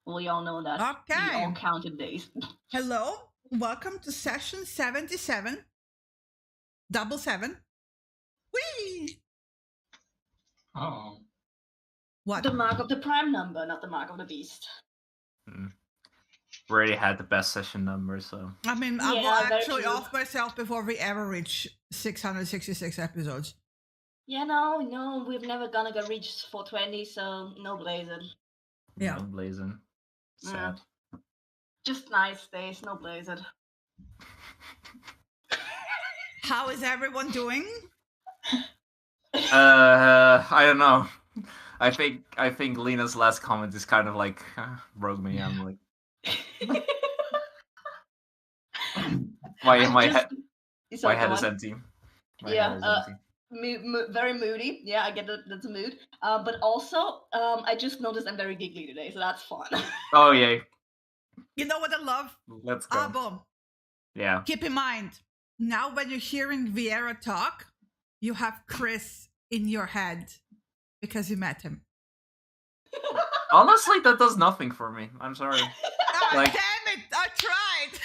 We all know that. Okay. We all counted days. Hello. Welcome to session 77. Double seven. Whee! Oh. What? The mark of the prime number, not the mark of the beast. We already had the best session number, so. I mean, I will Yeah, very actually true. off myself before we ever reach 666 episodes. Yeah, no, we've never gonna get reach 420, so no blazing. Yeah. No blazing. Sad. Just nice days, no blazing. How is everyone doing? I don't know. I think Lena's last comment is kind of like broke me. I'm like my head is empty. My head is empty. Very moody. Yeah, I get that. That's a mood. But also, I just noticed I'm very giggly today, so that's fun. Oh yay! You know what I love? Let's go. Abo. Yeah. Keep in mind, now when you're hearing Vieira talk, you have Chris in your head because you met him. Honestly, that does nothing for me. I'm sorry. Like- Damn it! I tried.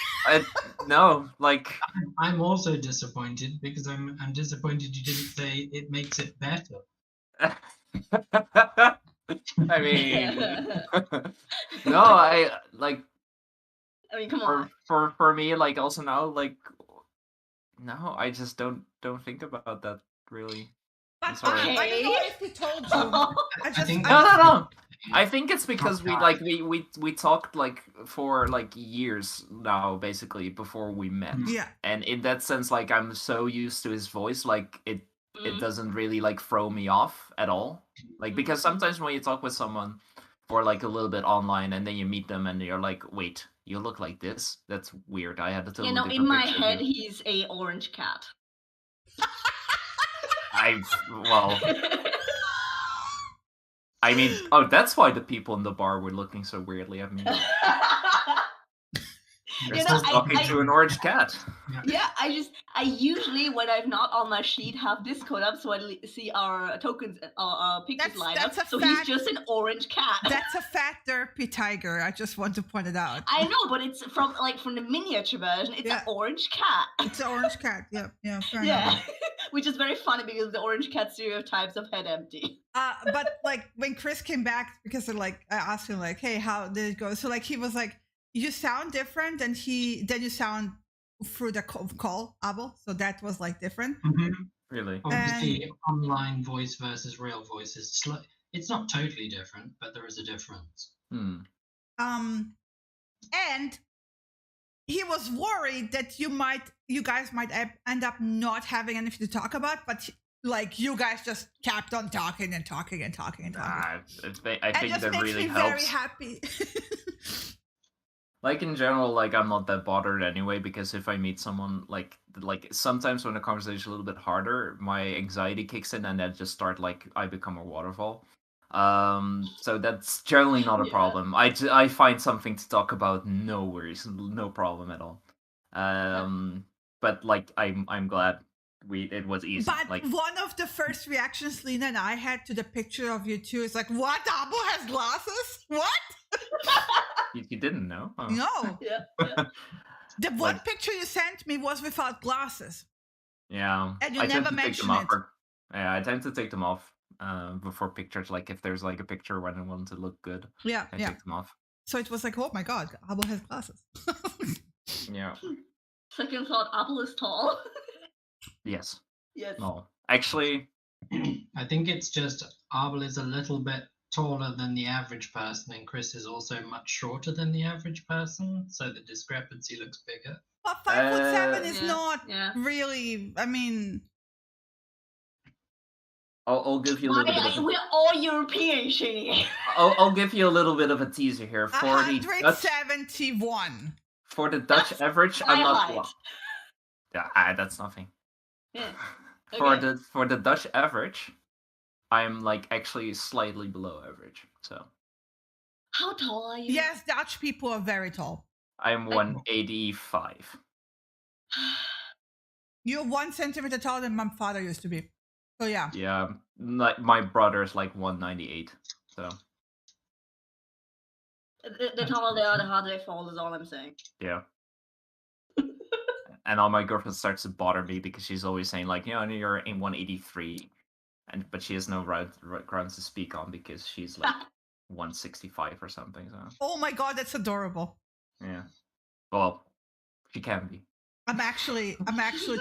No, like I'm also disappointed because I'm disappointed you didn't say it makes it better. I mean, no, I like I mean, come on. for me, like also now, like no, I just don't think about that really. But Sorry. I don't know if he told you. I think No. I think it's because we talked like for like years now, basically before we met. Yeah. And in that sense, like I'm so used to his voice, like it doesn't really like throw me off at all. Like because sometimes when you talk with someone for like a little bit online and then you meet them and you're like, wait, you look like this? That's weird. I had to totally different in my picture of head, you." he's a orange cat. I mean, oh, that's why the people in the bar were looking so weirdly at me. They're still talking to an orange cat. Yeah, I usually, when I'm not on my sheet, have Discord up so I see our tokens, our pictures line up. that's a So fact. he's just an orange cat. That's a fat derpy tiger. I just want to point it out. I know, but it's from the miniature version. It's an orange cat. It's an orange cat. Yeah, fair Yeah, enough. which is very funny because the orange cat stereotypes of head empty. But like when Chris came back, because I asked him like, "Hey, how did it go?" So like he was like, "You sound different," and then you sound through the call, Abel. So that was like different. Really? Obviously, online voice versus real voice is it's not totally different, but there is a difference. And he was worried that you guys might end up not having anything to talk about, but like you guys just kept on talking and talking and talking and talking. I and think just that makes really me helps. very happy. Like in general, like I'm not that bothered anyway, because if I meet someone like sometimes when the conversation is a little bit harder, my anxiety kicks in and then just start like I become a waterfall. So that's generally not a problem. I find something to talk about, no worries, no problem at all. But like I'm glad it was easy. But like one of the first reactions Lena and I had to the picture of you two is like, "What? Abo has glasses? What?" you didn't know? Oh. No. Yeah. The one picture you sent me was without glasses. Yeah. And you I never tend to take mention them off. it. Yeah, I tend to take them off before pictures. Like if there's like a picture when I want to look good, Yeah, I take them off. So it was like, oh my god, Abo has glasses. Yeah. Second thought, Apple is tall. Yes. Yes. No. Actually, I think it's just Abel is a little bit taller than the average person, and Chris is also much shorter than the average person, so the discrepancy looks bigger. But 5'7" is Yeah, not yeah. really. I mean, I'll give you a little bit of We're all European, Shinny. I'll give you a little bit of a teaser here. For the Dutch, 171. for the Dutch That's average, my I'm not. height. Well, that's nothing. Yeah. For the Dutch average, I'm like actually slightly below average. So How tall are you? Yes, Dutch people are very tall. I'm 185. You're 1 centimeter taller than my father used to be. So yeah. Yeah, like my brother's like 198. So The taller they are, the harder they fall. Is all I'm saying. Yeah. And all my girlfriend starts to bother me because she's always saying like, you know, you're in 183, but she has no grounds to speak on because she's like 165 or something. So Oh my god, that's adorable. yeah, well, she can be. I'm actually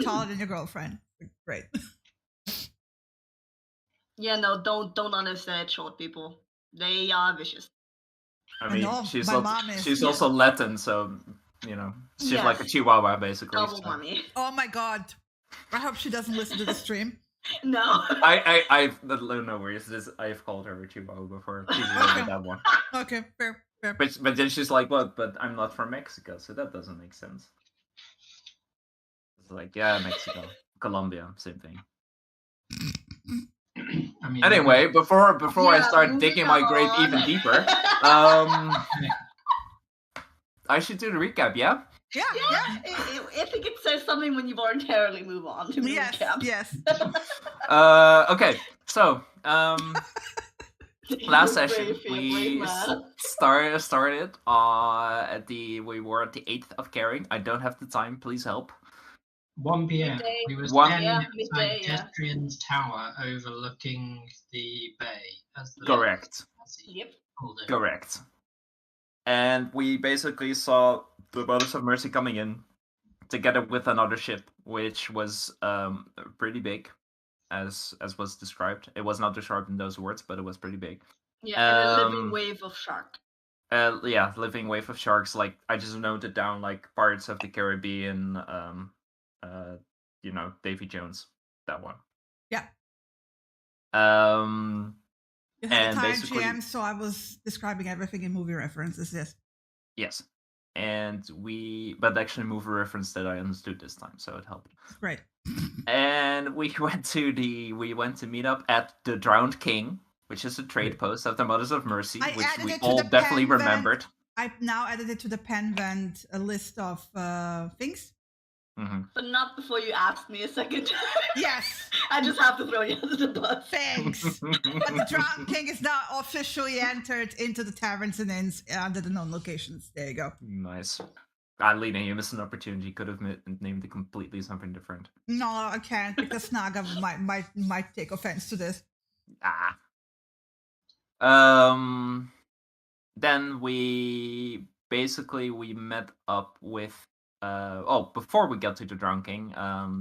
taller than your girlfriend. Great. Yeah, no, don't underestimate short people. They are vicious. I mean, know, she's my also, mom is- she's Yeah. also Latin, so you know, she's like a Yes. Chihuahua basically. Double so. money. Oh my god. I hope she doesn't listen to the stream. No. I no worries. I've called her a Chihuahua before. She's really that one. Okay, fair. But then she's like, "What? But I'm not from Mexico, so that doesn't make sense." It's like, yeah, Mexico, Colombia, same thing. I mean, Anyway, before I Yeah, start moving digging my grave on. even deeper, I should do the recap. Yeah. Yeah. I think it says something when you voluntarily move on to the Yes. recap. Yes. Okay. So last session Brave, you're a we brave man. started we were at the 8th of Caring. I don't have the time. Please help. 1 p.m. Midday. We were 1 standing Yeah, outside midday, yeah. Testrian's tower overlooking the bay. As the Correct. as he Yep. called it. Correct. And we basically saw the Mothers of Mercy coming in together with another ship, which was pretty big, as was described. It was not described in those words, but it was pretty big. Yeah, and a living wave of shark. Yeah, living wave of sharks. Like I just noted down like Pirates of the Caribbean, you know, Davy Jones, that one. Yeah. And You had a time basically- GM, so I was describing everything in movie references. Yes. Yes. And but actually movie reference that I understood this time, so it helped. Great. And we went to meet up at the Drowned King, which is a trade post of the Mothers of Mercy, I which added we it to all the definitely pen remembered. I've now added it to the Penvent list of things. Mm-hmm. But not before you asked me a second time. Yes. I just have to throw you under the bus. Thanks. But the Drowned King is now officially entered into the taverns and inns under the known locations. There you go. Nice. Lena, you missed an opportunity. You could have named it completely something different. No, I can't because Naga might take offense to this. Then we met up with before we got to the Drowned King,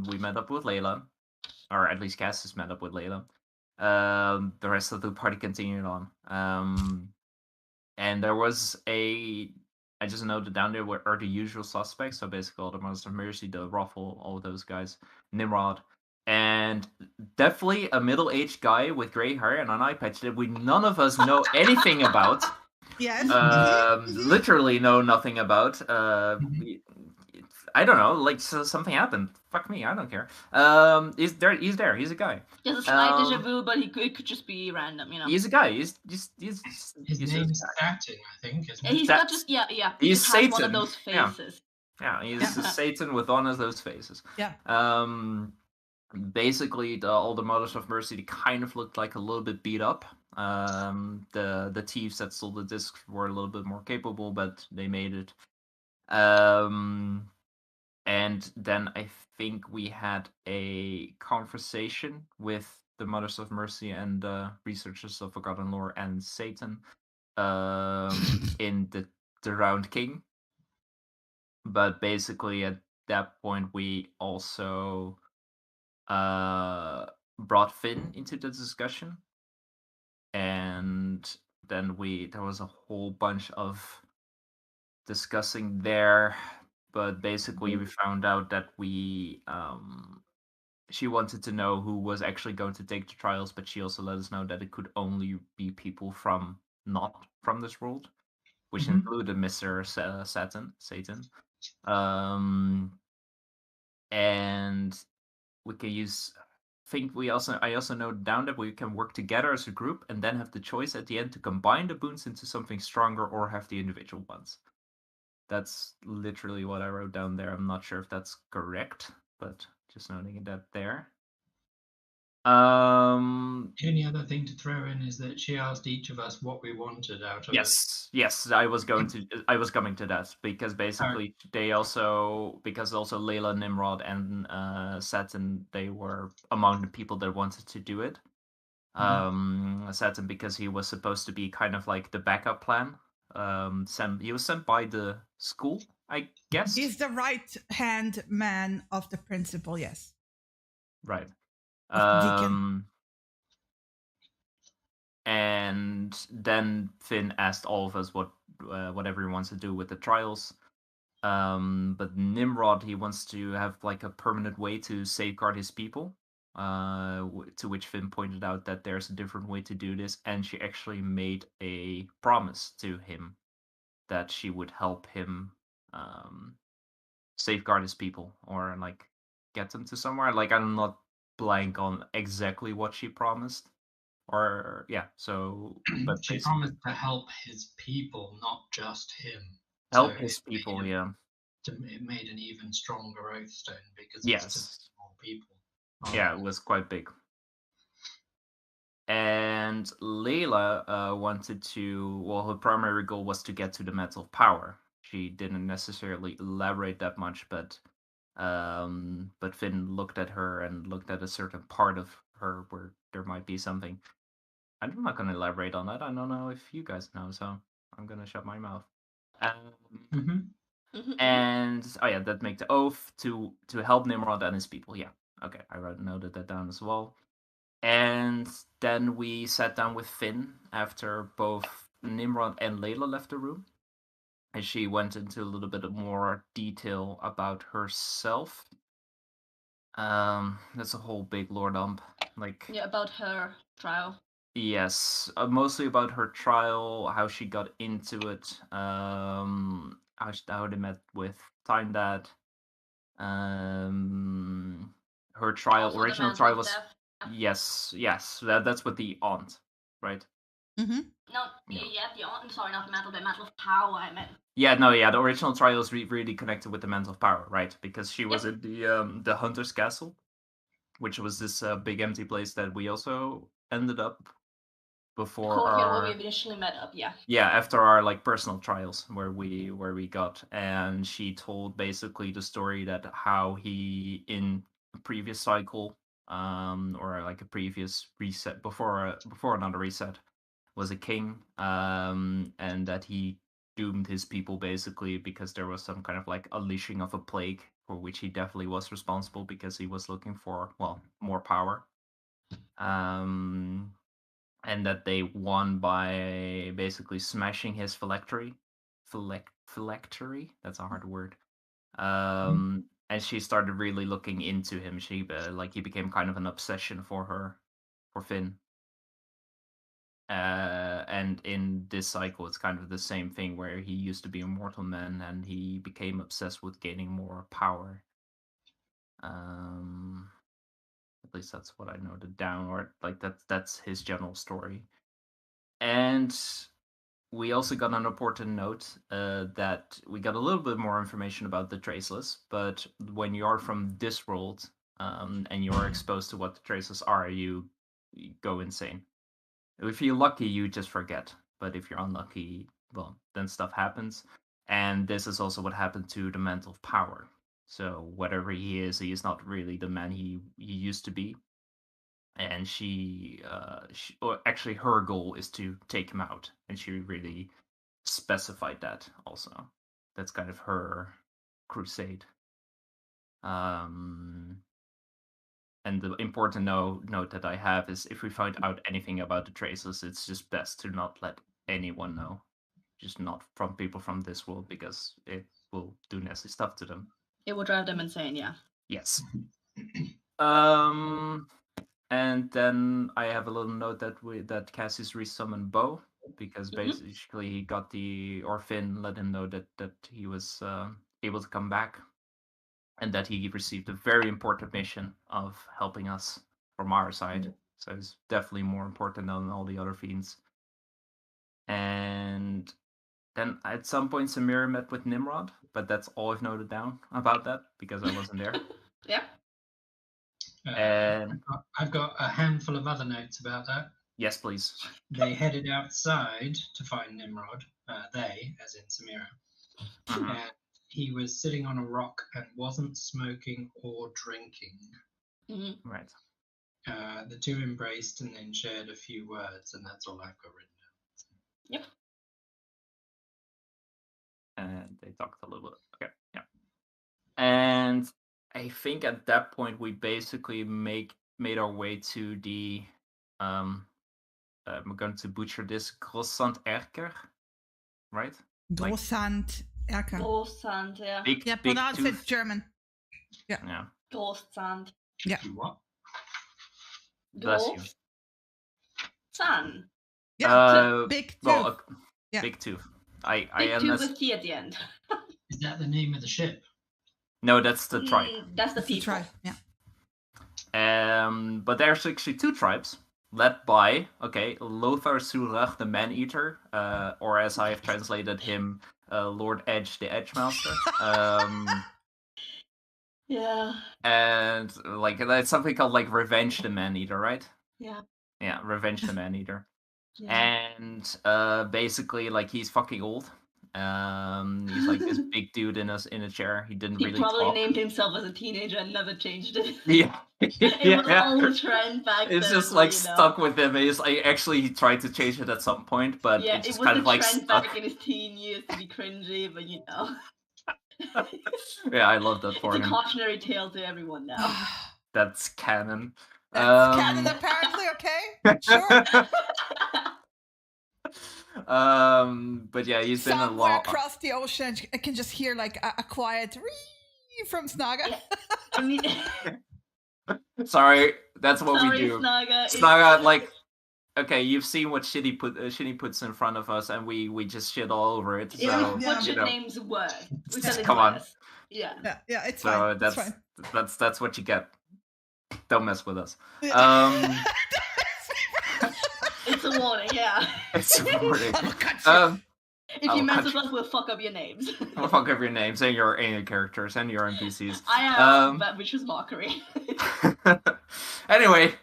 we met up with Layla, or at least Cassius met up with Layla. The rest of the party continued on, and there was I just noted down there are the usual suspects, so basically all the Mothers of Mercy, the Ruffle, all of those guys, Nimrod, and definitely a middle-aged guy with gray hair and an eye patch that none of us know anything about. Yes. Literally know nothing about. I don't know. Like something happened. Fuck me. I don't care. He's there. He's there. He's a guy. There's a slight deja vu, but it could just be random, you know. He's a guy. He's His name's Saturn, I think. Isn't it? He's got just yeah. He He's just has one of Satan, those yeah. faces. Yeah, he's Satan with one of those faces. Yeah. Basically, all the Mothers of Mercy, they kind of looked like a little bit beat up. The thieves that stole the discs were a little bit more capable, but they made it. And then I think we had a conversation with the Mothers of Mercy and researchers of Forgotten Lore and Satan in the Drowned King. But basically, at that point, we also brought Finn into the discussion, and then there was a whole bunch of discussing there. But basically, we found out that she wanted to know who was actually going to take the trials, but she also let us know that it could only be people not from this world, which included Mr. Satan. And we can use. I also noted down that we can work together as a group and then have the choice at the end to combine the boons into something stronger or have the individual ones. That's literally what I wrote down there. I'm not sure if that's correct, but just noting that there. The only other thing to throw in is that she asked each of us what we wanted out of it. Yes, I was coming to that because basically they also Layla, Nimrod, and Saturn, they were among the people that wanted to do it. Saturn because he was supposed to be kind of like the backup plan. He was sent by the school, I guess. He's the right hand man of the principal. Yes. Right. Of Deacon. And then Finn asked all of us whatever he wants to do with the trials. But Nimrod, he wants to have like a permanent way to safeguard his people. To which Finn pointed out that there's a different way to do this, and she actually made a promise to him that she would help him safeguard his people, or like get them to somewhere. Like, I'm not blank on exactly what she promised. Or yeah, so but she promised to help his people, not just him. Help his people, yeah. It made an even stronger oath stone because yes, it's more people. Yeah, it was quite big. And Layla wanted to. Well, her primary goal was to get to the Mantle of Power. She didn't necessarily elaborate that much, but Finn looked at her and looked at a certain part of her where there might be something. I'm not going to elaborate on that. I don't know if you guys know, so I'm going to shut my mouth. And oh yeah, that make the oath to help Nimrod and his people. Yeah, okay, I noted that down as well. And then we sat down with Finn after both Nimrod and Layla left the room, and she went into a little bit more detail about herself. That's a whole big lore dump. Like, yeah, about her trial. Yes, mostly about her trial, how she got into it, how they met with Time Dad. Her trial, Also original trial was yes, that's with the aunt, right? Mm-hmm. No, yeah, the aunt. Sorry, not the Mantle, the Mantle of Power. I meant. Yeah, no, yeah, the original trial is really connected with the Mantle of Power, right? Because she was at the Hunter's Castle, which was this big empty place that we also ended up before where we initially met up. Yeah, after our like personal trials where we got, and she told basically the story that how he in a previous cycle or like a previous reset before another reset was a king, and that he doomed his people basically because there was some kind of like unleashing of a plague for which he definitely was responsible because he was looking for more power. And that they won by basically smashing his phylactery. Phylactery? That's a hard word. And she started really looking into him. She he became kind of an obsession for her, for Finn. And in this cycle, it's kind of the same thing where he used to be a mortal man and he became obsessed with gaining more power. At least that's what I noted down, or like that's his general story. And we also got an important note that we got a little bit more information about the Traceless, but when you are from this world and you're exposed to what the Traceless are, you go insane. If you're lucky, you just forget, but if you're unlucky, well, then stuff happens. And this is also what happened to the Mantle of Power. So whatever he is not really the man he used to be. And actually her goal is to take him out, and she really specified that also. That's kind of her crusade. And the important note that I have is if we find out anything about the Traceless, it's just best to not let anyone know. Just not from people from this world, because it will do nasty stuff to them. It will drive them insane, yeah. Yes. And then I have a little note that Cassius resummoned Bo, because basically he got Finn let him know that he was able to come back, and that he received a very important mission of helping us from our side. So it's definitely more important than all the other fiends. And then at some point Samira met with Nimrod, but that's all I've noted down about that because I wasn't there. Yeah. And I've got a handful of other notes about that. yes, please. They headed outside to find Nimrod. They, as in Samira. Mhm. And he was sitting on a rock and wasn't smoking or drinking. Mhm. Right. The two embraced and then shared a few words, and that's all I've got written down. Yep. And they talked a little bit. Okay, yeah. And I think at that point we basically made our way to the I'm going to butcher this, Grossand Erker, right? Like- Großsand Erker. Großsand, yeah. Big, Yeah, big pronounce tooth. it German. Yeah, Großsand. Yeah. You what? bless you. Großsand. Yeah, big tooth. Well, Yeah. big tooth. I Big am two with T at the end. Is that the name of the ship? no, that's the tribe. That's the That's the people. tribe. Yeah. But there's actually two tribes led by Lothar Surach, the Man-Eater, or as I have translated him, Lord Edge, the Edgemaster. Yeah. And like it's something called like Revenge the Man-Eater, right? Yeah. Yeah, Revenge the Man-Eater. Yeah. And basically like he's fucking old. He's like this big dude in a chair. He didn't He really probably talk. named himself as a teenager and never changed it. Yeah. It was all the trend back then. It's just like you know. stuck with him. He's like actually he tried to change it at some point, but Yeah, it's it just was kind the of like trend stuck. back in his teen years to be cringy, but you know. Yeah, I love that for It's a him. cautionary tale to everyone now. That's canon. That's canon, apparently. Okay, sure. But yeah, he's been a Somewhere lot. across the ocean, I can just hear like a quiet "ree" from Snaga. I mean, Sorry, that's what sorry, we do. Snaga. Snaga, like, okay, you've seen what Shitty puts in front of us, and we just shit all over it. It So was Yeah. what you your know, names were. We Yeah. said it Come on. was. Yeah. Yeah, it's so fine. that's it's fine. that's what you get. Don't mess with us. Yeah. It's a warning, yeah. It's a warning. I will cut you. If I'll you mess cut with us, we'll fuck up your names. I'll fuck up your names and your characters and your NPCs. I am, but which was mockery. Anyway,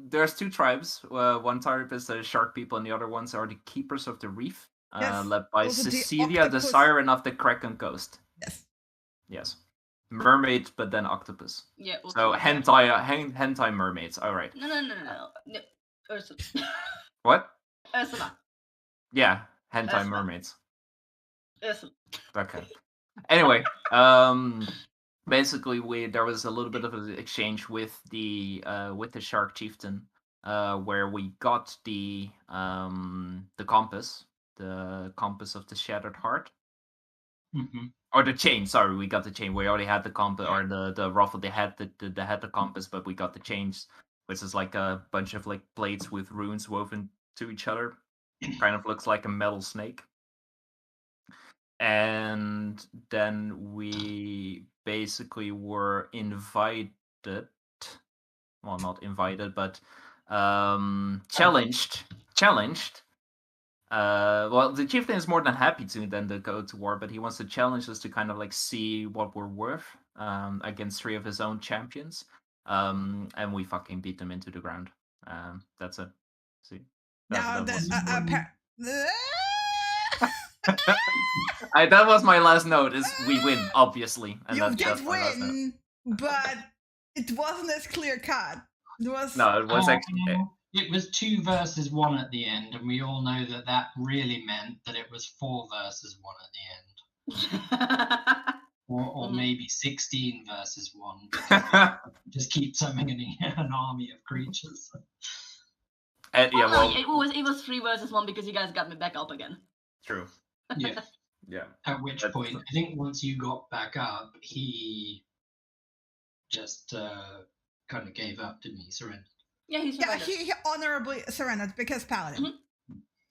there's two tribes. One tribe is the shark people, and the other ones are the keepers of the reef, Yes, led by those are the Cecilia, the octopus. siren of the Kraken coast. Yes. Yes, mermaid, but then octopus. Yeah. So hentai mermaids. All right. No. Ursula. What? Ursula. Yeah, hentai Ursula. mermaids. Ursula. Okay. Anyway, basically there was a little bit of an exchange with the shark chieftain, where we got the compass of the shattered heart, Mm-hmm. or the chain. Sorry, we got the chain. We already had the compass, or the ruffle. They had the compass, but we got the chains, which is like a bunch of like blades with runes woven to each other. Kind of looks like a metal snake. And then we basically were invited, well, not invited, but challenged. Well, the chieftain is more than happy to go to war, but he wants to challenge us to kind of like see what we're worth against 3 of his own champions. And we fucking beat them into the ground. That's it. See. Now That was my last note. Is we win, obviously, and you that's did just my last note. win, but it wasn't as clear cut. It was No, it was actually. It was 2 versus 1 at the end, and we all know that really meant that it was 4 versus 1 at the end. Or maybe 16 versus 1. Because just keep summoning an army of creatures. Yeah, well, it was 3 versus 1 because you guys got me back up again. true. Yeah. Yeah. At which point, I think once you got back up, he just kind of gave up, didn't he? Surrendered. Yeah, he's yeah. He honorably surrendered because paladin.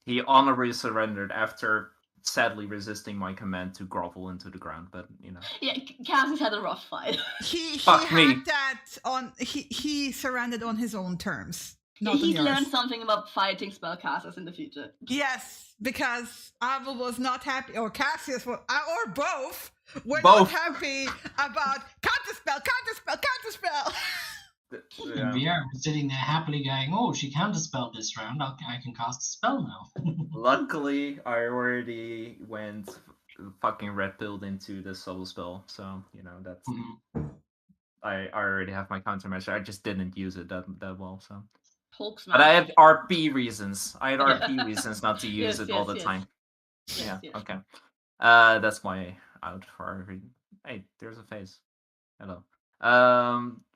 He honorably surrendered after sadly resisting my command to grovel into the ground, but you know. Yeah, Cassie's had a rough fight. He Fuck me. had that on. He surrendered on his own terms. Not He's on yours. learned something about fighting spellcasters in the future. Yes, because Abel was not happy, or Cassius was, or both were Both. not happy about counterspell. the spell. And Viera was sitting there happily going, "Oh, she counterspelled this round. I can cast a spell now." Luckily, I already went fucking red pilled into the soul spell, so that's. I already have my countermeasure. I just didn't use it that well, so. Hulk But I smash. had RP reasons. I had RP reasons not to use it all the time. Yes. Okay. That's my out for every. Hey, there's a face. Hello.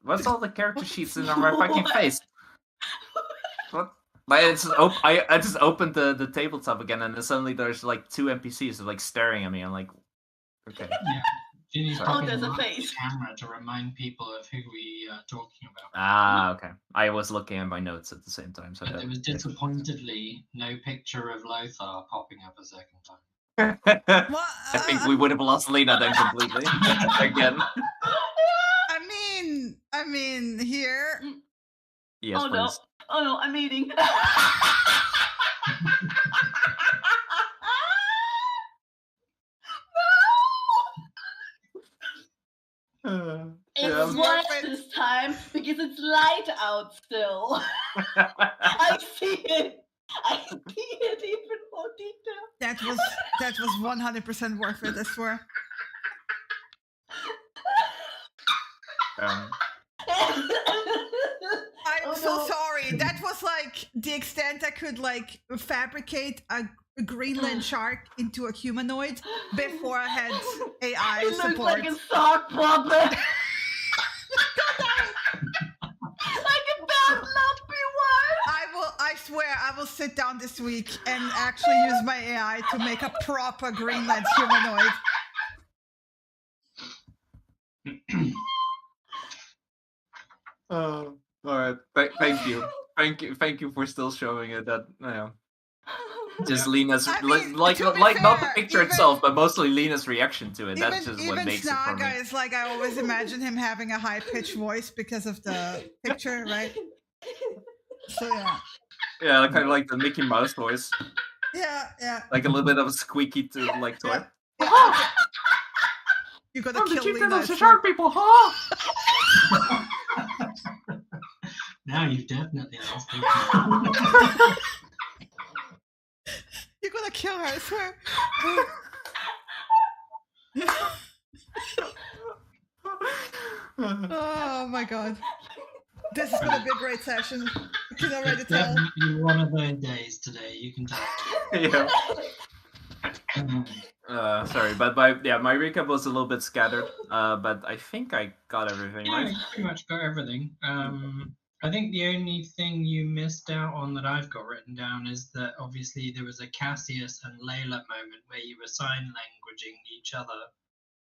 What's all the character sheets in on my fucking face? What? I just opened the tabletop again, and then suddenly there's like 2 NPCs like staring at me. I'm like, okay. Yeah. Ginny's Oh, talking there's a on face. camera to remind people of who we are talking about. Ah, okay. I was looking at my notes at the same time, so But there was disappointedly no picture of Lothar popping up a second time. I think we would have lost Lena then completely again. I mean, here. Yes, Oh please. no, I'm eating. It's worse this time because it's light out still. I see it. I see it even more detail. That was 100% worth it, I swear. I'm so sorry. That was like the extent I could like fabricate a Greenland shark into a humanoid before I had AI it support. Looks like a sock puppet. Like a bad lumpy one. I swear I will sit down this week and actually use my AI to make a proper Greenland humanoid. All right. Thank you for still showing it. That just Lena's like not the picture itself, but mostly Lena's reaction to it. That's just what makes it for me. Is like I always imagine him having a high pitched voice because of the picture, right? So yeah, kind of like the Mickey Mouse voice. Yeah. Like a little bit of a squeaky toy. Yeah. You gotta kill Lena. Shark people, huh? Now you've definitely lost it. You're gonna kill her, I swear. Oh my god. This is gonna be a great session. I can already tell. Definitely one of those days today, you can tell. Yeah. Sorry, but my recap was a little bit scattered. But I think I got everything right. I pretty much got everything. I think the only thing you missed out on that I've got written down is that obviously there was a Cassius and Layla moment where you were sign languaging each other.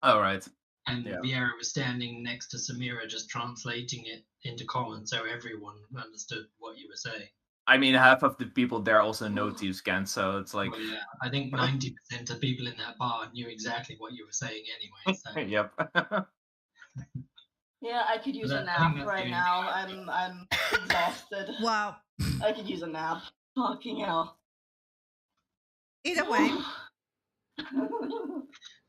Oh, right. And Viera was standing next to Samira just translating it into common so everyone understood what you were saying. I mean, half of the people there also know Tuscan, so it's like... Well, yeah, I think 90% of people in that bar knew exactly what you were saying anyway. So. Yep. Yeah, I could use a nap right now. I'm exhausted. Wow. I could use a nap. Fucking hell. Either way.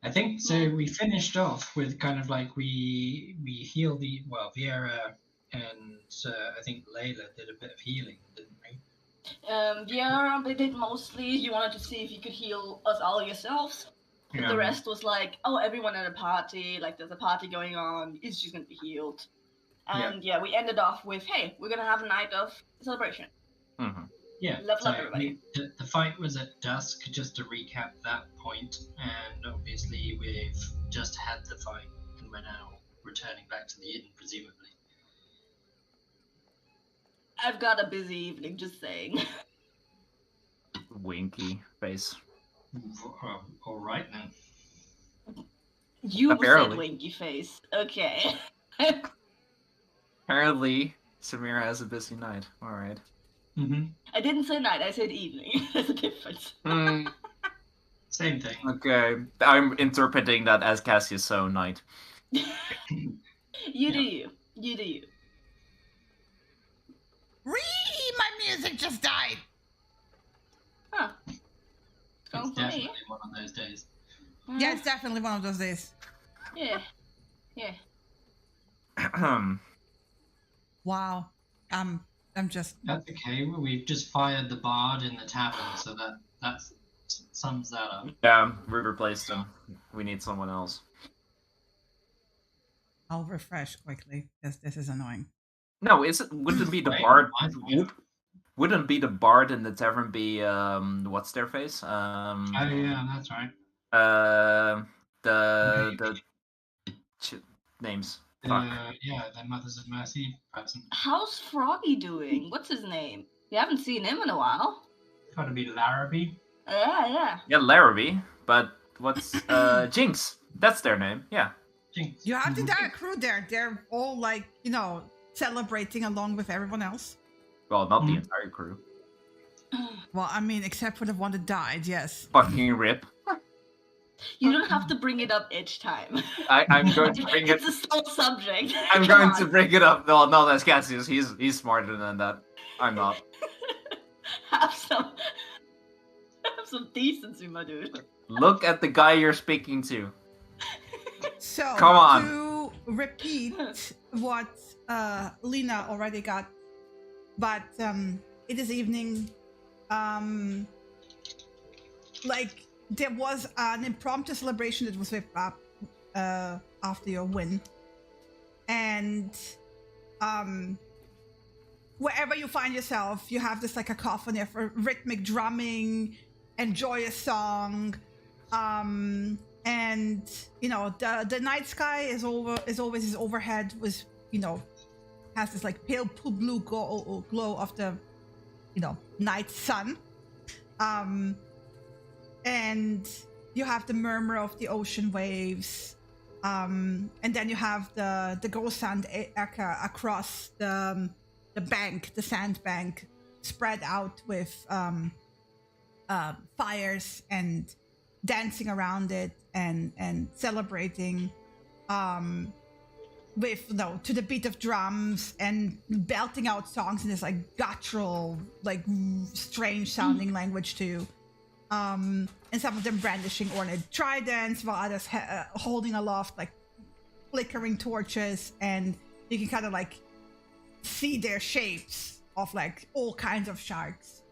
I think so. We finished off with kind of like we healed Viera and I think Layla did a bit of healing, didn't we? Viera, they did mostly. You wanted to see if you could heal us all yourselves. Yeah. The rest was like, oh, everyone at a party, like there's a party going on, it's just gonna be healed. And we ended off with, hey, we're gonna have a night of celebration. Mm-hmm. Yeah, love everybody. The fight was at dusk, just to recap that point, and obviously we've just had the fight, and we're now returning back to the inn, presumably. I've got a busy evening, just saying. Winky face. All right then. You said winky face. Okay. Apparently, Samira has a busy night. All right. Mm-hmm. I didn't say night. I said evening. There's a difference. Same thing. Okay, I'm interpreting that as Cassius, so night. You do you. You do you. My music just died. Huh. It's definitely one of those days. Yeah, it's definitely one of those days. Yeah. Wow. I'm just. That's okay. We've just fired the bard in the tavern, so that sums that up. Yeah, we replaced him. We need someone else. I'll refresh quickly because this is annoying. No, wouldn't be the Right, bard? yeah. Wouldn't be the bard in the tavern be what's their face? Oh yeah, that's right. The names. Fuck. Yeah, the Mothers of Mercy person. How's Froggy doing? What's his name? We haven't seen him in a while. Gotta be Larrabee. Yeah. Yeah, Larrabee. But what's Jinx? That's their name. Yeah. Jinx. You have the entire crew there. They're all like, celebrating along with everyone else. Well, not the entire crew. Well, I mean, except for the one that died, yes. Fucking rip. You don't have to bring it up each time. I'm going to bring it. It's a slow subject. I'm going to bring it up. No, that's Cassius. He's smarter than that. I'm not. Have some decency, my dude. Look at the guy you're speaking to. So, Come on. to repeat what Lena already got, but it is evening. There was an impromptu celebration that was whipped up after your win, and wherever you find yourself, you have this like a cacophony of rhythmic drumming and joyous song. And the night sky is always overhead with has this like pale blue glow of the night sun, and you have the murmur of the ocean waves, and then you have the ghost sand across the bank, the sand bank, spread out with fires and dancing around it and celebrating with to the beat of drums and belting out songs in this like guttural, like strange sounding language too, and some of them brandishing ornate tridents while others holding aloft like flickering torches, and you can kind of like see their shapes of like all kinds of sharks.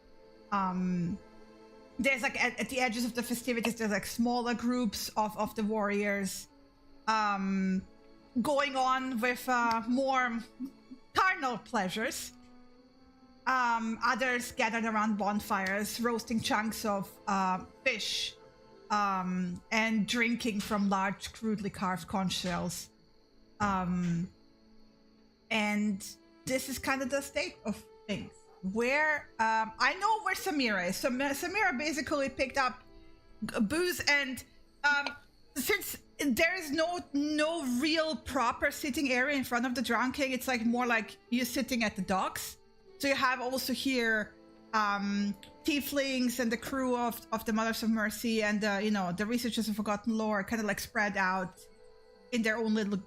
There's like at the edges of the festivities, there's like smaller groups of the warriors going on with more carnal pleasures. Others gathered around bonfires, roasting chunks of fish and drinking from large, crudely carved conch shells. And this is kind of the state of things. Where I know where Samira is. So Samira basically picked up booze, and since there is no real proper sitting area in front of the Drowned King, it's like more like you sitting at the docks. So you have also here tieflings and the crew of the Mothers of Mercy and the Researchers of Forgotten Lore kind of like spread out in their own little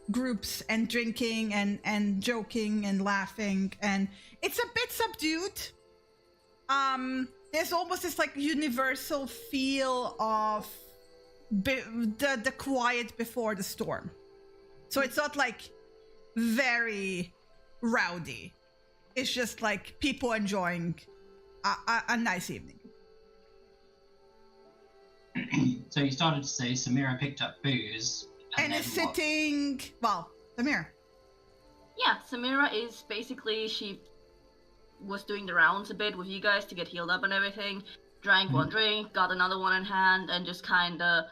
groups and drinking and joking and laughing, and it's a bit subdued. There's almost this like universal feel of the quiet before the storm. So it's not like very rowdy. It's just like people enjoying a nice evening. So you started to say Samira picked up booze. And is sitting... Well, Samira. Yeah, Samira is basically... She was doing the rounds a bit with you guys to get healed up and everything. Drank one drink, got another one in hand, and just kind of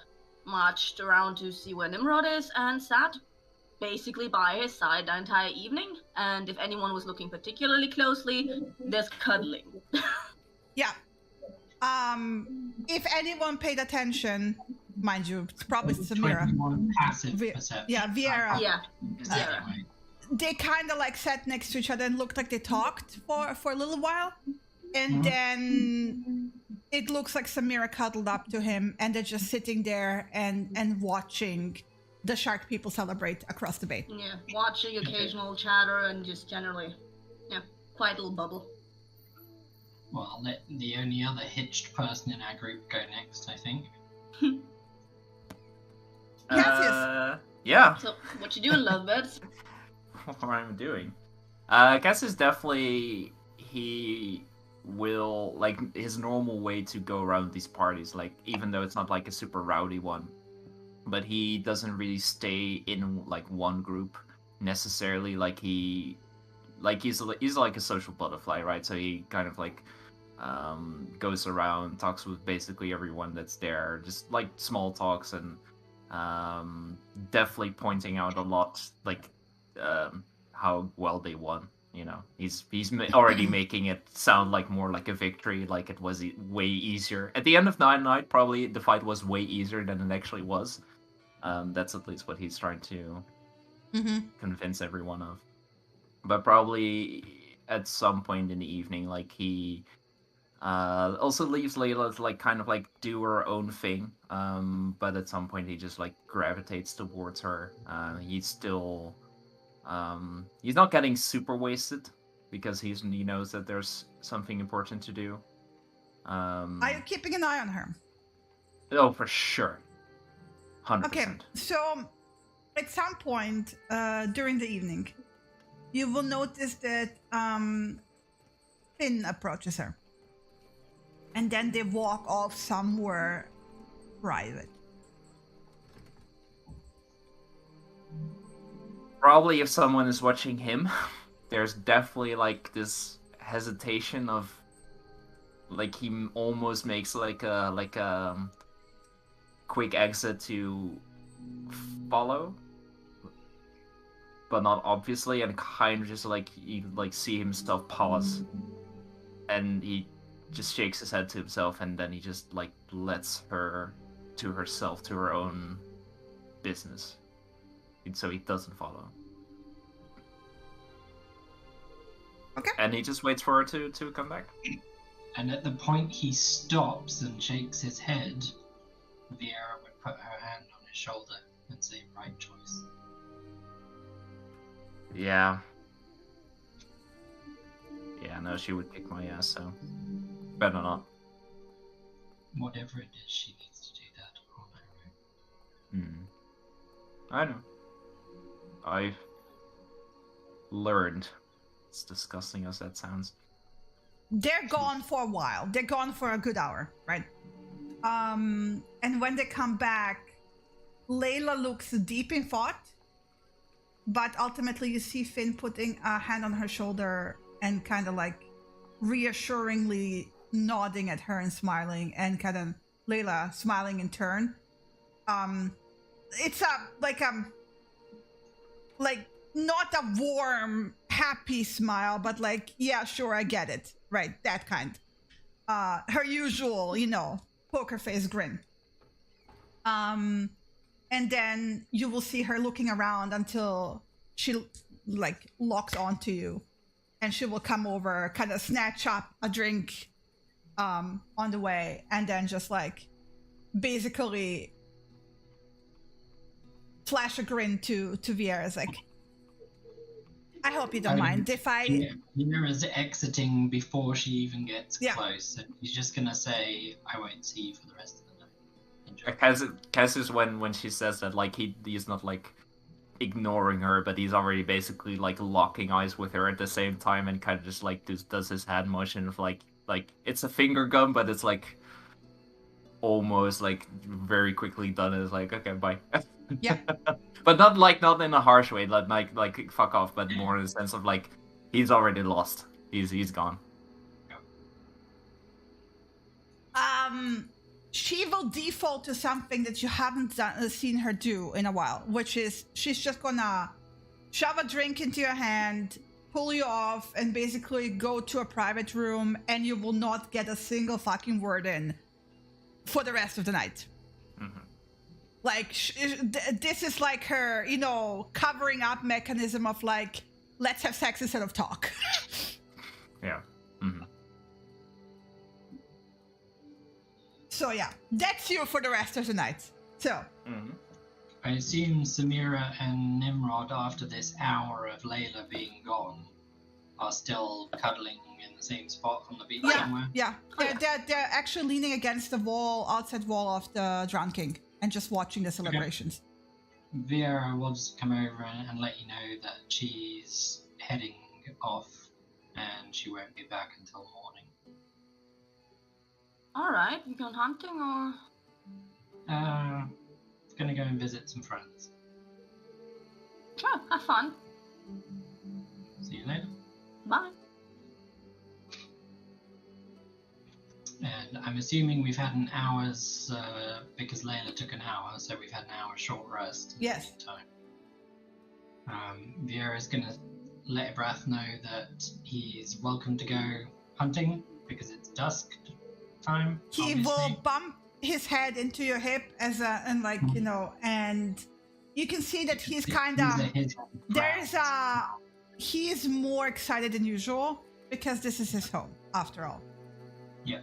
marched around to see where Nimrod is, and sat basically by his side the entire evening. And if anyone was looking particularly closely, there's cuddling. Yeah. If anyone paid attention, mind you, it's probably Samira. Passive perception. Yeah, Viera. Yeah. Anyway. They kind of like sat next to each other and looked like they talked for a little while. And then it looks like Samira cuddled up to him, and they're just sitting there and watching the shark people celebrate across the bay. Yeah, watching occasional chatter and just generally, quiet little bubble. Well, I'll let the only other hitched person in our group go next, I think. Yeah. So, what you doing, lovebirds? What I'm doing. I guess is definitely he will like his normal way to go around these parties, like even though it's not like a super rowdy one, but he doesn't really stay in like one group necessarily. Like he's like a social butterfly, right? So he kind of like goes around, talks with basically everyone that's there, just like small talks, and definitely pointing out a lot like how well they won. You know, he's already making it sound like more like a victory, like it was way easier at the end of night. Probably the fight was way easier than it actually was. That's at least what he's trying to convince everyone of. But probably at some point in the evening, like he also leaves Layla to like kind of like do her own thing. But at some point he just like gravitates towards her. He's still he's not getting super wasted because he knows that there's something important to do. Are you keeping an eye on her? Oh, for sure. 100%. Okay, so at some point during the evening, you will notice that Finn approaches her. And then they walk off somewhere private. Probably if someone is watching him, there's definitely like this hesitation of like he almost makes like a quick exit to follow, but not obviously, and kind of just like you like see himself pause, and he just shakes his head to himself, and then he just like lets her to herself, to her own business, and so he doesn't follow. Okay. And he just waits for her to come back. And at the point he stops and shakes his head, Viera would put her hand on his shoulder and say, "Right choice." Yeah. Yeah, no, she would kick my ass, so better not. Whatever it is, she needs to do that on her own. I know. I've learned. As disgusting as that sounds. They're gone for a while. They're gone for a good hour, right? And when they come back, Layla looks deep in thought, but ultimately you see Finn putting a hand on her shoulder and kind of like reassuringly nodding at her and smiling, and kind of Layla smiling in turn. It's like not a warm, happy smile, but like, yeah, sure, I get it. Right, that kind. Her usual, poker face grin. And then you will see her looking around until she like locks onto you, and she will come over, kind of snatch up a drink on the way, and then just like basically flash a grin to Viera's like, I hope you don't mind if I... Viera's exiting before she even gets close, and he's just gonna say, "I won't see you for the rest of the night." Kaz is when she says that, like, he's not, like, ignoring her, but he's already basically, like, locking eyes with her at the same time, and kind of just, like, does his hand motion of, like, it's a finger gun, but it's, like, almost, like, very quickly done. It's like, okay, bye. Yeah. But not in a harsh way, like fuck off, but more in the sense of like he's already lost. He's gone. She will default to something that you haven't seen her do in a while, which is she's just gonna shove a drink into your hand, pull you off, and basically go to a private room, and you will not get a single fucking word in for the rest of the night. Mm-hmm. Like, this is like her, covering up mechanism of like, let's have sex instead of talk. Yeah. Mm-hmm. So yeah, that's you for the rest of the night. So. Mm-hmm. I assume Samira and Nimrod, after this hour of Layla being gone, are still cuddling in the same spot on the beach somewhere? Yeah. They're actually leaning against the outside wall of the Drowned King, and just watching the celebrations. Vera will just come over and let you know that she's heading off and she won't be back until morning. Alright, you going hunting or? Gonna go and visit some friends. Sure, have fun. See you later. Bye. And I'm assuming we've had an hour's, because Layla took an hour, so we've had an hour short rest. Yes. Vieira's gonna let Ibrath know that he's welcome to go hunting because it's dusk time. He obviously. will bump his head into your hip as a, and like, you know, and you can see that he's kind of, he's more excited than usual because this is his home after all. Yeah.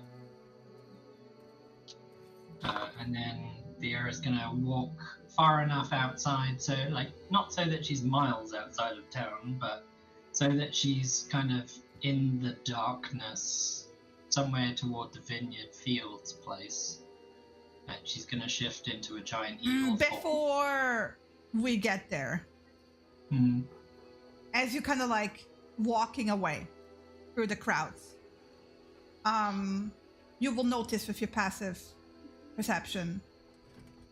And then Vieira's gonna walk far enough outside, so like not so that she's miles outside of town, but so that she's kind of in the darkness, somewhere toward the Vineyard Fields place. And she's gonna shift into a giant eagle. Before we get there, as you kind of like walking away through the crowds, you will notice with your passive perception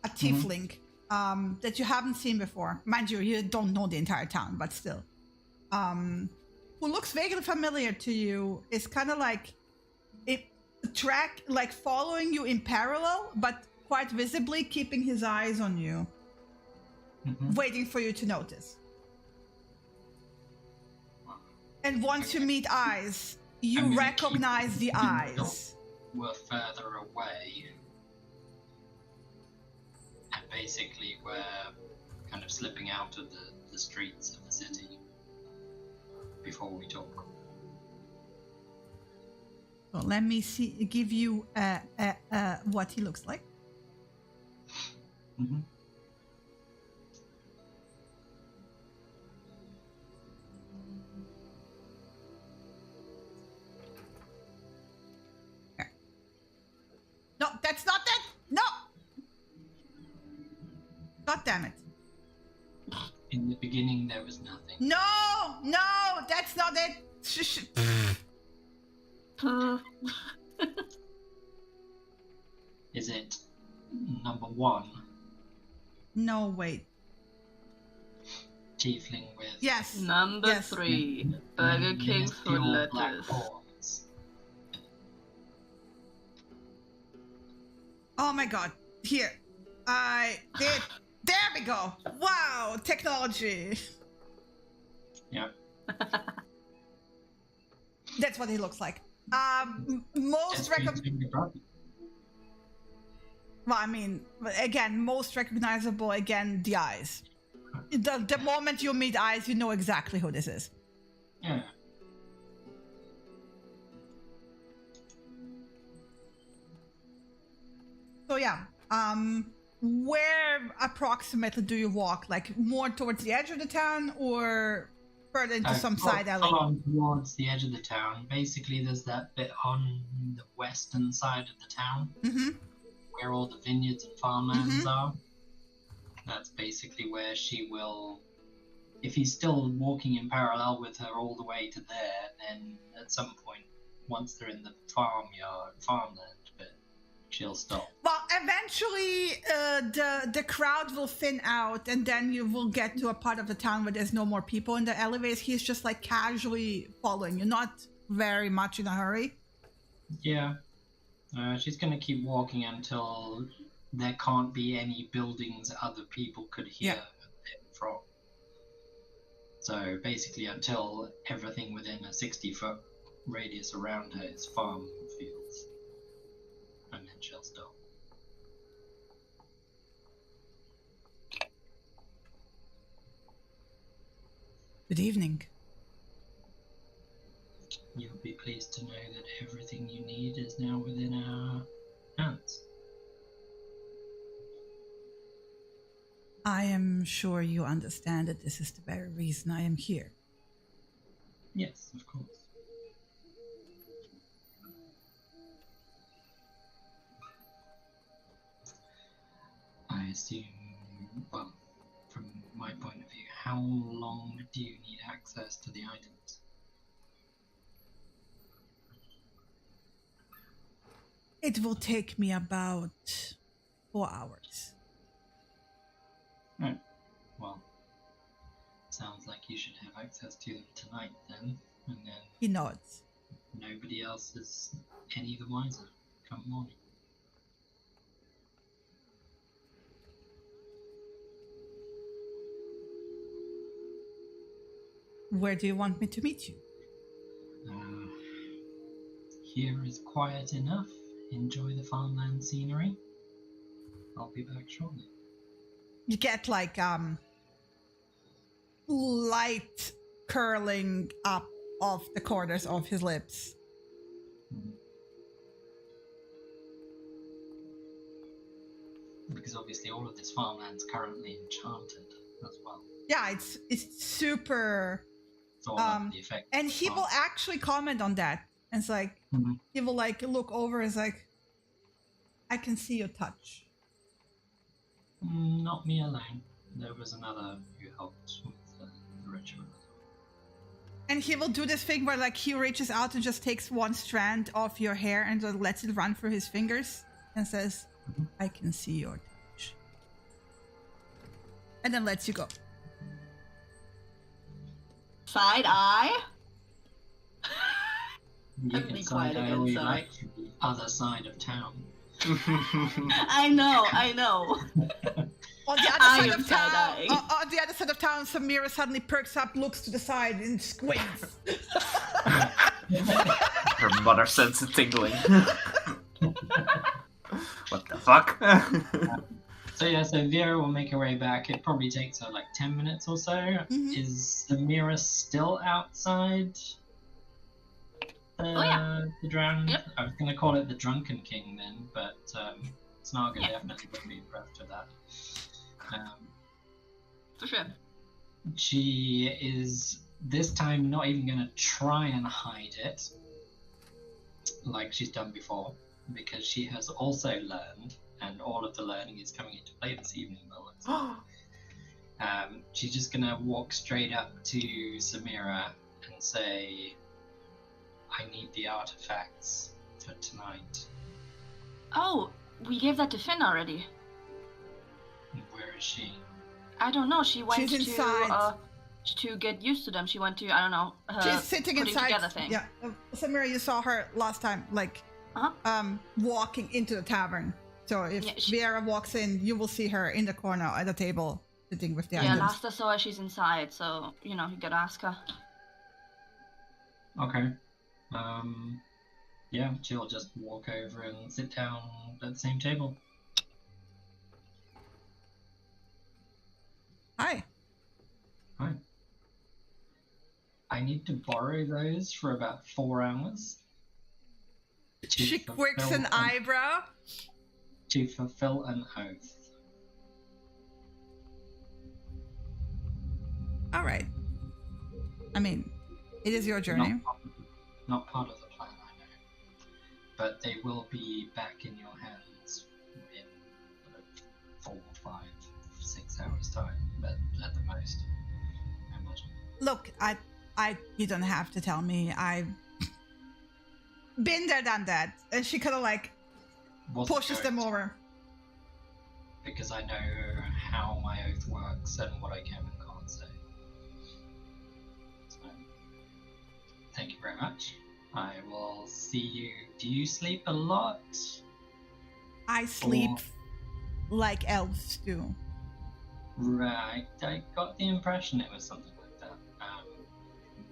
a tiefling that you haven't seen before. Mind you, you don't know the entire town, but still. Who looks vaguely familiar to you, is kind of like following you in parallel, but quite visibly keeping his eyes on you, waiting for you to notice. And once you meet eyes, you recognize the eyes. We're further away. And basically we're kind of slipping out of the streets of the city before we talk. So let me give you what he looks like. No, that's not it. No. God damn it. In the beginning, there was nothing. No, that's not it. Is it number 1? No, wait. Tiefling with... Yes. Number 3. Burger King food letters. Oh my god. Here. I did. There we go. Wow, technology. Yeah. That's what he looks like. Well, I mean, again, most recognizable, again, the eyes. The moment you meet eyes, you know exactly who this is. Yeah. So yeah, where approximately do you walk? Like more towards the edge of the town or further into some side alley? Along towards the edge of the town. Basically, there's that bit on the western side of the town where all the vineyards and farmlands are. That's basically where she will... If he's still walking in parallel with her all the way to there, then at some point, once they're in the farmland bit, she'll stop. Well, eventually the crowd will thin out and then you will get to a part of the town where there's no more people in the elevators. He's just like casually following you, not very much in a hurry. Yeah. She's going to keep walking until there can't be any buildings other people could hear it from. So basically until everything within a 60-foot radius around her is farm fields. And then she'll stop. Good evening. You'll be pleased to know that everything you need is now within our hands. I am sure you understand that this is the very reason I am here. Yes, of course. I assume, well, from how long do you need access to the items? It will take me about 4 hours. Right. Well, sounds like you should have access to them tonight then, and then He nods. nobody else is any the wiser come morning. Where do you want me to meet you? Here is quiet enough. Enjoy the farmland scenery. I'll be back shortly. You get like light curling up of the corners of his lips. Because obviously all of this farmland's currently enchanted as well. Yeah, it's super. It's all under the effect. And he will actually comment on that. And it's like he will like look over. And it's like, I can see your touch. Not me alone. There was another who helped with the ritual. And he will do this thing where like he reaches out and just takes one strand of your hair and just lets it run through his fingers and says, I can see your touch. And then lets you go. Side eye. You I'm can be quiet side-eye again, all you sorry. like to the other side of town. I know. On the I other am side of town, side-eyeing. on the other side of town, Samira suddenly perks up, looks to the side, and squints. Her mother sends a tingling. What the fuck? So Vera will make her way back. It probably takes her like 10 minutes or so. Mhm. Is Samira still outside the drowned? Yep. I was going to call it the Drunken King then, but Snarga Yeah. definitely would be after that. For sure. She is this time not even going to try and hide it like she's done before, because she has also learned, and all of the learning is coming into play this evening. She's just going to walk straight up to Samira and say, I need the artifacts for tonight. Oh, we gave that to Finn already. Where is she? I don't know. She went She's inside. to get used to them. She went to, I don't know, her She's sitting putting inside. together thing. Yeah, Samira, you saw her last time, like walking into the tavern. So if Vera walks in, you will see her in the corner at the table, sitting with the Yeah, items. last I saw her, she's inside. So you gotta ask her. Okay. Yeah, she'll just walk over and sit down at the same table. Hi. Hi. I need to borrow those for about 4 hours. She quirks an eyebrow. To fulfill an oath. All right. I mean, it is your journey. Not part of the plan, I know. But they will be back in your hands in 4, 5, 6 hours time, but at the most, I imagine. Look, you don't have to tell me. I've been there, done that. And she kind of like pushes them over. Because I know how my oath works and what I can and can't say. So, thank you very much. I will see you. Do you sleep a lot? I sleep like elves do. Right, I got the impression it was something like that.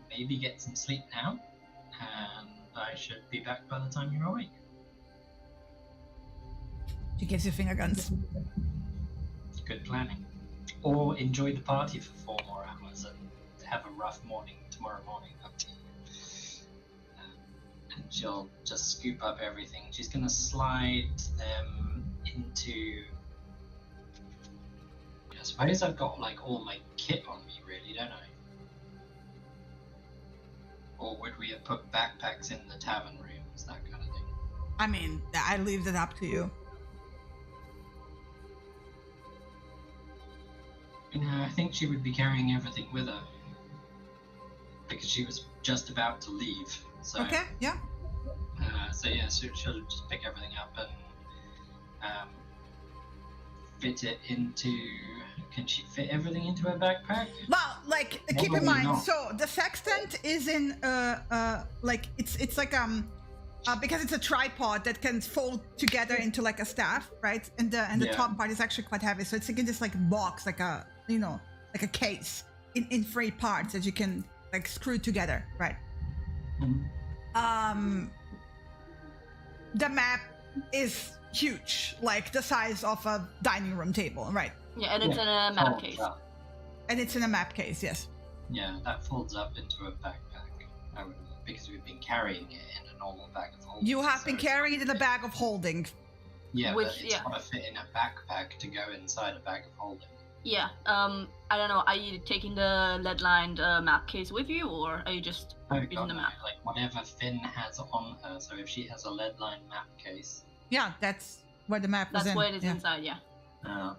Maybe get some sleep now, and I should be back by the time you're awake. She gives you finger guns. Good planning. Or enjoy the party for 4 more hours and have a rough morning tomorrow morning, up to you. And she'll just scoop up everything. She's going to slide them into... I suppose I've got like all my kit on me, really, don't I? Or would we have put backpacks in the tavern rooms, that kind of thing? I mean, I leave that up to you. I think she would be carrying everything with her because she was just about to leave. So, Okay, yeah. So she'll just pick everything up and fit it into. Can she fit everything into her backpack? Well, like keep in Probably mind, not. so the sextant is in like it's like because it's a tripod that can fold together into like a staff, right? And the Yeah. top part is actually quite heavy, so it's like in this like box, like a like a case in 3 parts that you can like screw together, right? Mhm. The map is huge, like the size of a dining room table, right? Yeah, and it's in a map Folds case. up. And it's in a map case, yes. Yeah, that folds up into a backpack. Because we've been carrying it in a normal bag of holding. You have been so- carrying it in a bag of holding. Yeah, Which- but it's yeah. got to fit in a backpack to go inside a bag of holding. Yeah. I don't know. Are you taking the lead-lined map case with you, or are you just Oh using god, the no, map? like whatever Finn has on her. So if she has a lead-lined map case, Yeah, that's where the map That's is in. where it is yeah. inside. Yeah.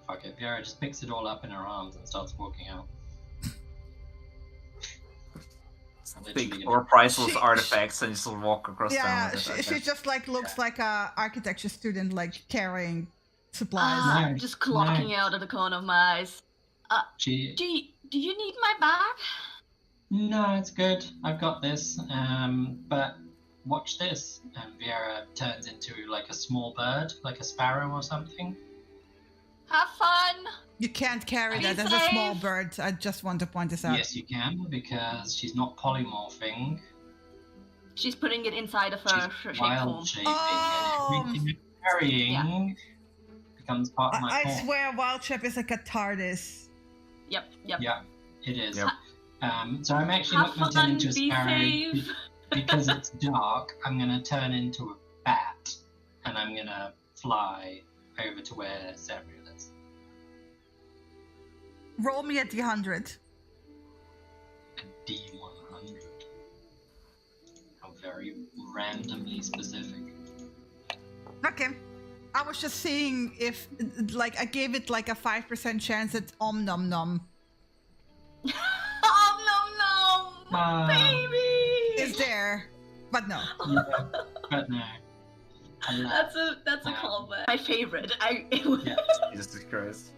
fuck it. Viera just picks it all up in her arms and starts walking out. I'm literally Big gonna- or priceless She- artifacts, and you still walk across town. Yeah, with it, she okay. just like looks like a architecture student, like carrying supplies. Ah, Nice, just clocking nice. out of the corner of my eyes. She. Do you need my bag? No, it's good. I've got this. But watch this. And Viera turns into like a small bird, like a sparrow or something. Have fun. You can't carry Be that as a small safe. bird. I just want to point this out. Yes, you can, because she's not polymorphing. She's putting it inside of her She's shape form. wild shaping, Oh. and everything you're carrying becomes part of my I form. swear, Wild Shape is like a TARDIS. Yep. Yeah, it is. Yep. So I'm actually Have not going to turn fun, into a be sparrow safe. because it's dark. I'm going to turn into a bat, and I'm going to fly over to where Samuel is. Roll me a D100. A D100. How very randomly specific. Okay. I was just seeing if, like, I gave it like a 5% chance that Om Nom Nom Oh no, Ah. baby! is there, but no. Yeah, but no. That's a callback. My favorite. Yeah. Jesus Christ.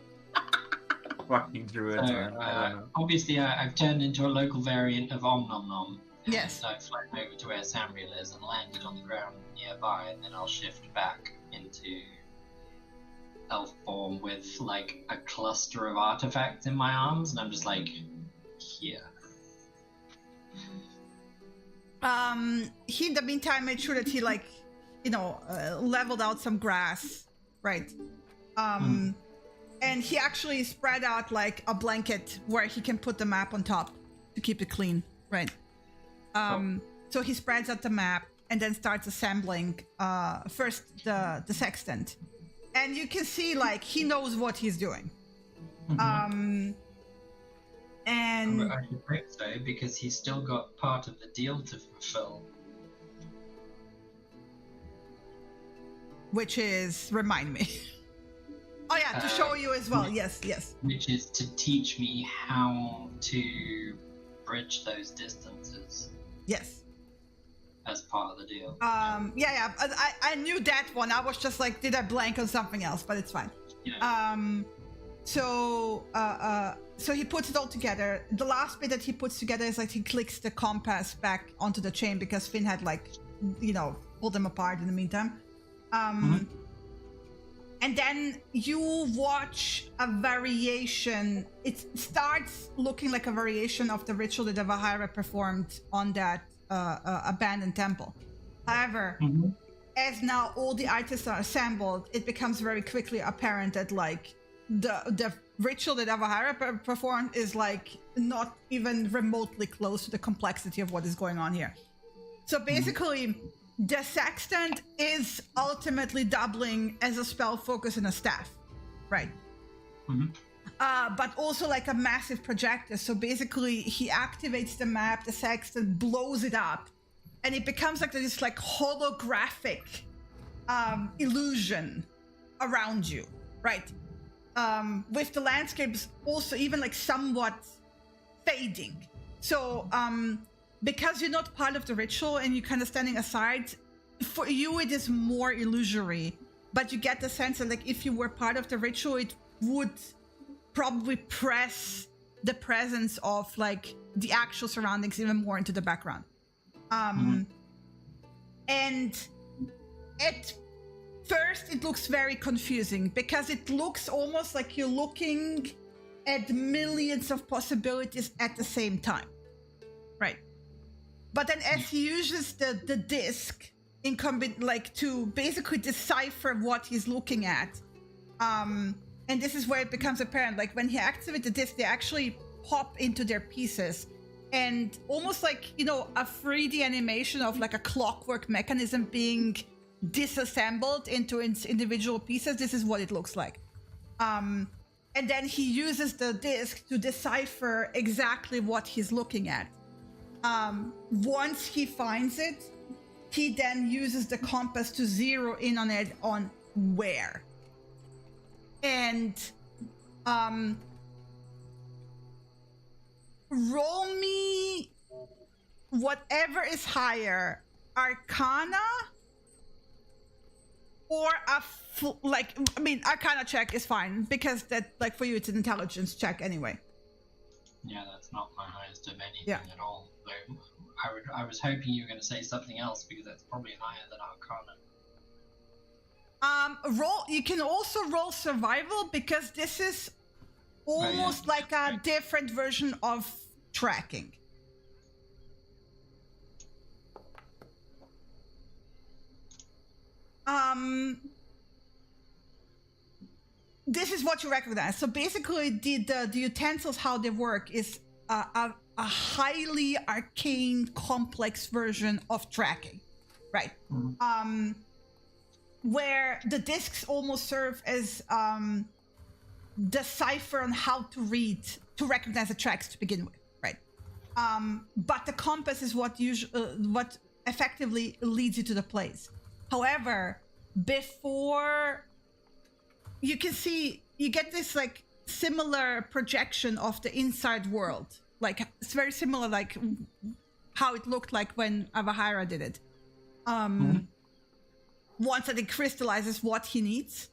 Walking through it. So, I don't know. obviously, I've turned into a local variant of Om Nom Nom. Yes. So I've flown over to where Samuel is and landed on the ground nearby, and then I'll shift back into elf form with like a cluster of artifacts in my arms, and I'm just like, here. He in the meantime made sure that he like, leveled out some grass, right? And he actually spread out like a blanket where he can put the map on top to keep it clean, right? So he spreads out the map and then starts assembling first the sextant, and you can see like he knows what he's doing. And I should hope so, because he's still got part of the deal to fulfill. which is, remind me. Oh yeah, to show you as well. Yes. Which is to teach me how to bridge those distances Yes. as part of the deal. Yeah. I knew that one. I was just like, did I blank on something else? But it's fine. Yeah. So he puts it all together. The last bit that he puts together is like he clicks the compass back onto the chain because Finn had like, pulled them apart in the meantime. And then you watch a variation. It starts looking like a variation of the ritual that Avahara performed on that abandoned temple. However, as now all the items are assembled, it becomes very quickly apparent that like the ritual that Avahara performed is like not even remotely close to the complexity of what is going on here. So basically, the sextant is ultimately doubling as a spell focus and a staff, right? But also like a massive projector. So basically, he activates the map, the sextant blows it up, and it becomes like this like holographic illusion around you, right? with the landscapes also even like somewhat fading. So because you're not part of the ritual and you're kind of standing aside, for you it is more illusory, but you get the sense that like if you were part of the ritual, it would probably press the presence of like the actual surroundings even more into the background. And at first it looks very confusing because it looks almost like you're looking at millions of possibilities at the same time, right? But then as he uses the disc in like to basically decipher what he's looking at, and this is where it becomes apparent, like when he activates the disc, they actually pop into their pieces, and almost like, you know, a 3D animation of like a clockwork mechanism being disassembled into its individual pieces. This is what it looks like. And then he uses the disc to decipher exactly what he's looking at. Once he finds it, he then uses the compass to zero in on it, on where. And roll me whatever is higher, Arcana or Arcana check is fine, because that, like, for you it's an intelligence check anyway. Yeah, that's not my highest of anything at all. Though I was hoping you were going to say something else, because that's probably higher than Arcana. You can also roll survival, because this is almost like a different version of tracking. This is what you recognize. So basically the utensils, how they work is a highly arcane, complex version of tracking, right? Mm-hmm. Where the discs almost serve as the cipher on how to recognize the tracks to begin with, right? But the compass is what effectively leads you to the place. However, before you can see, you get this like similar projection of the inside world. Like it's very similar, like how it looked like when Avahara did it. Once that it crystallizes what he needs.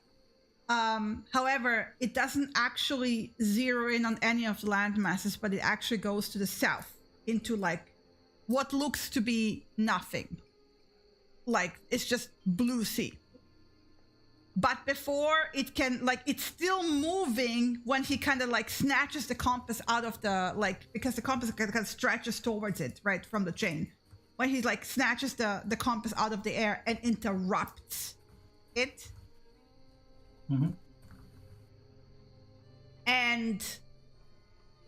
However, it doesn't actually zero in on any of the land masses, but it actually goes to the south into like what looks to be nothing. Like it's just blue sea. But before it can, like, it's still moving when he kind of like snatches the compass out of the, like, because the compass kind of stretches towards it, right, from the chain. When he like snatches the compass out of the air and interrupts it. Mm-hmm. And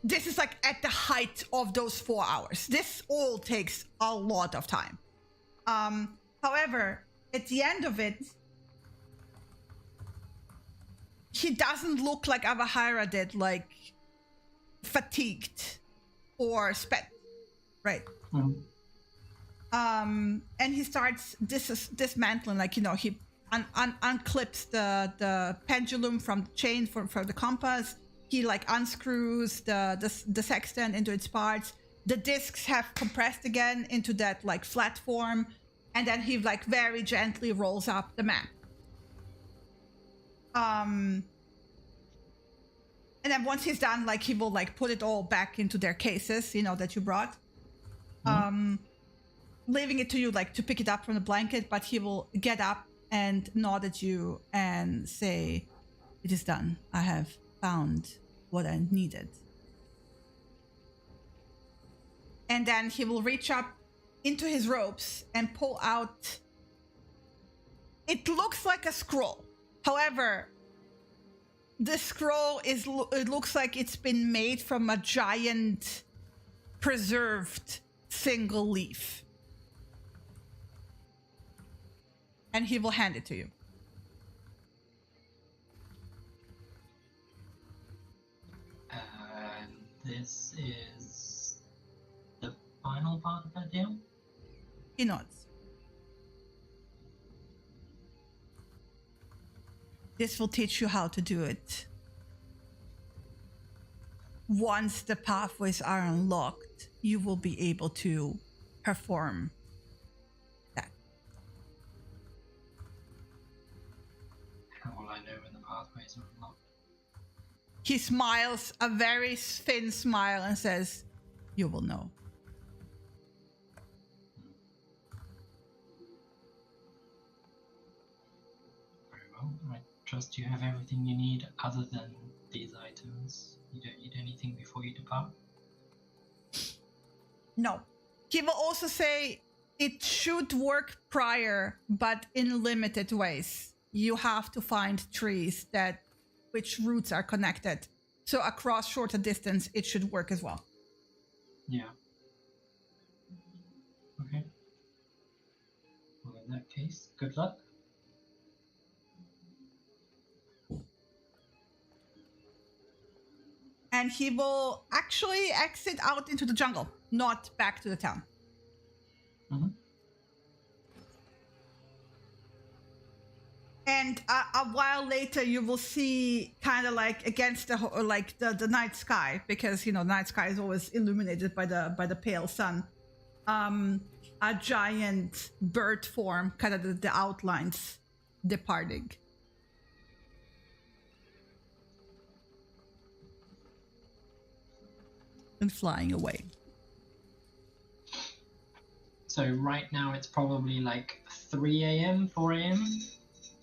this is like at the height of those 4 hours. This all takes a lot of time. However, at the end of it, he doesn't look like Avahara did, like fatigued or spent, right? Mm-hmm. And he starts dismantling, like, you know, he unclips the pendulum from the chain from the compass. He like unscrews the sextant into its parts. The discs have compressed again into that like flat form, and then he like very gently rolls up the map. And then once he's done, like he will like put it all back into their cases, you know, that you brought. Mm-hmm. Leaving it to you like to pick it up from the blanket, but he will get up and nod at you and say, "It is done. I have found what I needed." And then he will reach up into his robes and pull out, it looks like a scroll. However, the scroll it looks like it's been made from a giant preserved single leaf. And he will hand it to you. This is the final part of that deal? He nods. This will teach you how to do it once the pathways are unlocked, you will be able to perform that. How will I know when the pathways are unlocked? He smiles a very thin smile and says, "You will know." Very well. I trust you have everything you need other than these items. You don't need anything before you depart? No. He will also say it should work prior, but in limited ways. You have to find trees which roots are connected. So across shorter distance, it should work as well. Yeah. Okay. Well, in that case, good luck. And he will actually exit out into the jungle, not back to the town. Mm-hmm. And a while later, you will see kind of like against the night sky, because the night sky is always illuminated by the pale sun. A giant bird form, kind of the outlines departing. And flying away. So right now it's probably like 3 a.m., 4 a.m.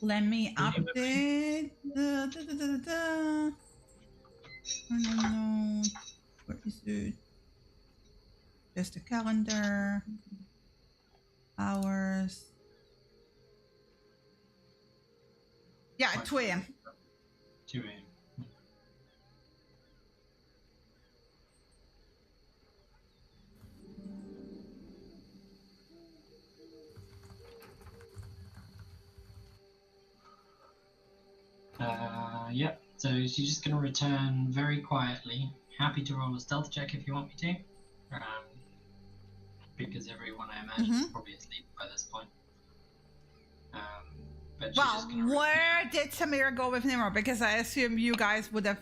Let me update. No. Where is it? Just the calendar. Hours. Yeah, 2 a.m. 2 a.m. Yep. So she's just going to return very quietly. Happy to roll a stealth check if you want me to. Because everyone, I imagine, is probably asleep by this point. But she's just gonna where did Samira go with Nimrod? Because I assume you guys would have,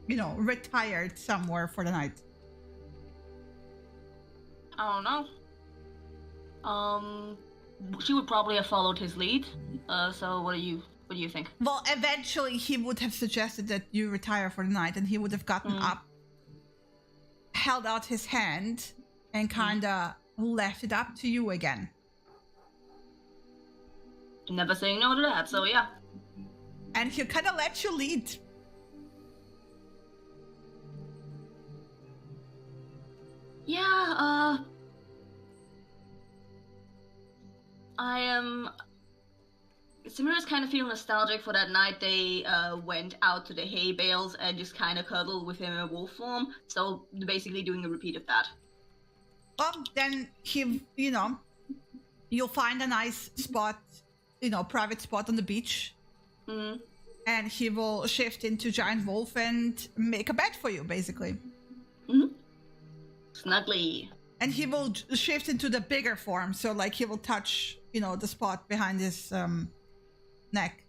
retired somewhere for the night. I don't know. She would probably have followed his lead. So what do you think? Well, eventually he would have suggested that you retire for the night, and he would have gotten up, held out his hand, and kind of left it up to you again. Never saying no to that, so yeah. And he'll kind of let you lead. Yeah, Samira's kind of feeling nostalgic for that night they went out to the hay bales and just kind of cuddled with him in wolf form. So basically doing a repeat of that. Well, then you'll find a nice spot, private spot on the beach. Mm-hmm. And he will shift into giant wolf and make a bed for you, basically. Mm-hmm. Snuggly. And he will shift into the bigger form, so like he will touch, the spot behind his neck,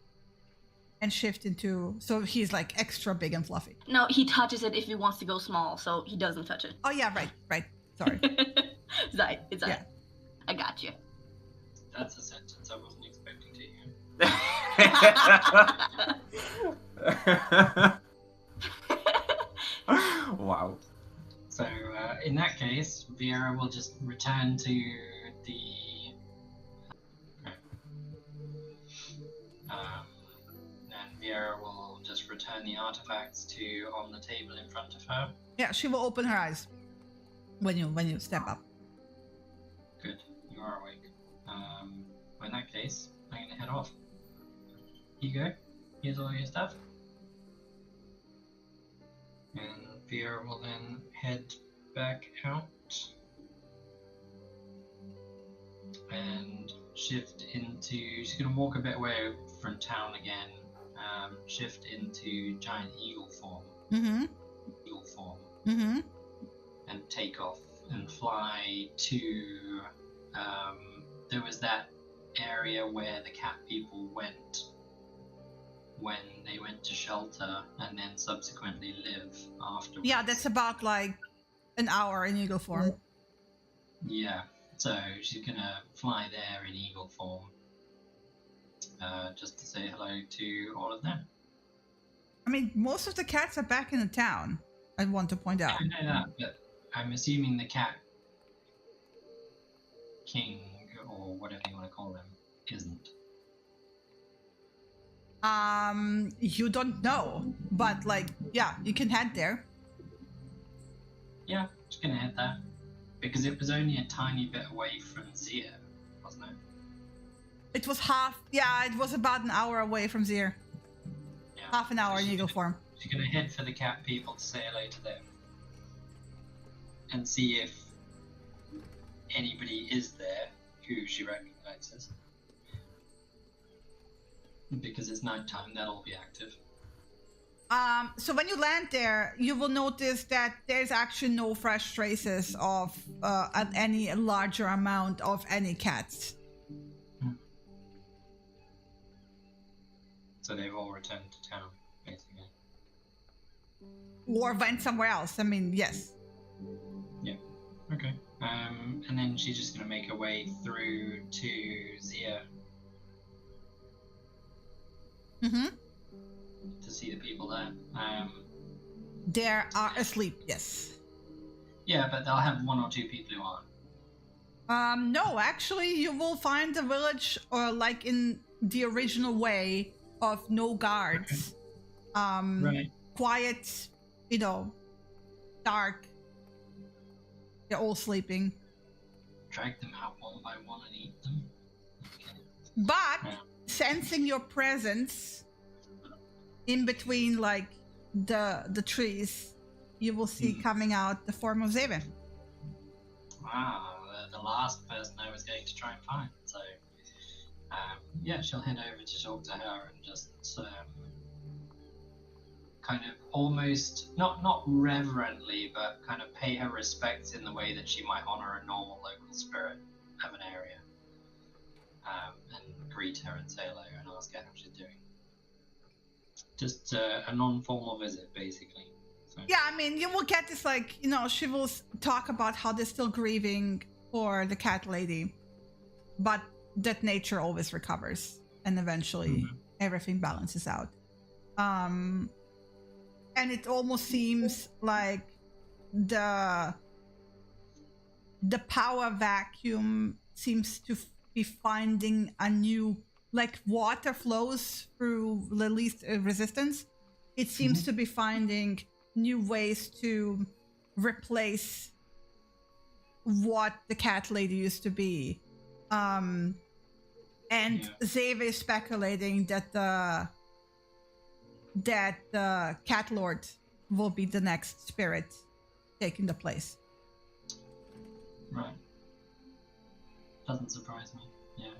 and shift into, so he's like extra big and fluffy. No, he touches it if he wants to go small, so he doesn't touch it. Oh yeah, right. Sorry. It's right. Yeah. I got you. That's a sentence I wasn't expecting to hear. Wow. So in that case, Viera will just return to the and Viera will just return the artifacts on the table in front of her. Yeah, she will open her eyes when you step up. Good, you are awake. In that case, I'm gonna head off. Here you go. Here's all your stuff. And Viera will then head back out and shift into. She's gonna walk a bit away from town again. Shift into giant eagle form. Mm-hmm. Eagle form. Mm-hmm. And take off and fly to. There was that area where the cat people went when they went to shelter and then subsequently live afterwards. Yeah, that's about like an hour in eagle form. Yeah, so she's gonna fly there in eagle form, just to say hello to all of them. I mean, most of the cats are back in the town, I want to point out. I know that, but I'm assuming the cat king, or whatever you want to call them, isn't. You don't know, but like, yeah, you can head there. Yeah, just gonna head there. Because it was only a tiny bit away from Zia, wasn't it? It was it was about an hour away from Zir. Yeah. Half an hour in eagle form. She's gonna head for the cat people to say hello to them. And see if anybody is there who she recognizes. Because it's nighttime, they'll all be active. So when you land there, you will notice that there's actually no fresh traces of any larger amount of any cats. So they've all returned to town, basically. Or went somewhere else. I mean, yes. Yeah. Okay. And then she's just gonna make her way through to Zia. Mm-hmm. To see the people there. They are asleep, yes. Yeah, but they'll have one or two people who aren't. No, actually, you will find the village like in the original way of no guards. Okay. Right. Quiet, dark. They're all sleeping. Drag them out one by one and eat them. Okay. But sensing your presence in between like the trees, you will see coming out the form of Zevin. Wow, the last person I was going to try and find. So, yeah, she'll head over to talk to her and just kind of almost, not reverently, but kind of pay her respects in the way that she might honor a normal local spirit of an area. And greet her and say hello and ask her how she's doing. Just a non-formal visit, basically. So. Yeah, I mean, you will get this, like, she will talk about how they're still grieving for the cat lady, but that nature always recovers, and eventually everything balances out. And it almost seems like the power vacuum seems to be finding a new, like water flows through the least resistance. It seems to be finding new ways to replace what the cat lady used to be. And Zeve is speculating that the cat lord will be the next spirit taking the place. Right. Doesn't surprise me. Yeah.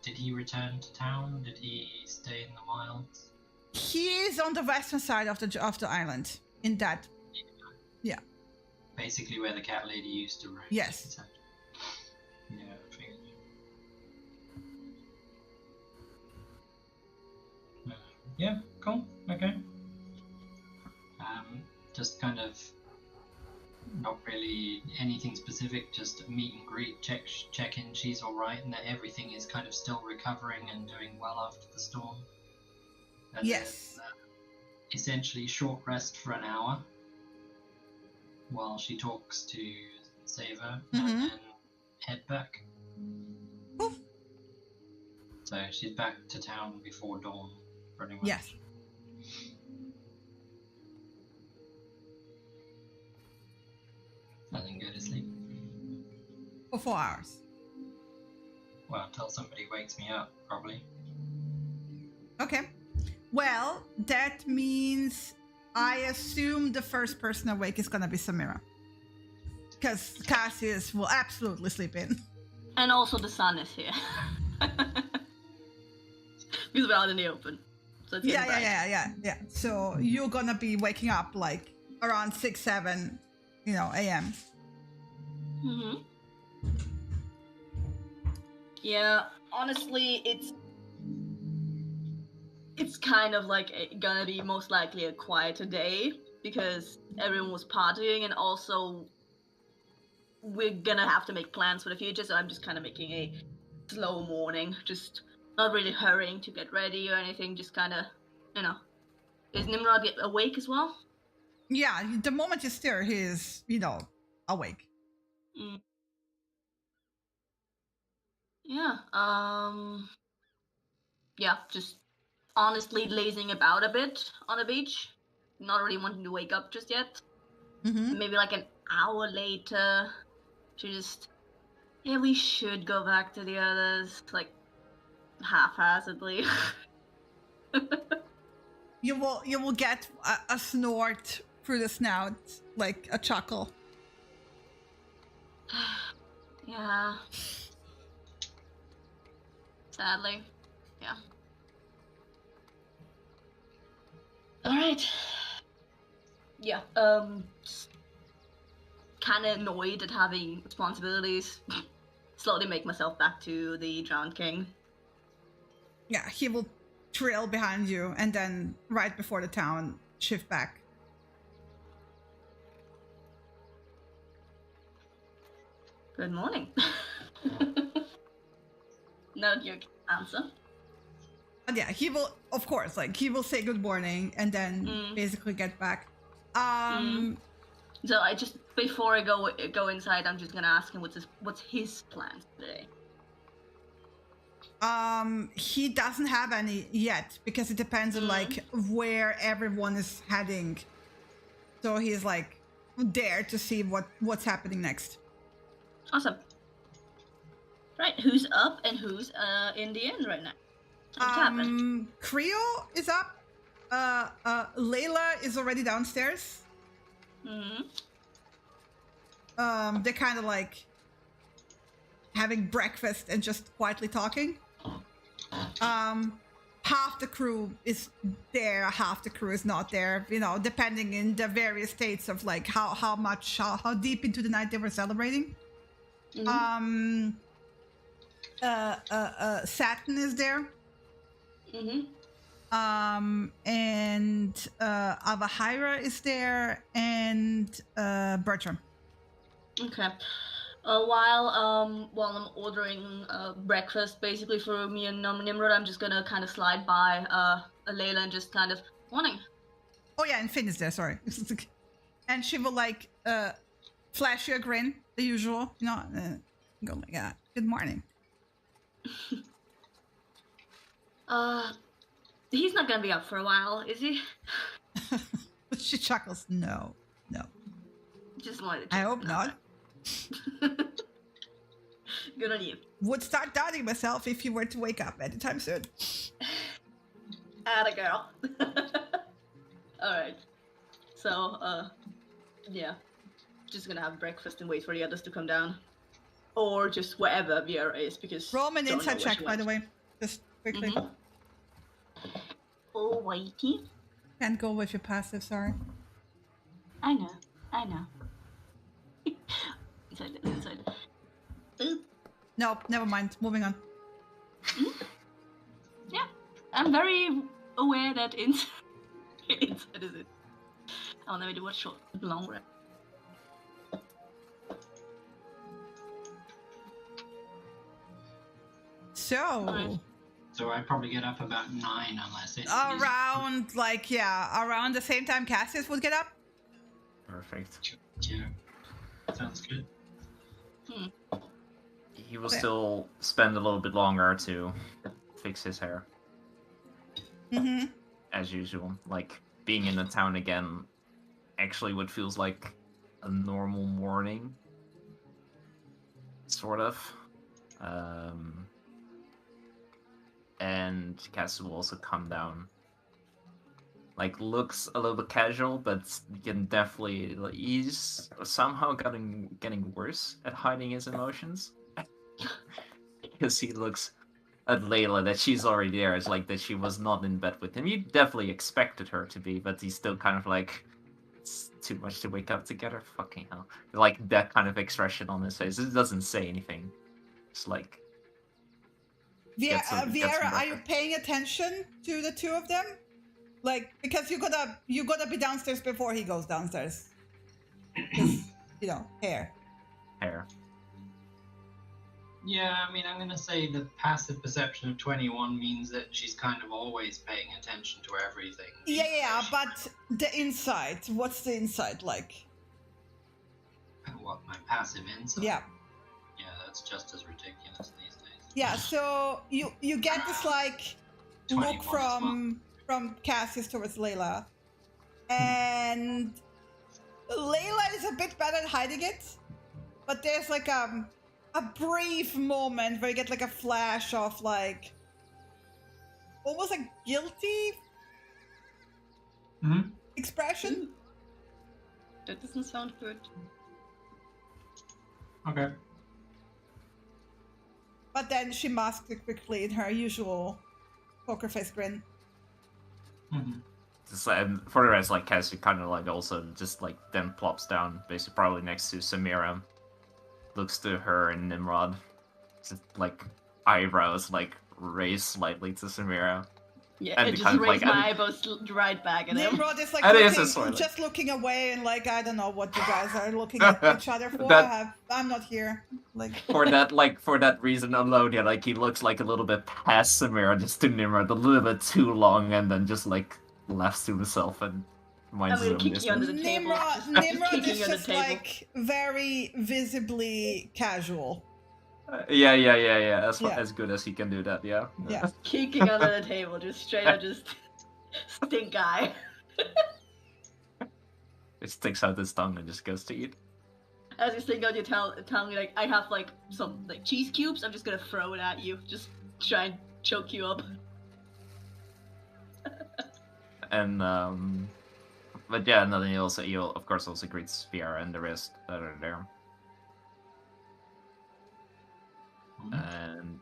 Did he return to town? Did he stay in the wilds? He is on the western side of the island. In that. Yeah. Basically where the cat lady used to roam. Yes. Yeah, I figured. Yeah, cool. Okay. Just kind of not really anything specific, just meet and greet, check in she's all right and that everything is kind of still recovering and doing well after the storm. And yes. Then, essentially short rest for an hour while she talks to Seva and then head back. Oof. So she's back to town before dawn, pretty much. Yes. And then go to sleep. For 4 hours. Well, until somebody wakes me up, probably. Okay. Well, that means I assume the first person awake is gonna be Samira. Because Cassius will absolutely sleep in. And also the sun is here. Because we're out in the open. So it's Yeah. So you're gonna be waking up like around 6, 7, a.m. Yeah, honestly, it's kind of like gonna be most likely a quieter day because everyone was partying, and also we're gonna have to make plans for the future. So I'm just kind of making a slow morning, just not really hurrying to get ready or anything. Just kind of, you know. Is Nimrod awake as well? Yeah, the moment you stir, he's, awake. Mm. Yeah. Yeah, just honestly lazing about a bit on the beach. Not really wanting to wake up just yet. Mm-hmm. Maybe like an hour later, we should go back to the others, like haphazardly. You will get a snort through the snout, like a chuckle. Yeah. Sadly, yeah. All right. Yeah. Kind of annoyed at having responsibilities. Slowly make myself back to the Drowned King. Yeah, he will trail behind you, and then right before the town, shift back. Good morning. Not your answer. But yeah, he will, of course, he will say good morning and then basically get back. So I just, before I go inside, I'm just gonna ask him what's his plans today. He doesn't have any yet because it depends on where everyone is heading. So he's there to see what's happening next. Awesome. Right, who's up and who's in the inn right now? Creo is up. Layla is already downstairs. They're kind of having breakfast and just quietly talking. Half the crew is there, half the crew is not there, depending in the various states of how deep into the night they were celebrating. Satin is there. And Avahira is there, and Bertram. Okay. While I'm ordering breakfast, basically for me and Nimrod, I'm just gonna kind of slide by Layla and just kind of morning. Oh yeah, and Finn is there. Sorry, and she will flash you a grin, the usual, go like that. Good morning. He's not gonna be up for a while, is he? She chuckles. No. Just wanted to. I hope not. Good on you. Would start doubting myself if you were to wake up anytime soon. Atta girl. Alright. So, yeah. Just gonna have breakfast and wait for the others to come down. Or just wherever Viera is, because... Roll an insight check, by the way. Just quickly. Oh, waiting. Can't go with your passive, sorry. I know. Inside. No, never mind. Moving on. Yeah, I'm very aware that inside is it. I'll never do a short, long rest. So I probably get up about 9 unless it's around around the same time Cassius would get up. Perfect. Yeah, sounds good. He will still spend a little bit longer to fix his hair. As usual. Being in the town again, actually what feels like a normal morning. Sort of. And Cassius will also come down. Looks a little bit casual, but you can definitely... he's somehow getting worse at hiding his emotions. Because he looks at Layla that she's already there. It's that she was not in bed with him. You definitely expected her to be, but he's still kind of it's too much to wake up together. Fucking hell. That kind of expression on his face. It doesn't say anything. It's Viera, are you paying attention to the two of them? Like, because you gotta be downstairs before he goes downstairs. 'Cause, you know, hair. Yeah, I mean, I'm going to say the passive perception of 21 means that she's kind of always paying attention to everything. Yeah, but the insight, what's the insight like? What, my passive insight? Yeah. Yeah, that's just as ridiculous these days. Yeah, so you get this like look 21 from Cassius towards Layla. And Layla is a bit better at hiding it. But there's like a brief moment where you get like a flash of like almost like guilty expression. That doesn't sound good. Okay. But then she masks it quickly in her usual poker face grin. And for the rest, like Cassie kind of like also just like then plops down, basically probably next to Samira, looks to her and Nimrod, just like eyebrows like raised slightly to Samira. Yeah, and I just raised my eyebrows right back at him. Nimrod is like just looking away and like, I don't know what you guys are looking at each other for. I'm not here. Like for that reason alone, yeah, like he looks like a little bit past Samira, just to Nimrod, a little bit too long, and then just like laughs to himself and minds his own business. Under the table. Nimrod is just like very visibly casual. Yeah. As good as he can do that, yeah. Kicking under the table, just straight up, just stink eye. It sticks out his tongue and just goes to eat. As you stink out your tongue, like I have like some like cheese cubes. I'm just gonna throw it at you, just try and choke you up. And but yeah, and then he'll of course also greets Viera and the rest that are there. And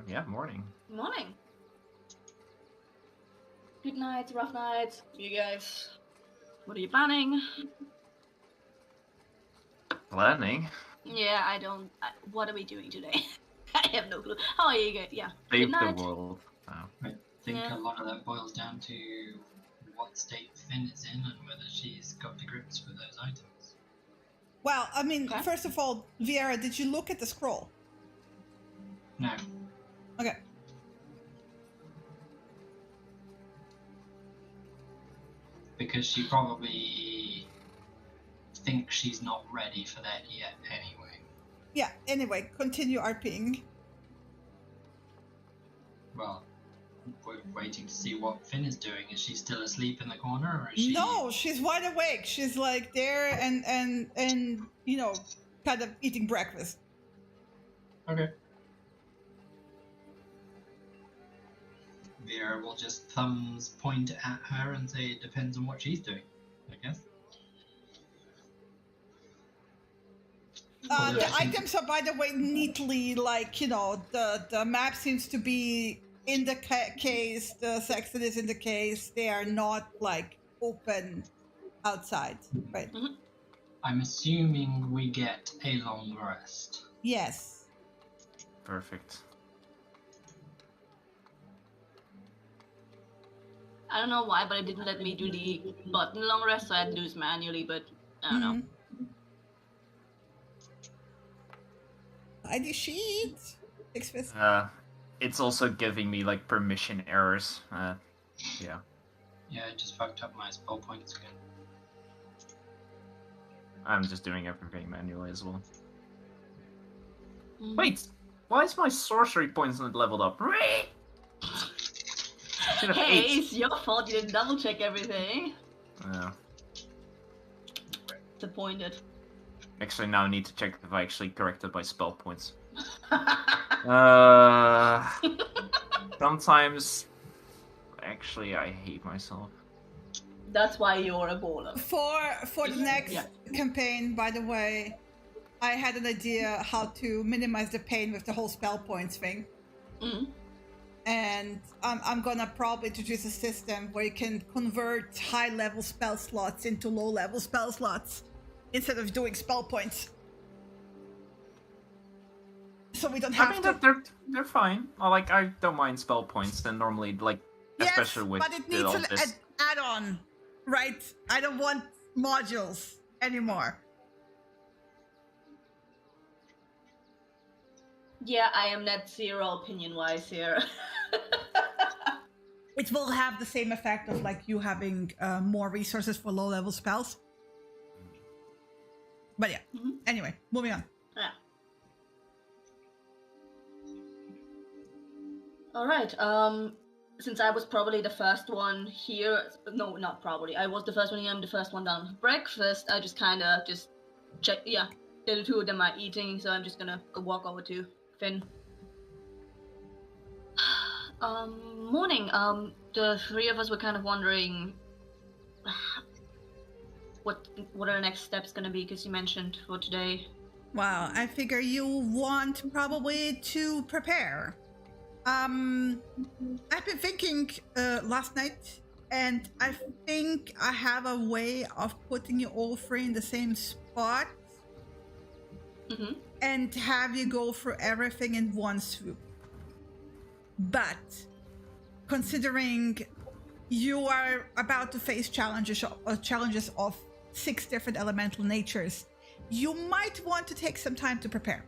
yeah, morning. Morning. Good nights, rough nights. You guys, what are you planning? Planning? Yeah, I don't. What are we doing today? I have no clue. How are you guys? Yeah. Save Good night. the world. Oh. I think a lot of that boils down to what state Finn is in and whether she's got to grips with those items. Well, I mean, first of all, Viera, did you look at the scroll? No. Okay. Because she probably thinks she's not ready for that yet anyway. Yeah, anyway, continue RPing. Well, we're waiting to see what Finn is doing. Is she still asleep in the corner, or is she... No, she's wide awake. She's like there and you know, kind of eating breakfast. Okay. Vera will just thumbs point at her and say it depends on what she's doing, I guess. The items are, by the way, neatly, like, you know, the map seems to be in the case, the sextant is in the case. They are not, like, open outside, right? Mm-hmm. I'm assuming we get a long rest. Yes. Perfect. I don't know why, but it didn't let me do the button long rest, so I had to do this manually, but I don't know. ID sheet. It's also giving me like permission errors. Yeah. Yeah, I just fucked up my spell points again. I'm just doing everything manually as well. Mm. Wait, why is my sorcery points not leveled up? Hey, it's your fault you didn't double check everything. Yeah. Disappointed. Actually, now I need to check if I actually corrected my spell points. Sometimes, actually, I hate myself. That's why you're a baller. For the next campaign, by the way, I had an idea how to minimize the pain with the whole spell points thing. Mm. And I'm gonna probably introduce a system where you can convert high-level spell slots into low-level spell slots instead of doing spell points. so we don't have I mean, to. they're fine. I don't mind spell points, and normally, especially Yes, with but it needs all an this. add-on, right? I don't want modules anymore. Yeah, I am net zero opinion-wise here. It will have the same effect of you having more resources for low-level spells. But yeah, Anyway, moving on. Yeah. All right. Since I was probably the first one here, no, not probably. I was the first one here. I'm the first one down for breakfast. I just kind of check. Yeah, the two of them are eating, so I'm just gonna go walk over to Finn. Morning. The three of us were kind of wondering what are the next steps gonna be, because you mentioned for today. Well, I figure you want probably to prepare. I've been thinking last night, and I think I have a way of putting you all three in the same spot and have you go through everything in one swoop. But considering you are about to face challenges of 6 different elemental natures, you might want to take some time to prepare,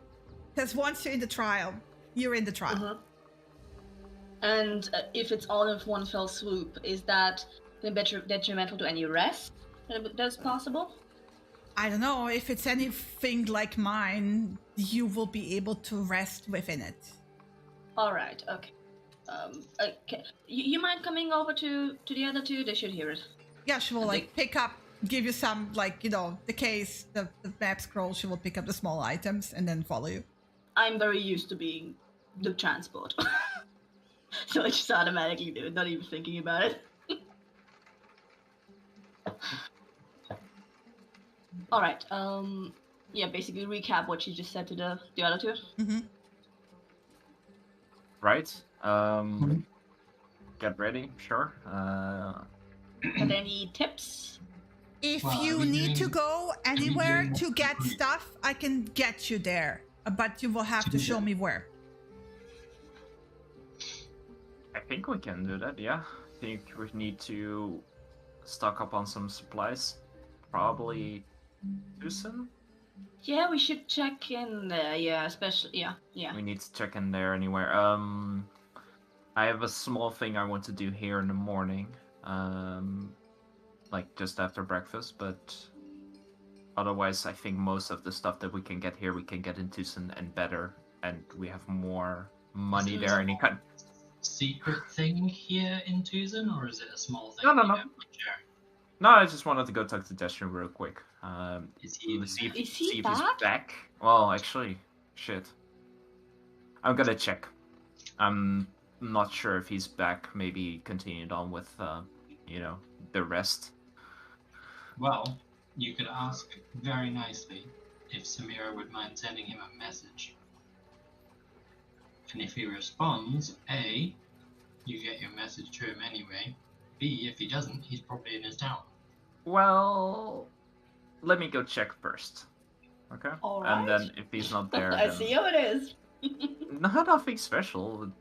because once you're in the trial, you're in the trial. And if it's all in one fell swoop, is that detrimental to any rest that's possible? I don't know. If it's anything like mine, you will be able to rest within it. All right. Okay. Okay. You mind coming over to the other two? They should hear it. Yeah, she will pick up, give you some the case, the map scroll. She will pick up the small items and then follow you. I'm very used to being the transport. So I just automatically do it, not even thinking about it. All right. Yeah, basically recap what you just said to the other two. Right. Get ready. Sure. Are there any tips? If you need to go anywhere to get stuff, I can get you there, but you will have to show me where. I think we can do that, yeah. I think we need to stock up on some supplies. Probably Tucson? Yeah, we should check in there, yeah, especially, yeah. We need to check in there anywhere. I have a small thing I want to do here in the morning. Just after breakfast, but otherwise I think most of the stuff that we can get here, we can get in Tucson and better, and we have more money there. Any kind secret thing here in Tucson, or is it a small thing? No. No, I just wanted to go talk to Destiny real quick. Is he back? He's back? Well, actually, shit. I'm gonna check. I'm not sure if he's back. Maybe continued on with, the rest. Well, you could ask very nicely if Samira would mind sending him a message. And if he responds, A, you get your message to him anyway. B, if he doesn't, he's probably in his town. Well, let me go check first. Okay? All right. And then if he's not there, I see how it is. nothing special.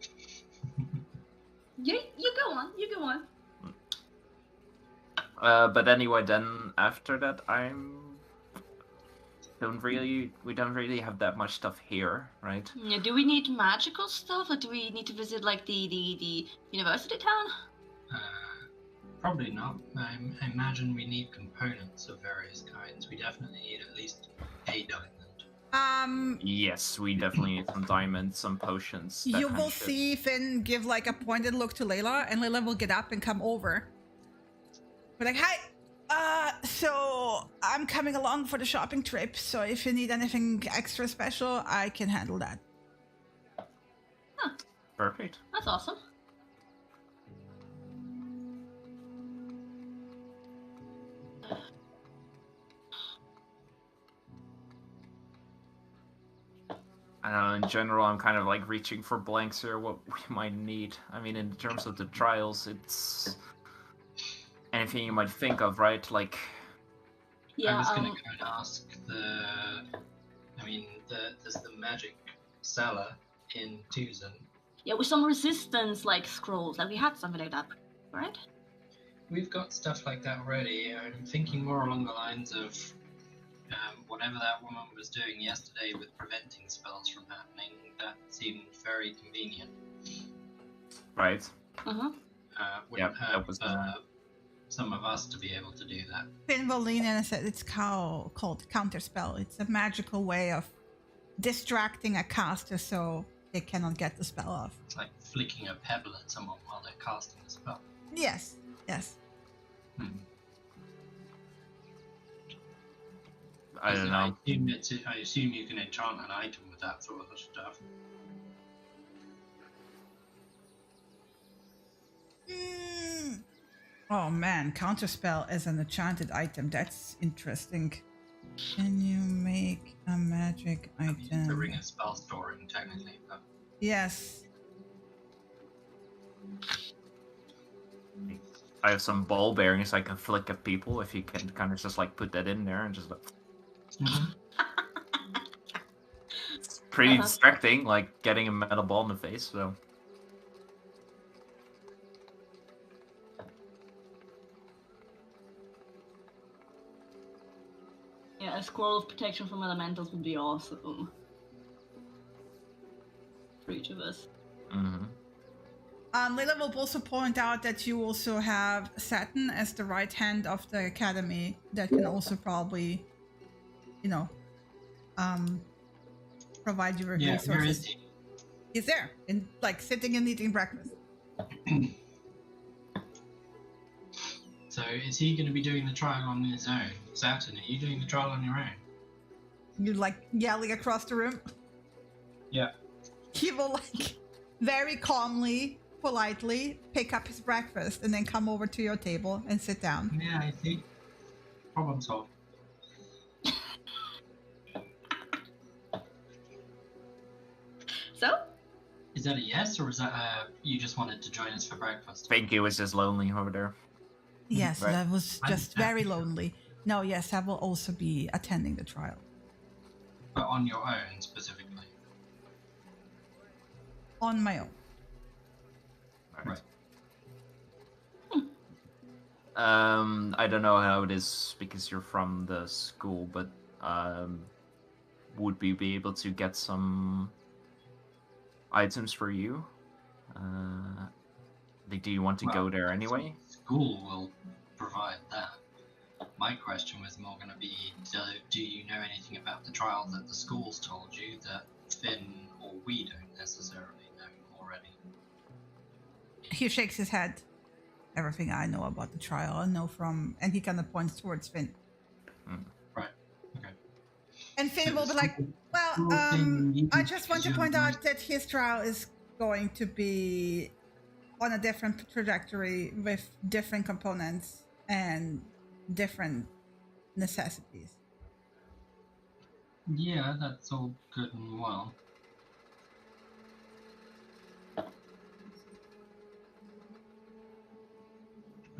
You go on. But anyway, then after that, we don't really have that much stuff here, right? Yeah, do we need magical stuff, or do we need to visit the university town? Probably not. I imagine we need components of various kinds. We definitely need at least a diamond. Yes, we definitely need some diamonds, some potions. You will see Finn give a pointed look to Layla, and Layla will get up and come over. We're like, hi! So I'm coming along for the shopping trip, so if you need anything extra special, I can handle that. Huh. Perfect. That's awesome. I don't know, in general, I'm kind of reaching for blanks here, what we might need. I mean, in terms of the trials, it's anything you might think of, right? Yeah, I was going to go and ask there's the magic cellar in Tucson. Yeah, with some resistance like scrolls. Like we had something like that, right? We've got stuff like that already. I'm thinking more along the lines of whatever that woman was doing yesterday with preventing spells from happening. That seemed very convenient. Right. Uh-huh. Wouldn't that hurt was some of us to be able to do that. Finn will lean in and said it's called counterspell. It's a magical way of distracting a caster so they cannot get the spell off. It's like flicking a pebble at someone while they're casting a spell. Yes. I don't know. I assume you can enchant an item with that sort of stuff. Oh man, counterspell as an enchanted item. That's interesting. Can you make a magic item? It's a ring of spell storing, technically. But... Yes. I have some ball bearings I can flick at people if you can kind of just like put that in there and just like... It's pretty distracting, like getting a metal ball in the face, so... Yeah, a scroll of protection from elementals would be awesome. For each of us. Mm-hmm. Layla will also point out that you also have Saturn as the right hand of the academy that can also probably, provide you with resources. Where is he? He's there, like sitting and eating breakfast. So is he going to be doing the trial on his own? Saturn, are you doing the trial on your own? You like yelling across the room? Yeah. He will like very calmly, politely pick up his breakfast and then come over to your table and sit down. Yeah, I see. Problem solved. So? Is that a yes, or is that you just wanted to join us for breakfast? I think he was just lonely over there. Yes, Right. that was just very lonely. No, yes, I will also be attending the trial. But on your own, specifically? On my own. Right. I don't know how it is because you're from the school, but would we be able to get some items for you? Do you want to go there anyway? School will provide that. My question was more going to be, do you know anything about the trial that the school's told you that Finn or we don't necessarily know already? He shakes his head. Everything I know about the trial, I know from, and he kind of points towards Finn. Right. Okay. And Finn will be like, well, I just want to point out that his trial is going to be on a different trajectory with different components and different necessities. Yeah, that's all good and well.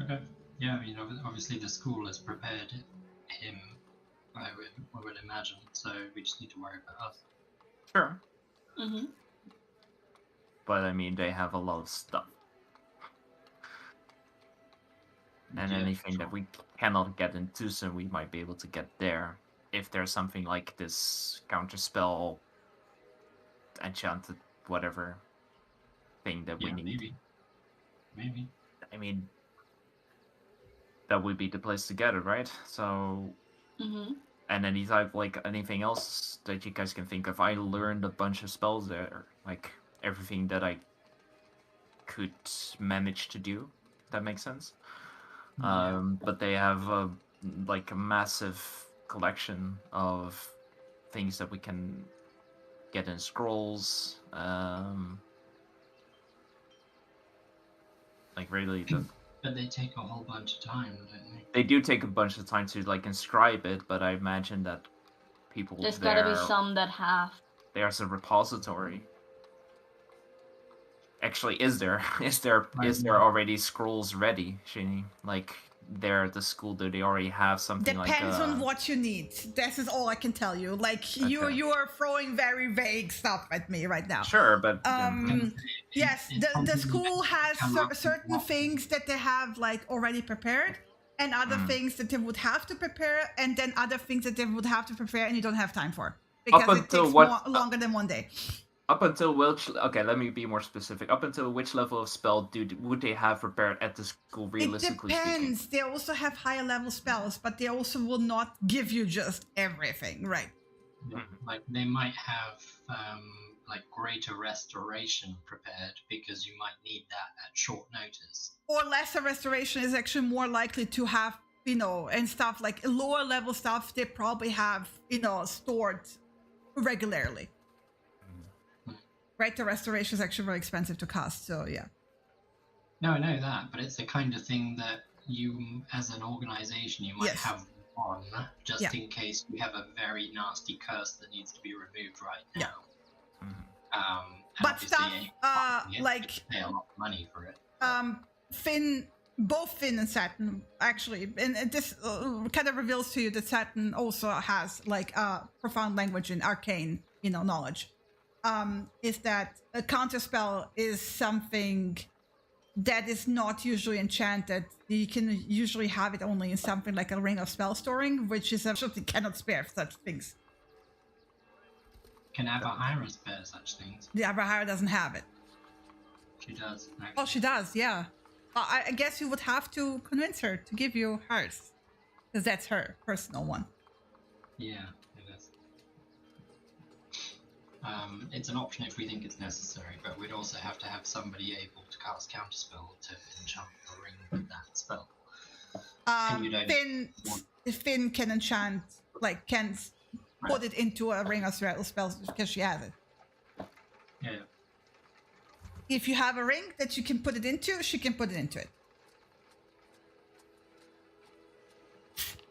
Okay. Yeah, I mean, obviously the school has prepared him, I would imagine, so we just need to worry about us. Sure. Mm-hmm. But I mean, they have a lot of stuff. And Yeah, anything sure. that we cannot get in Tucson, we might be able to get there. If there's something like this counterspell, enchanted, whatever thing that we Yeah, need. Maybe. I mean, that would be the place to get it, right? So, Mm-hmm. and anything else that you guys can think of. I learned a bunch of spells there, like everything that I could manage to do. If that makes sense. Yeah. But they have a massive collection of things that we can get in scrolls. But they take a whole bunch of time, don't they? They do take a bunch of time to inscribe it, but I imagine that people There's there, gotta be some that have. There's a repository. Actually, is there already scrolls ready, Shinny? Like there at the school? Do they already have something Depends like? on what you need. This is all I can tell you. Like Okay. you are throwing very vague stuff at me right now. Sure, but Yes, the school has certain things that they have like already prepared, and other things that they would have to prepare, and then other things that they would have to prepare and you don't have time for because it takes longer than 1 day. Up until which? Okay, let me be more specific. Up until which level of spell would they have prepared at the school? Realistically it depends. speaking, They also have higher level spells, but they also will not give you just everything, right? Like they might have like greater restoration prepared because you might need that at short notice. Or lesser restoration is actually more likely to have, and stuff like lower level stuff they probably have, stored regularly. Right, the restoration is actually very expensive to cast, so yeah. No, I know that, but it's the kind of thing that you, as an organization, you might have one just in case you have a very nasty curse that needs to be removed right now. But stuff like pay a lot of money for it. Both Finn and Saturn actually, and this kind of reveals to you that Saturn also has like profound language and arcane, knowledge. Is that a counterspell is something that is not usually enchanted. You can usually have it only in something like a ring of spell storing, which is something cannot spare such things. Can Abahira spare such things? The Abahira doesn't have it. She does. Actually. Oh, she does, yeah. I guess you would have to convince her to give you hers, because that's her personal one. Yeah, it is. It's an option if we think it's necessary, but we'd also have to have somebody able to cast counterspell to enchant the ring with that spell. Finn can enchant, like, can put it into a ring of spells because she has it. Yeah. If you have a ring that you can put it into, she can put it into it.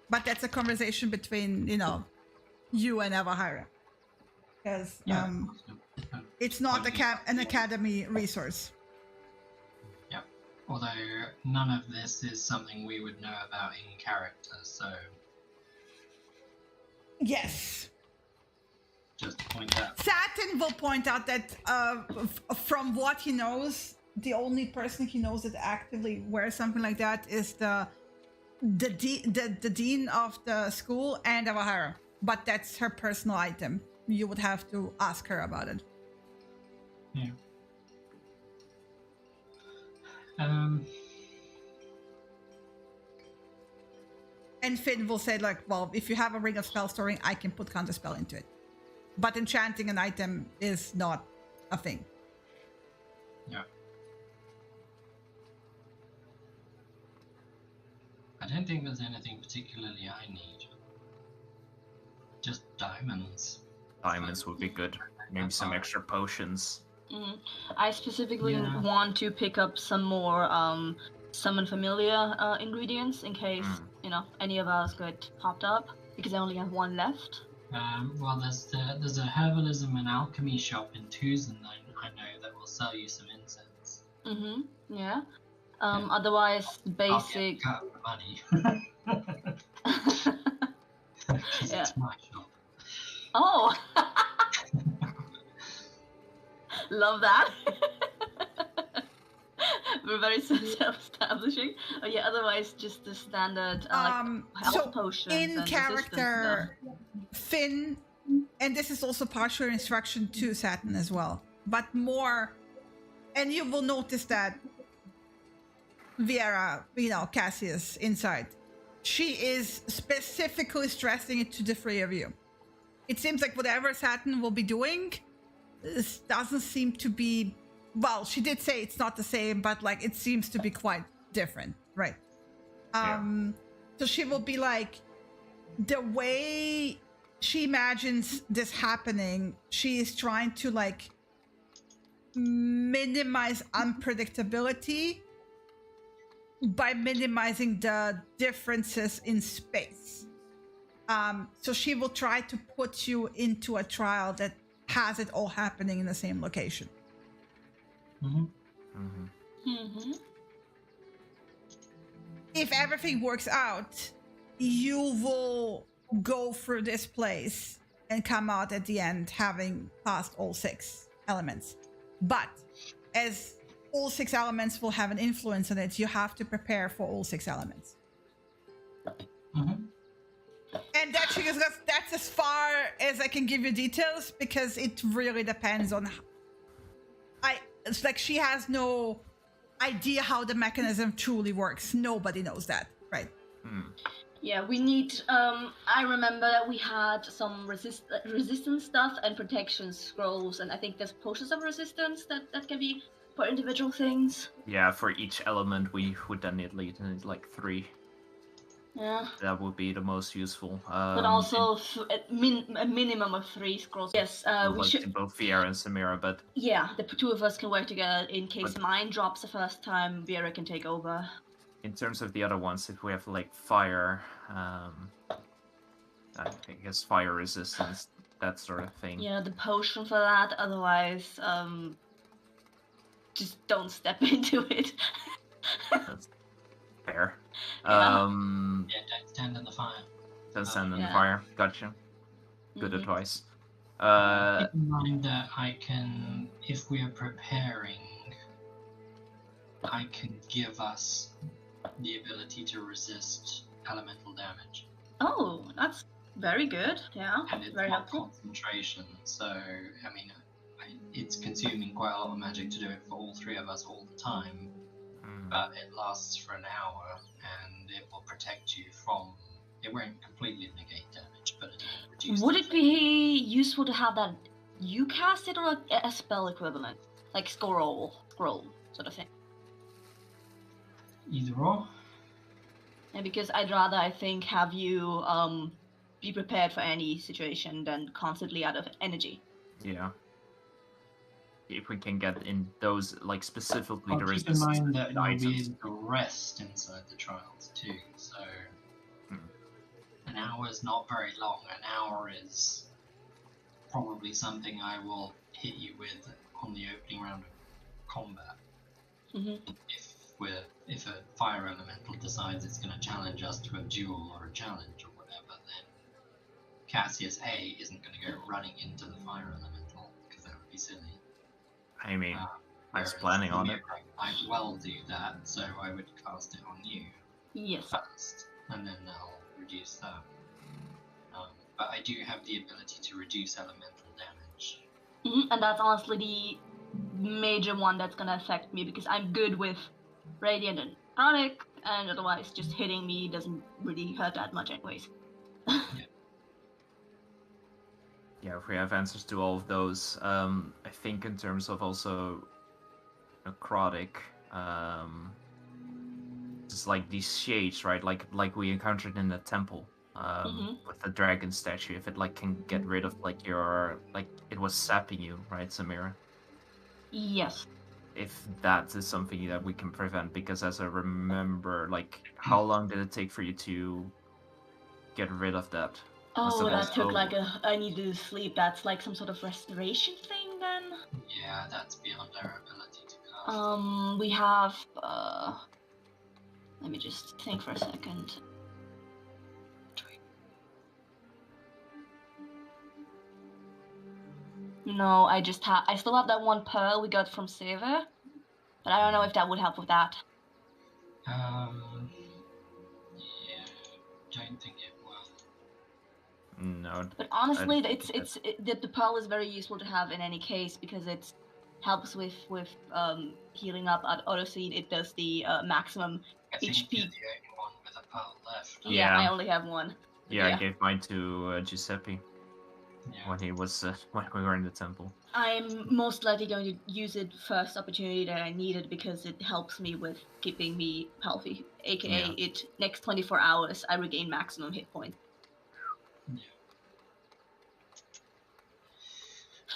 But that's a conversation between, you and Abahira. Because it's not an academy resource. Yeah. Although none of this is something we would know about in character, so... Yes. Just point out. Saturn will point out that from what he knows, the only person he knows that actively wears something like that is the dean of the school and Abahira. But that's her personal item. You would have to ask her about it. Yeah. And Finn will say, like, well, if you have a ring of spell storing, I can put counterspell into it. But enchanting an item is not a thing. Yeah. I don't think there's anything particularly I need. Just diamonds. Diamonds would be good. Maybe some extra potions. I specifically want to pick up some more summon familiar ingredients in case any of ours get popped up, because I only have one left. Well, there's a herbalism and alchemy shop in Tucson I know that will sell you some incense. Yeah. Otherwise, basic. I'll get the money. It's my shop. Oh. Love that. We're very self-establishing. Oh yeah. Otherwise, just the standard health potions. In and character, Finn, and this is also partial instruction to Saturn as well, but more, and you will notice that Viera, Cassius inside, she is specifically stressing it to the three of you. It seems like whatever Saturn will be doing, this doesn't seem to be, well, she did say it's not the same, but like it seems to be quite different, right? So she will be like, the way she imagines this happening, she is trying to like minimize unpredictability by minimizing the differences in space. So she will try to put you into a trial that has it all happening in the same location. if everything works out, you will go through this place and come out at the end having passed all 6 elements. But as all 6 elements will have an influence on it, you have to prepare for all 6 elements. Mhm. And that's as far as I can give you details, because it really depends on it's like she has no idea how the mechanism truly works. Nobody knows that, right? Yeah, we need. I remember that we had some resistance stuff and protection scrolls, and I think there's potions of resistance that can be for individual things. Yeah, for each element we would then need like 3. Yeah. That would be the most useful. But also a minimum of 3 scrolls. Yes, we like should. both Viera and Samira, but Yeah, the 2 of us can work together in case mine drops the first time. Viera can take over. in terms of the other ones, if we have like fire, I guess fire resistance, that sort of thing. Yeah, the potion for that. Otherwise, just don't step into it. That's fair. Yeah. Don't stand in the fire. Don't stand in the Yeah. fire. Gotcha. Good Mhm. advice. Keep in mind that I can, if we are preparing, I can give us the ability to resist elemental damage. Oh, that's very good. Yeah, And it's very not helpful. concentration, so, I mean, it's consuming quite a lot of magic to do it for all 3 of us all the time, but it lasts for an hour, and it will protect you from... It won't completely negate damage, but it will reduce Would it. it be useful to have that you cast it or a spell equivalent, like scroll sort of thing? Either or. Yeah, because I'd rather, I think, have you be prepared for any situation than constantly out of energy. Yeah. If we can get in those, like specifically the Keep in resistance mind that you'll be items. able to rest inside the trials too, so an hour is not very long. An hour is probably something I will hit you with on the opening round of combat. Mm-hmm. If a fire elemental decides it's going to challenge us to a duel or a challenge or whatever, then Cassius A isn't going to go running into the fire elemental, because that would be silly. I mean, I was Whereas planning on it. I will do that, so I would cast it on you Yes. first, and then I'll reduce that. But I do have the ability to reduce elemental damage. And that's honestly the major one that's gonna affect me, because I'm good with Radiant and Necrotic, and otherwise just hitting me doesn't really hurt that much anyways. Yeah, if we have answers to all of those, I think in terms of also necrotic, it's like these shades, right? Like we encountered in the temple, with the dragon statue. If it like can get rid of like your it was sapping you, right, Samira? Yes. If that is something that we can prevent, because as I remember, like how long did it take for you to get rid of that? Oh, that took like I needed to sleep. That's like some sort of restoration thing then? Yeah, that's beyond our ability to cast. We have, let me just think for a second. No, I still have that one pearl we got from Saver, but I don't know if that would help with that. Yeah, don't think it will. No. But honestly, the pearl is very useful to have in any case, because it helps with healing up at Autoscene. It does the maximum I think HP. you're the only one with a pearl left. Yeah, Yeah. I only have one. Yeah, I gave mine to Giuseppe Yeah. when he was when we were in the temple. I'm most likely going to use it first opportunity that I need it, because it helps me with keeping me healthy. AKA, it next 24 hours I regain maximum hit point.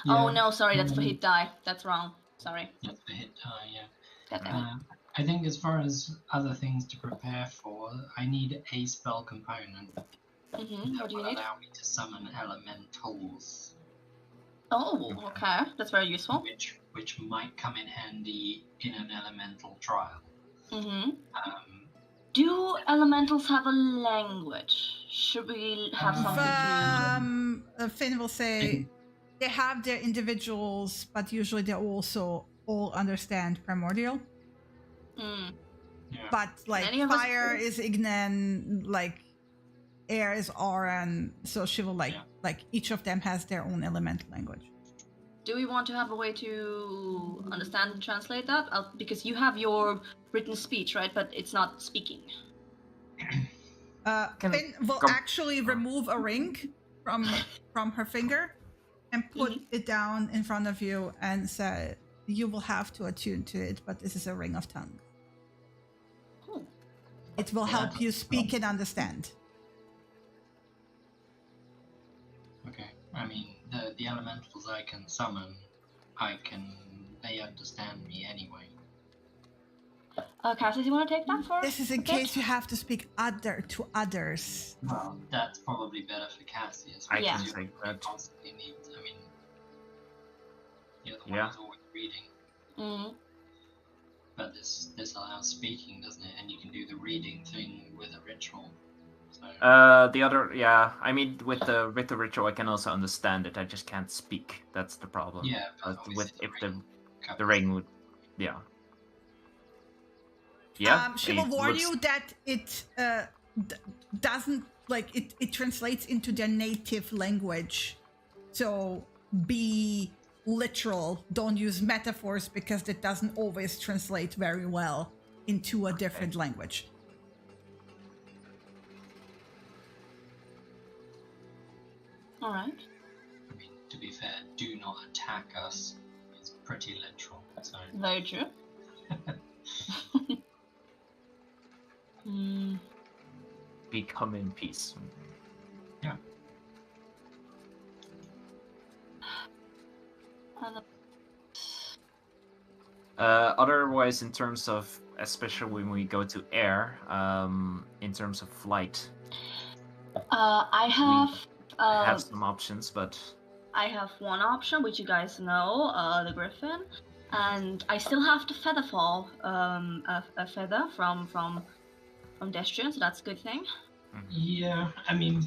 Oh no, sorry, that's for hit die. That's wrong. Sorry. That's the hit die, yeah. Goddamn it. I think as far as other things to prepare for, I need a spell component that What do you will need? allow me to summon elementals, Oh, okay. That's very useful. which might come in handy in an elemental trial. Do elementals have a language? Should we have something to... Finn will say they have their individuals, but usually they also all understand primordial. Hmm. Yeah. But like Any of us fire do? is Ignan, like air is Auran, so she will like each of them has their own elemental language. Do we want to have a way to understand and translate that? Because you have your written speech, right? But it's not speaking. Finn will actually remove a ring from her finger and put it down in front of you and say, "You will have to attune to it, but this is a ring of tongue. Cool. It will help you speak and understand." Okay. I mean, the elementals I can summon, they understand me anyway. Cassie, do you want to take that for? This is in case you have to speak to others. Well, that's probably better for Cassie as I well. can You take that. constantly need. I mean, you're the one Yeah. who's always reading. Mm. But this allows speaking, doesn't it? And you can do the reading thing with a ritual. So. The other, yeah. I mean, with the ritual, I can also understand it. I just can't speak. That's the problem. Yeah, But with if the covers ring would, yeah. Yeah. She will warn you that it doesn't like it translates into their native language. So be literal. Don't use metaphors because that doesn't always translate very well into a different language. All right. I mean, to be fair, do not attack us. It's pretty literal. So. Very true. Become in peace. Yeah. Otherwise, in terms of, especially when we go to air, in terms of flight, I have some options, but I have one option, which you guys know, the Griffin, and I still have the Featherfall, a feather from Destrian, so that's a good thing. Yeah, I mean,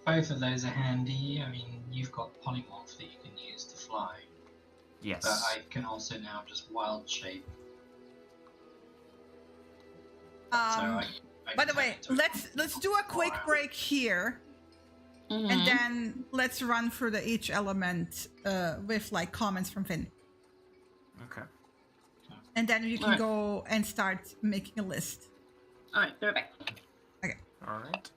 both of those are handy. I mean, you've got polymorph that you can use to fly. Yes. But I can also now just wild shape. By the way, let's do a quick break here, and then let's run through each element with like comments from Finn. Okay. And then you can go and start making a list. All right, be right back. Okay. All right.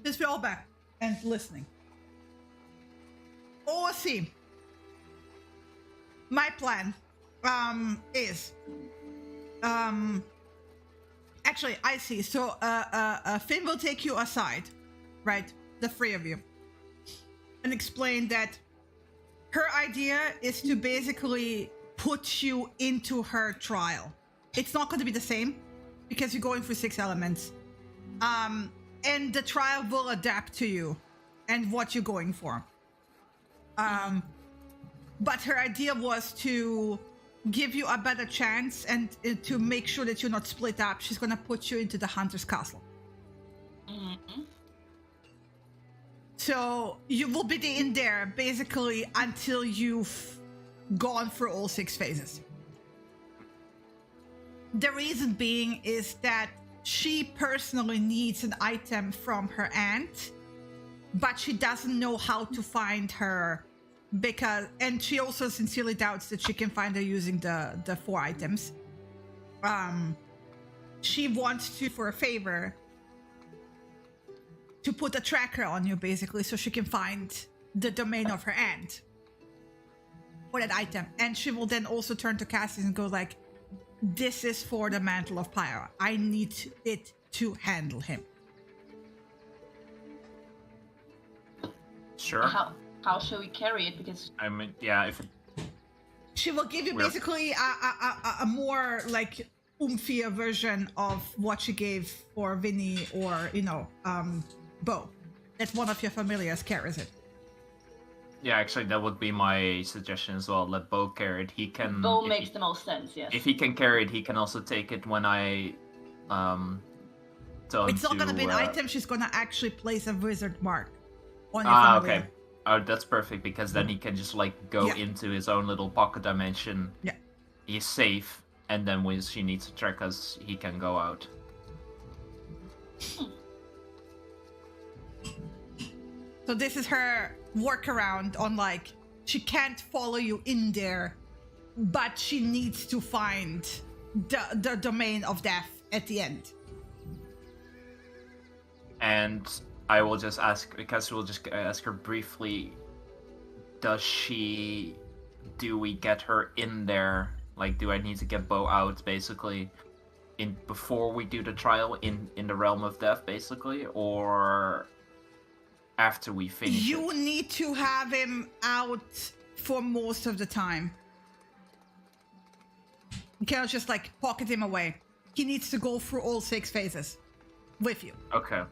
Just we're all back and listening. OC. My plan is actually I see. So Finn will take you aside, right? The three of you, and explain that her idea is to basically put you into her trial. It's not going to be the same because you're going through 6 elements. And the trial will adapt to you and what you're going for. But her idea was to give you a better chance and to make sure that you're not split up. She's going to put you into the Hunter's Castle. Mm-hmm. So you will be in there basically until you've gone through all 6 phases. The reason being is that she personally needs an item from her aunt, but she doesn't know how to find her and she also sincerely doubts that she can find her using the 4 items. She wants to, for a favor, to put a tracker on you basically so she can find the domain of her aunt for that item. And she will then also turn to Cassius and go like, this is for the Mantle of Pyre. I need it to handle him. Sure. How shall we carry it? Because I mean, yeah, if it, she will give you basically a more like oomphia version of what she gave for Vinny or, Bo. That one of your familiars carries it. yeah, actually, that would be my suggestion as well. Let Bo carry it. He can. Bo makes the most sense. Yes. If he can carry it, he can also take it when I tell him It's not to, gonna be an item. She's gonna actually place a wizard mark on your familiar. Okay. Oh, that's perfect because then he can just like go into his own little pocket dimension. Yeah. He's safe, and then when she needs to track us, he can go out. So this is her workaround on like, she can't follow you in there, but she needs to find the domain of death at the end. And I will just ask, because we'll just ask her briefly, do we get her in there? Like, do I need to get Bo out, basically, before we do the trial in the realm of death, basically? Or after we finish You need to have him out for most of the time. You cannot just, like, pocket him away. He needs to go through all 6 phases with you. Okay.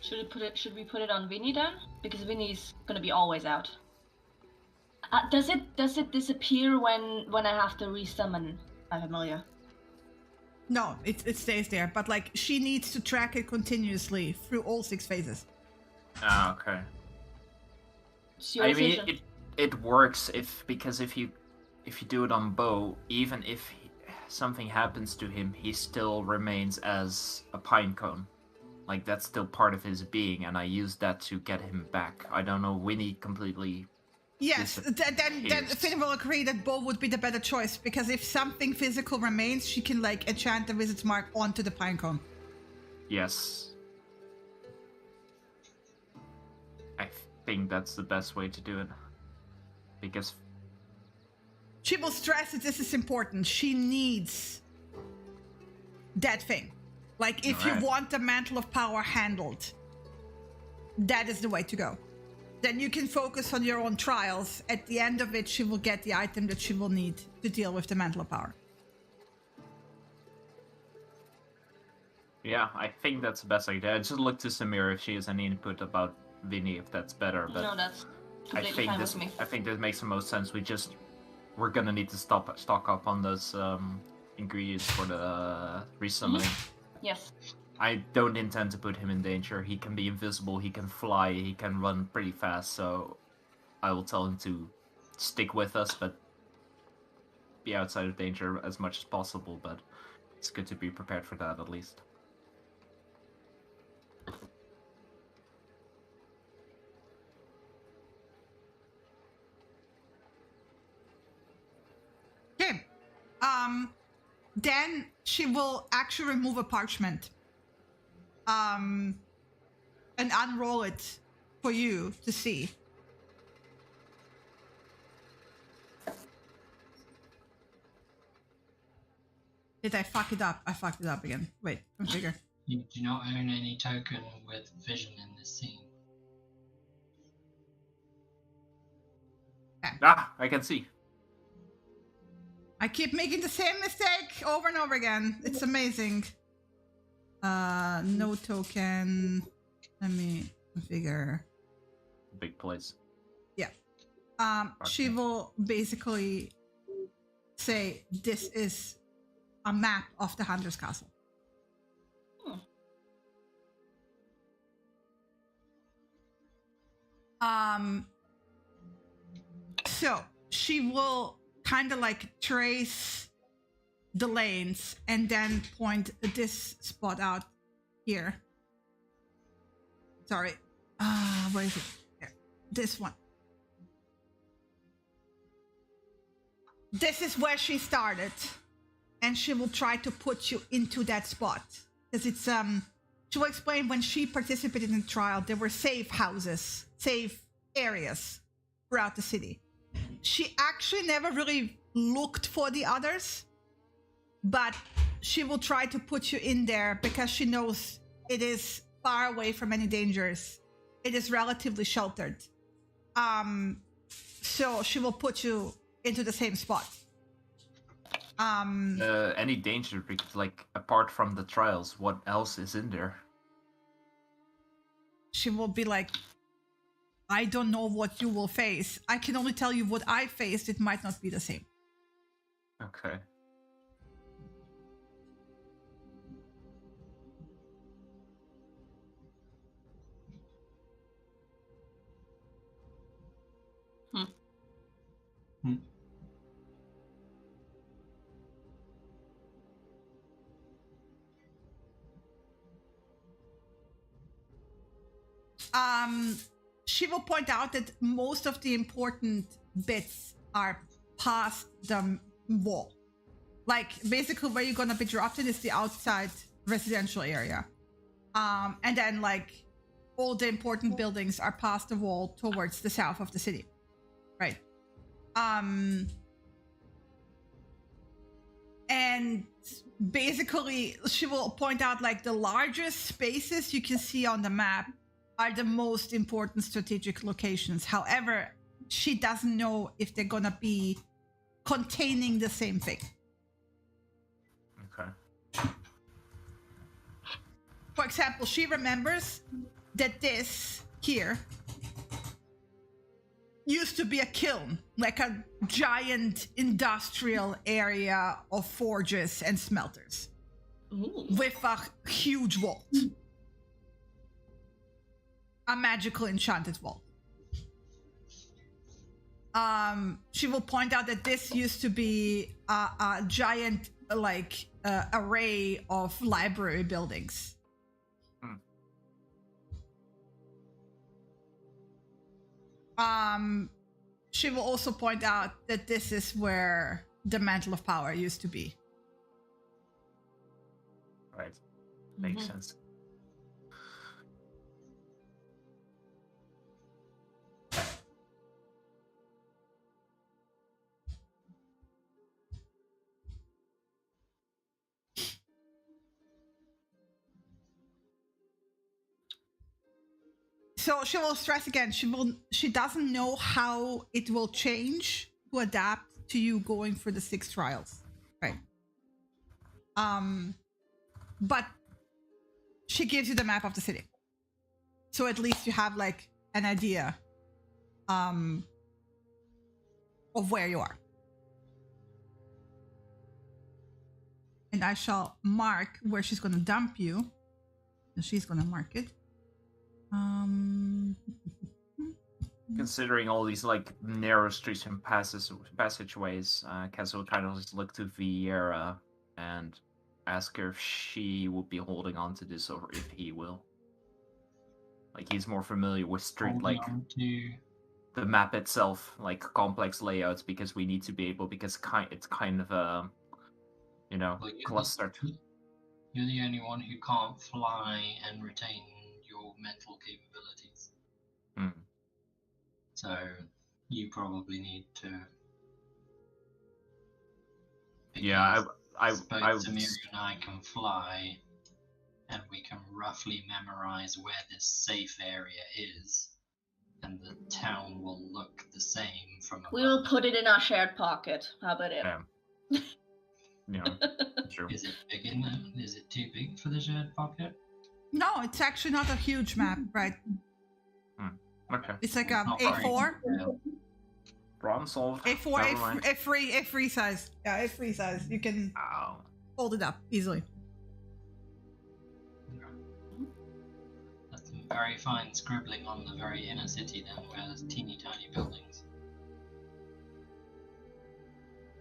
Should we put it on Vinny then? Because Vinny's gonna be always out. Does it disappear when I have to resummon my familiar? No, it stays there, but like she needs to track it continuously through all 6 phases. Ah, okay. So I mean, it works because if you do it on Bo, even if something happens to him, he still remains as a pine cone. Like, that's still part of his being, and I use that to get him back. I don't know, Winnie completely... Yes, then Finn will agree that Bo would be the better choice, because if something physical remains, she can, like, enchant the Wizard's Mark onto the pinecone. Yes. I think that's the best way to do it. Because... She will stress that this is important. She needs that thing. Like, if you want the Mantle of Power handled, that is the way to go. Then you can focus on your own trials. At the end of it, she will get the item that she will need to deal with the Mantle of Power. Yeah, I think that's the best idea. I just look to Samira if she has any input about Vinny, if that's better. But no, that's completely fine with me. I think this makes the most sense. We're gonna need to stock up on those ingredients for the resummoning. Yes. I don't intend to put him in danger. He can be invisible, he can fly, he can run pretty fast, so I will tell him to stick with us, but be outside of danger as much as possible, but it's good to be prepared for that at least. Okay. Then she will actually remove a parchment and unroll it for you to see. Did I fuck it up? I fucked it up again. Wait, configure. You do not own any token with vision in this scene. Ah, I can see. I keep making the same mistake over and over again. It's amazing. No token. Let me configure. Big place. Yeah. Okay. She will basically say this is a map of the Hunter's Castle. So she will kind of like trace the lanes and then point this spot out here. Sorry. Where is it? Here. This one. This is where she started. And she will try to put you into that spot. Because it's, she will explain when she participated in the trial, there were safe houses, safe areas throughout the city. She actually never really looked for the others, but she will try to put you in there because she knows it is far away from any dangers. It is relatively sheltered. So she will put you into the same spot. Any danger, because like apart from the trials, what else is in there? She will be like, I don't know what you will face. I can only tell you what I faced. It might not be the same. Okay. She will point out that most of the important bits are past the wall. Like, basically where you're gonna be dropped in is the outside residential area. And then, like, all the important buildings are past the wall towards the south of the city. Right. And basically, she will point out, like, the largest spaces you can see on the map are the most important strategic locations. However, she doesn't know if they're gonna be containing the same thing. Okay. For example, she remembers that this here used to be a kiln, like a giant industrial area of forges and smelters. Ooh. With a huge vault. A magical enchanted vault. She will point out that this used to be a giant, like, array of library buildings. She will also point out that this is where the Mantle of Power used to be. Right. Makes sense. So she will stress again, she doesn't know how it will change to adapt to you going for the 6 trials. Right. But she gives you the map of the city. So at least you have, like, an idea of where you are. And I shall mark where she's gonna dump you. And she's gonna mark it. Considering all these like narrow streets and passageways, Cass will kind of just look to Vieira and ask her if she would be holding on to this or if he will. Like, he's more familiar with street, like the map itself, like complex layouts, because we need to be able, because it's kind of a, you know, clustered. You're the only one who can't fly and retain your mental capabilities. Hmm. So you probably need to. Yeah, Both I Samira and I can fly, and we can roughly memorize where this safe area is, and the town will look the same from above. We'll put it in our shared pocket. How about it? Yeah. Yeah, true. Is it big enough? Is it too big for the shared pocket? No, it's actually not a huge map, right? Okay. It's like a Not very A4, detailed. Problem solved. A4, Never mind. A3 size. Yeah, A3 size. You can Ow. fold it up easily. That's some very fine scribbling on the very inner city then, where there's teeny tiny buildings.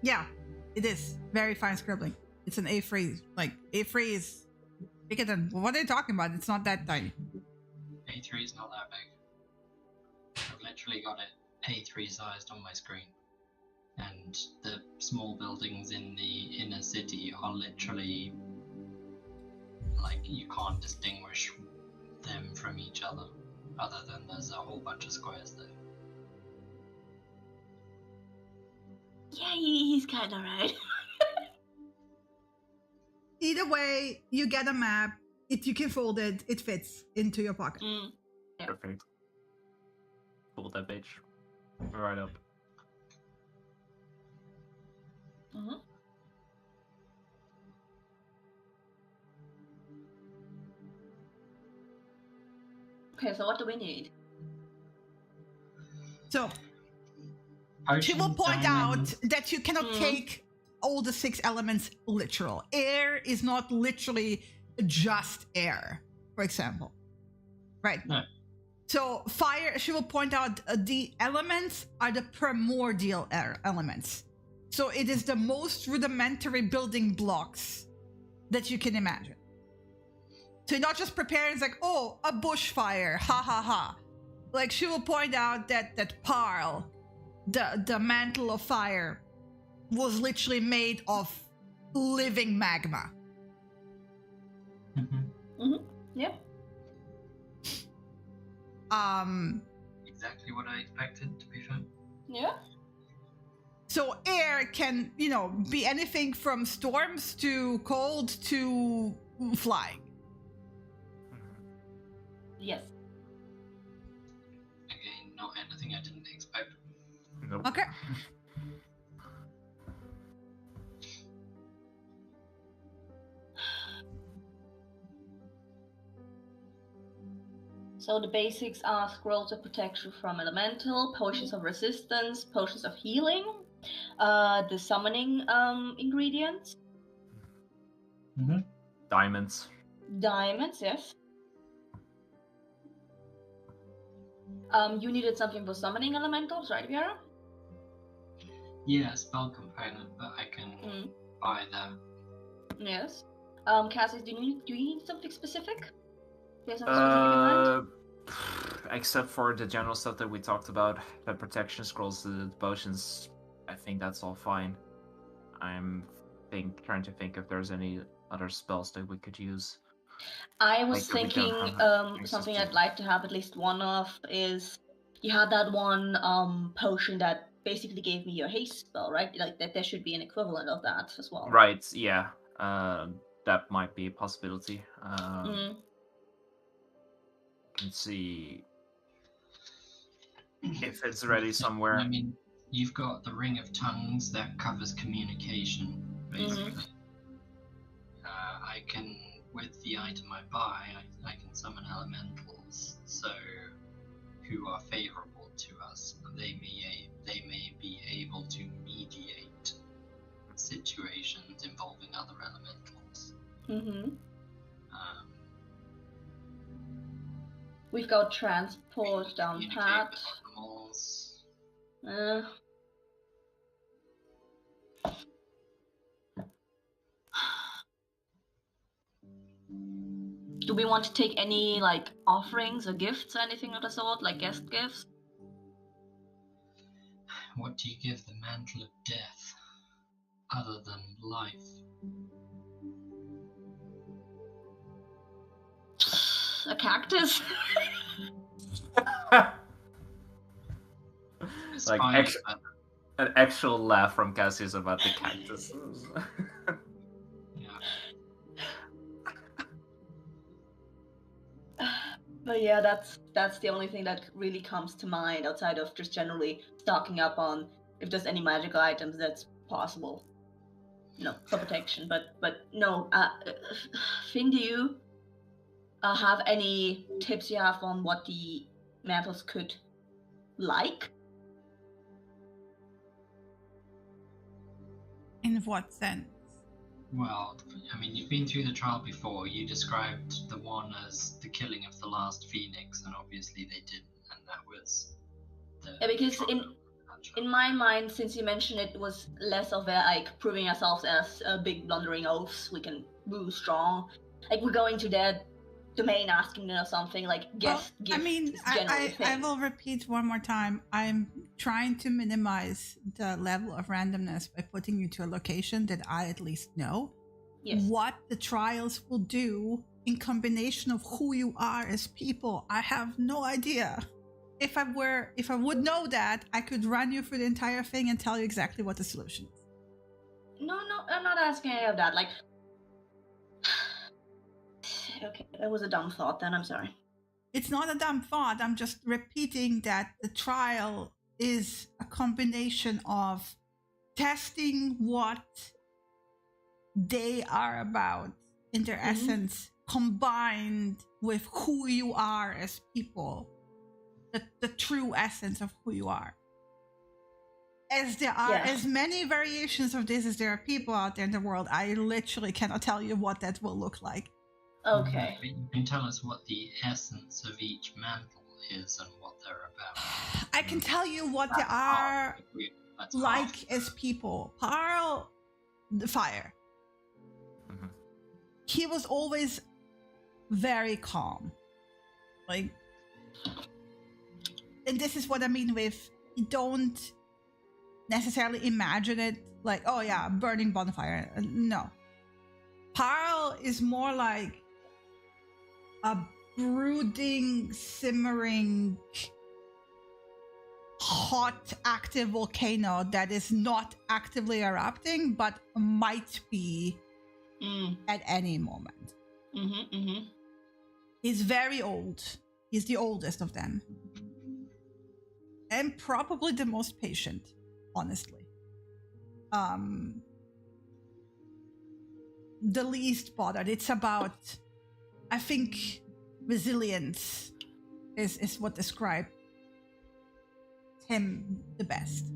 Yeah, it is very fine scribbling. It's an A3. Like A3 is bigger than what are you talking about? It's not that tiny. A3 is not that big. I've literally got it A3 sized on my screen. And the small buildings in the inner city are literally like you can't distinguish them from each other than there's a whole bunch of squares there. Yeah, he's kind of right. Either way, you get a map. You can fold it. It fits into your pocket. Yeah. Perfect. Pull that bitch right up. Mhm. Okay, so what do we need? So she will Potions, point out diamonds. that you cannot Mhm. take all the 6 elements literal. Air is not literally just air, for example. Right? No. So fire, she will point out the elements are the primordial air elements. So it is the most rudimentary building blocks that you can imagine. So you're not just preparing, it's like, oh, a bushfire, ha ha ha. Like she will point out that Parl, the mantle of fire, was literally made of living magma. Yeah. Exactly what I expected, to be fair. Yeah. So air can, be anything from storms to cold to flying. Yes. Again, not anything I didn't expect. Nope. Okay. So the basics are scrolls of protection from elemental, potions of resistance, potions of healing, the summoning ingredients, Diamonds. diamonds, yes. You needed something for summoning elementals, right, Vera? Yeah, spell component, but I can buy that. Yes. Cassie, do you need something specific? Do you have something specific in mind? Except for the general stuff that we talked about, the protection scrolls, the potions, I think that's all fine. I'm trying to think if there's any other spells that we could use. I was Like, we thinking don't have access something to. I'd like to have at least one of is you had that one potion that basically gave me your haste spell, right? Like that there should be an equivalent of that as well. Right, yeah. That might be a possibility. Can see if it's ready somewhere. I mean, you've got the Ring of Tongues that covers communication, basically. I can, with the item I buy, I can summon elementals, so who are favorable to us. They may be able to mediate situations involving other elementals. We've got transport down Communicate pat. with animals. Do we want to take any like offerings or gifts or anything of the sort, like guest gifts? What do you give the mantle of death other than life? A cactus? Like an actual laugh from Cassius about the cactus. Yeah. But yeah, that's the only thing that really comes to mind outside of just generally stocking up on if there's any magical items that's possible, for protection. But no, Finn, do you have any tips you have on what the mantles could like? In what sense? Well, I mean, you've been through the trial before. You described the one as the killing of the last phoenix, and obviously they didn't, and that was the because in my mind, since you mentioned it was less of a like proving ourselves as big blundering oafs, we can woo strong. Like we're going to their domain asking them something like guess. I mean, I will repeat one more time. I'm trying to minimize the level of randomness by putting you to a location that I at least know. Yes. What the trials will do in combination of who you are as people, I have no idea. If I would know that, I could run you through the entire thing and tell you exactly what the solution is. No, I'm not asking any of that. Like, okay, that was a dumb thought. Then I'm sorry. It's not a dumb thought. I'm just repeating that the trial is a combination of testing what they are about in their essence, combined with who you are as people. The true essence of who you are. As there are as many variations of this as there are people out there in the world, I literally cannot tell you what that will look like. Okay. But you can tell us what the essence of each mantle is and what they're about. I can tell you what they are like as people. Parl, the fire. Mm-hmm. He was always very calm. Like, and this is what I mean with, you don't necessarily imagine it like, oh yeah, burning bonfire. No. Parl is more like a brooding, simmering, hot, active volcano that is not actively erupting, but might be at any moment. He's very old. He's the oldest of them. And probably the most patient, honestly. The least bothered. It's about, I think, resilience is what describes him the best.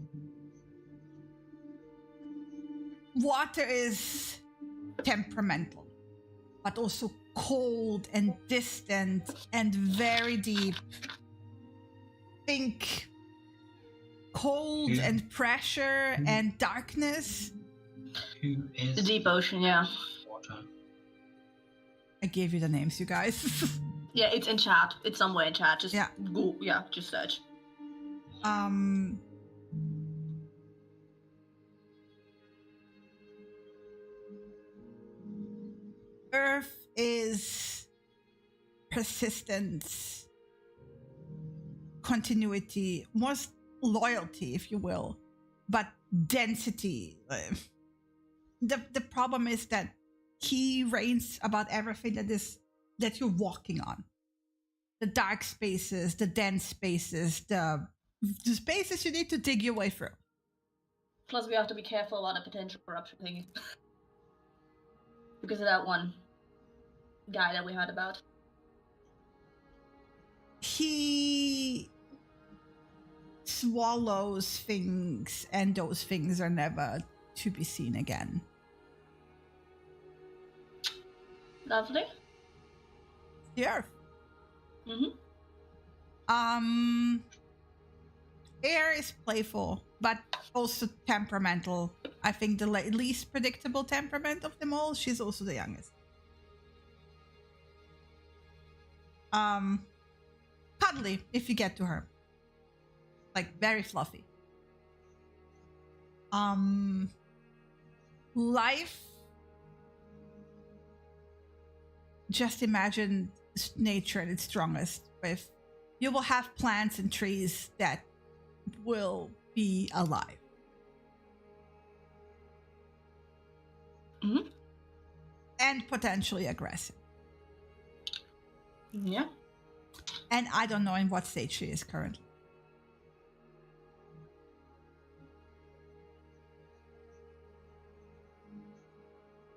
Water is temperamental, but also cold and distant and very deep. Think cold and pressure and darkness. Who is the deep ocean? Yeah. Water? I gave you the names, you guys. Yeah, it's in chat. It's somewhere in chat. Just go. Yeah, just search. Earth is persistence, continuity, most loyalty, if you will, but density. The problem is that he reigns about everything that you're walking on. The dark spaces, the dense spaces, the spaces you need to dig your way through. Plus, we have to be careful about the potential corruption thing. Because of that one guy that we heard about. He swallows things, and those things are never to be seen again. Lovely. The Earth. Air is playful, but also temperamental. I think the least predictable temperament of them all. She's also the youngest. Cuddly if you get to her. Like very fluffy. Life. Just imagine nature at its strongest. If you will have plants and trees that will be alive. Mhm. And potentially aggressive. Yeah. And I don't know in what stage she is currently.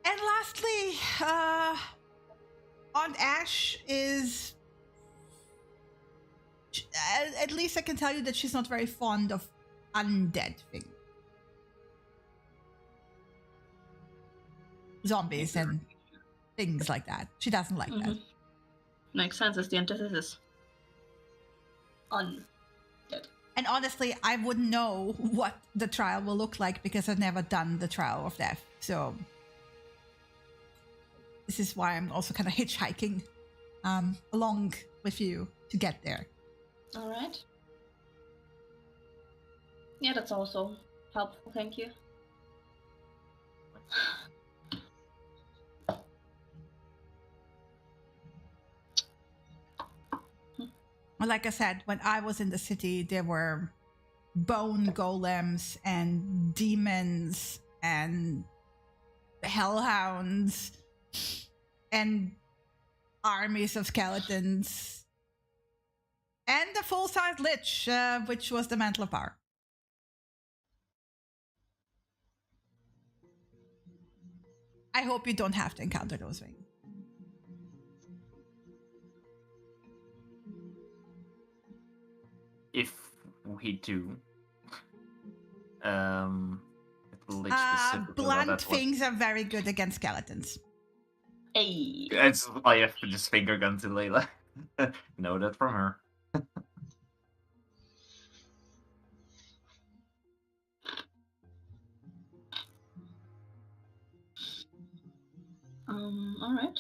And lastly, Aunt Ash is... At least I can tell you that she's not very fond of undead things. Zombies and things like that. She doesn't like that. Makes sense. It's the antithesis. Undead. And honestly, I wouldn't know what the trial will look like because I've never done the trial of death. So this is why I'm also kind of hitchhiking along with you to get there. All right. Yeah, that's also helpful. Thank you. Like I said, when I was in the city, there were bone golems and demons and hellhounds and armies of skeletons and the full-size lich, which was the Mantle of Power. I hope you don't have to encounter those things. If we do, lich specifically, blunt things are very good against skeletons. Hey. It's I have to just finger gun to Layla. Know that from her. All right.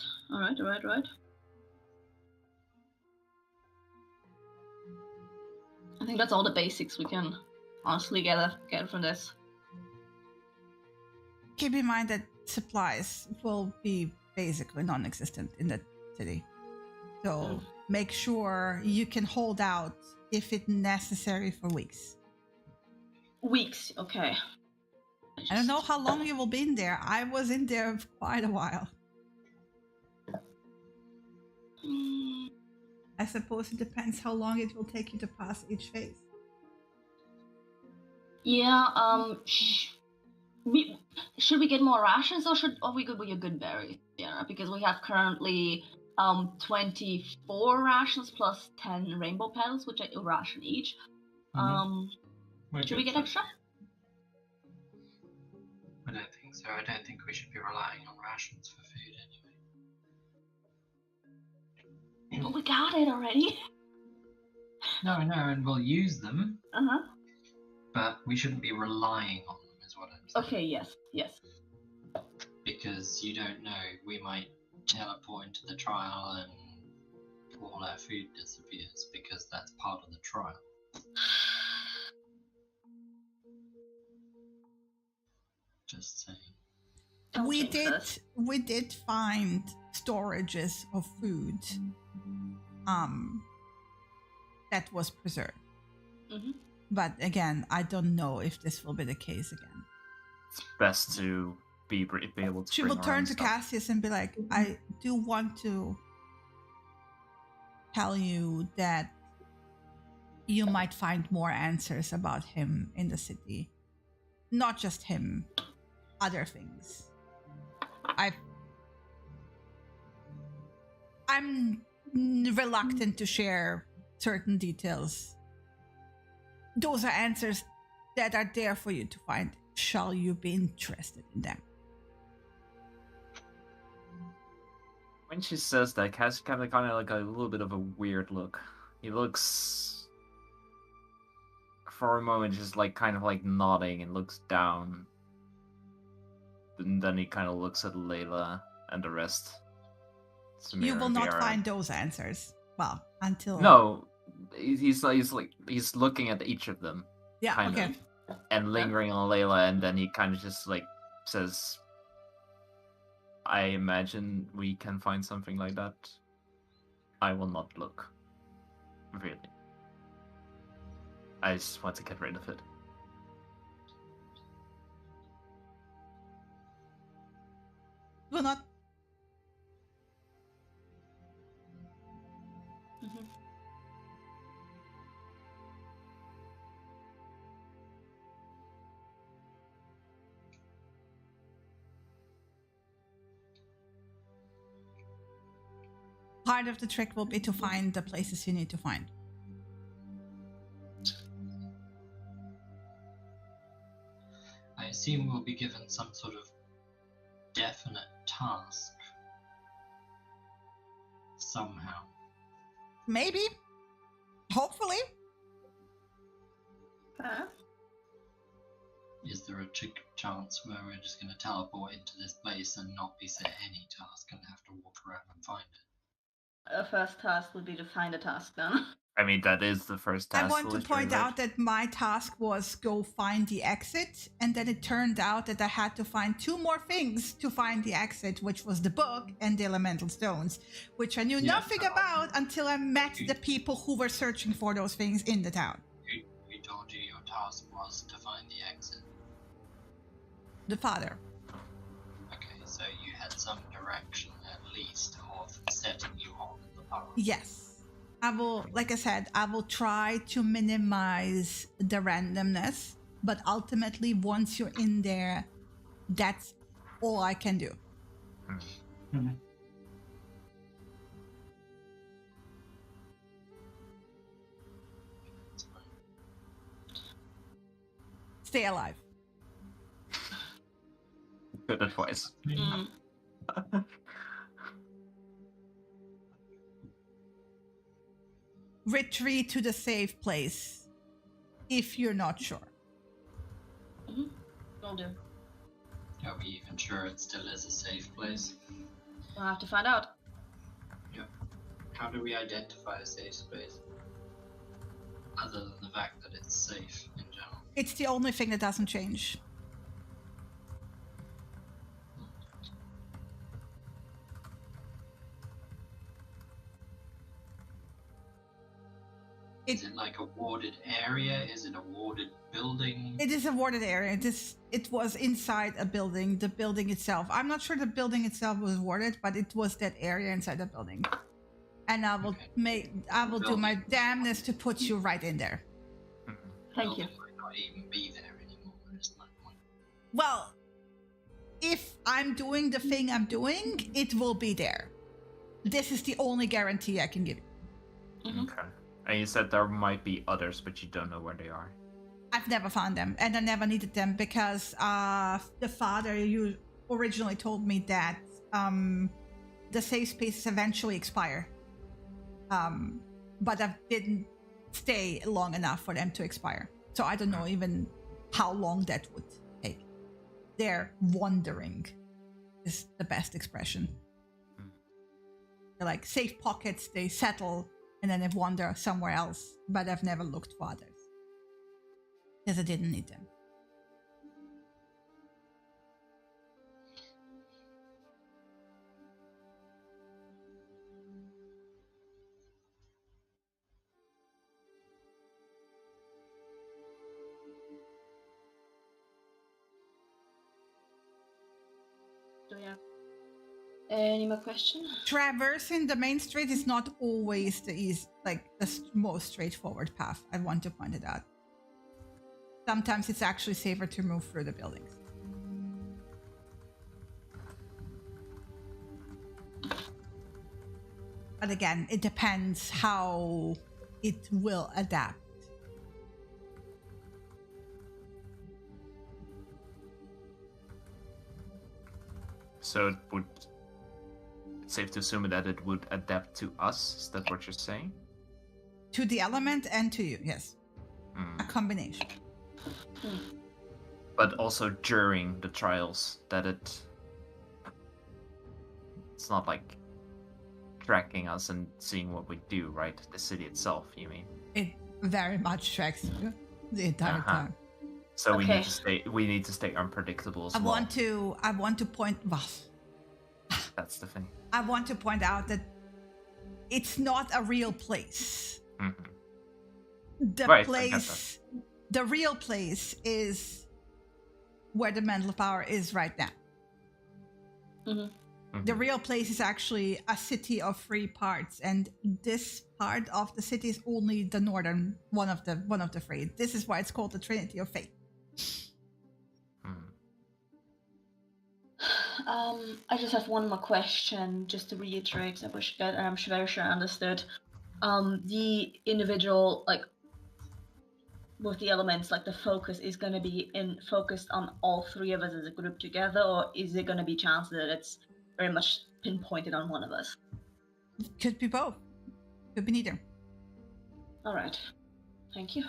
I think that's all the basics we can honestly get from this. Keep in mind that supplies will be basically non-existent in the city. So make sure you can hold out if it's necessary for weeks. Weeks, okay. I don't know how long you will be in there. I was in there for quite a while. I suppose it depends how long it will take you to pass each phase. Yeah, should we get more rations or are we good with your good berries? Yeah, because we have currently 24 rations plus 10 rainbow petals, which are a ration each. Should we get extra? I don't think so. I don't think we should be relying on rations for food anyway. Well, we got it already. No, and we'll use them. Uh-huh. But we shouldn't be relying on them, is what I'm saying. Okay, yes. Because you don't know, we might teleport into the trial and all our food disappears because that's part of the trial. Just saying. We did find storages of food that was preserved. Mm-hmm. But again, I don't know if this will be the case again. It's best to be able to. She will turn to Cassius and be like, I do want to tell you that you might find more answers about him in the city. Not just him, other things. I'm reluctant to share certain details. Those are answers that are there for you to find. Shall you be interested in them? When she says that, Cass kind of like a little bit of a weird look. He looks, for a moment, just like kind of like nodding and looks down. And then he kind of looks at Layla and the rest. Samira You will and not Viera. find those answers. Well, until... No, he's looking at each of them. Yeah, kind okay. of, and lingering on Layla, and then he kind of just like says, I imagine we can find something like that. I will not look. Really. I just want to get rid of it. Will not. Mhm. Part of the trick will be to find the places you need to find. I assume we'll be given some sort of definite task somehow. Maybe. Hopefully. Is there a chance where we're just going to teleport into this place and not be set any task and have to walk around and find it? Our first task would be to find a task then. I mean, that is the first task. I want to point out that my task was go find the exit, and then it turned out that I had to find 2 more things to find the exit, which was the book and the elemental stones, which I knew nothing about until I met the people who were searching for those things in the town. Who told you your task was to find the exit? The father. Okay, so you had some direction at least of setting you on the path. Yes. I will, like I said, I will try to minimize the randomness, but ultimately, once you're in there, that's all I can do. Mm-hmm. Stay alive. Good advice. Mm. Retreat to the safe place if you're not sure. Will do. Are we even sure it still is a safe place? We'll have to find out. How do we identify a safe space? Other than the fact that it's safe in general. It's the only thing that doesn't change. Is it like a warded area? Is it a warded building? It is a warded area. It was inside a building, the building itself. I'm not sure the building itself was warded, but it was that area inside the building. And I will do my damnness to put you right in there. Thank you. Building might not even be there anymore. Is my point. Well, if I'm doing the thing I'm doing, it will be there. This is the only guarantee I can give you. Mhm. Okay. And you said there might be others, but you don't know where they are. I've never found them, and I never needed them because the father you originally told me that the safe spaces eventually expire. But I didn't stay long enough for them to expire. So I don't know even how long that would take. They're wandering is the best expression. They're like safe pockets, they settle and then they wander somewhere else. But I've never looked for others. Because I didn't need them. Do we have any more questions? Traversing the main street is not always the most straightforward path. I want to point it out. Sometimes it's actually safer to move through the buildings. But again, it depends how it will adapt. So it's safe to assume that it would adapt to us. Is that what you're saying? To the element and to you, yes. A combination. But also during the trials, that it's not like tracking us and seeing what we do, right? The city itself, you mean? It very much tracks you the entire time. So Okay. we need to stay unpredictable as I well. want to point. Well, That's the thing. I want to point out that it's not a real place. Mhm. The Right, I get place, the real place is where the mental power is right now. Mhm. The Mhm. real place is actually a city of 3 parts, and this part of the city is only the northern one of the 3. This is why it's called the Trinity of Fate. Mhm. I just have one more question, just to reiterate. I'm very sure I understood. The individual, like with the elements, like the focus is going to be focused on all 3 of us as a group together, or is there going to be chance that it's very much pinpointed on one of us? Could be both. Could be neither. All right, thank you.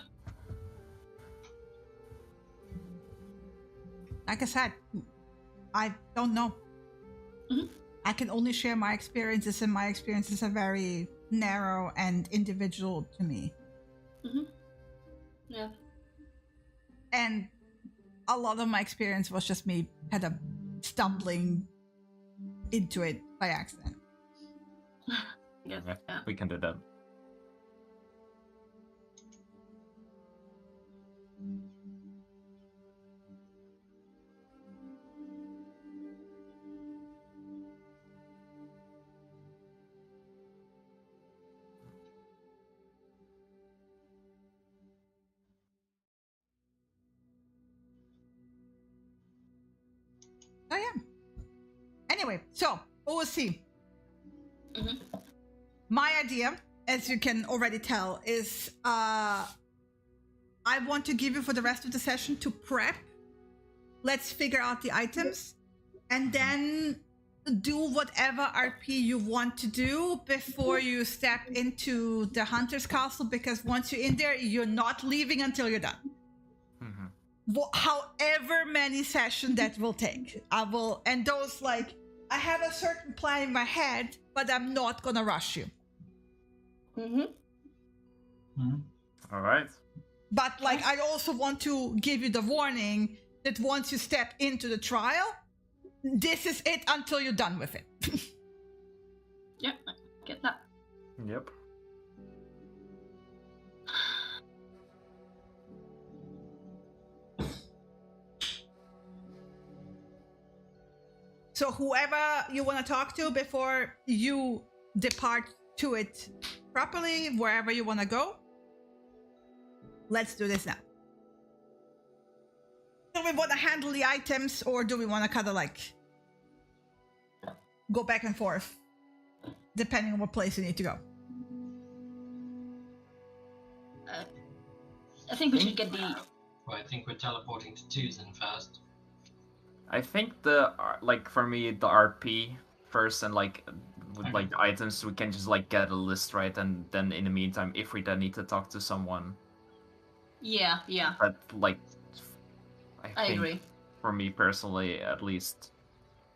Like I said, I don't know. Mhm. I can only share my experiences, and my experiences are very narrow and individual to me. Yeah. And a lot of my experience was just me kind of stumbling into it by accident. Yes. Yeah, Yeah. we can do that. Oh yeah. Anyway, so OSC. Mhm. My idea, as you can already tell, is I want to give you for the rest of the session to prep. Let's figure out the items, and then do whatever RP you want to do before you step into the Hunter's Castle, because once you're in there, you're not leaving until you're done. Mhm. However many sessions that will take, I will, and those, like, I have a certain plan in my head, but I'm not gonna rush you. All right. But like, I also want to give you the warning that once you step into the trial, this is it until you're done with it. Yeah, I get that. Yep. So whoever you want to talk to before you depart to it properly, wherever you want to go, let's do this now. Do we want to handle the items, or do we want to kind of like go back and forth depending on what place you need to go? I think we should get the. Well, I think we're teleporting to Tuzin first. I think the like for me the RP first, and like with Okay. like the items we can just like get a list, right, and then in the meantime if we then need to talk to someone, Yeah, yeah, but like I think agree. for me personally at least,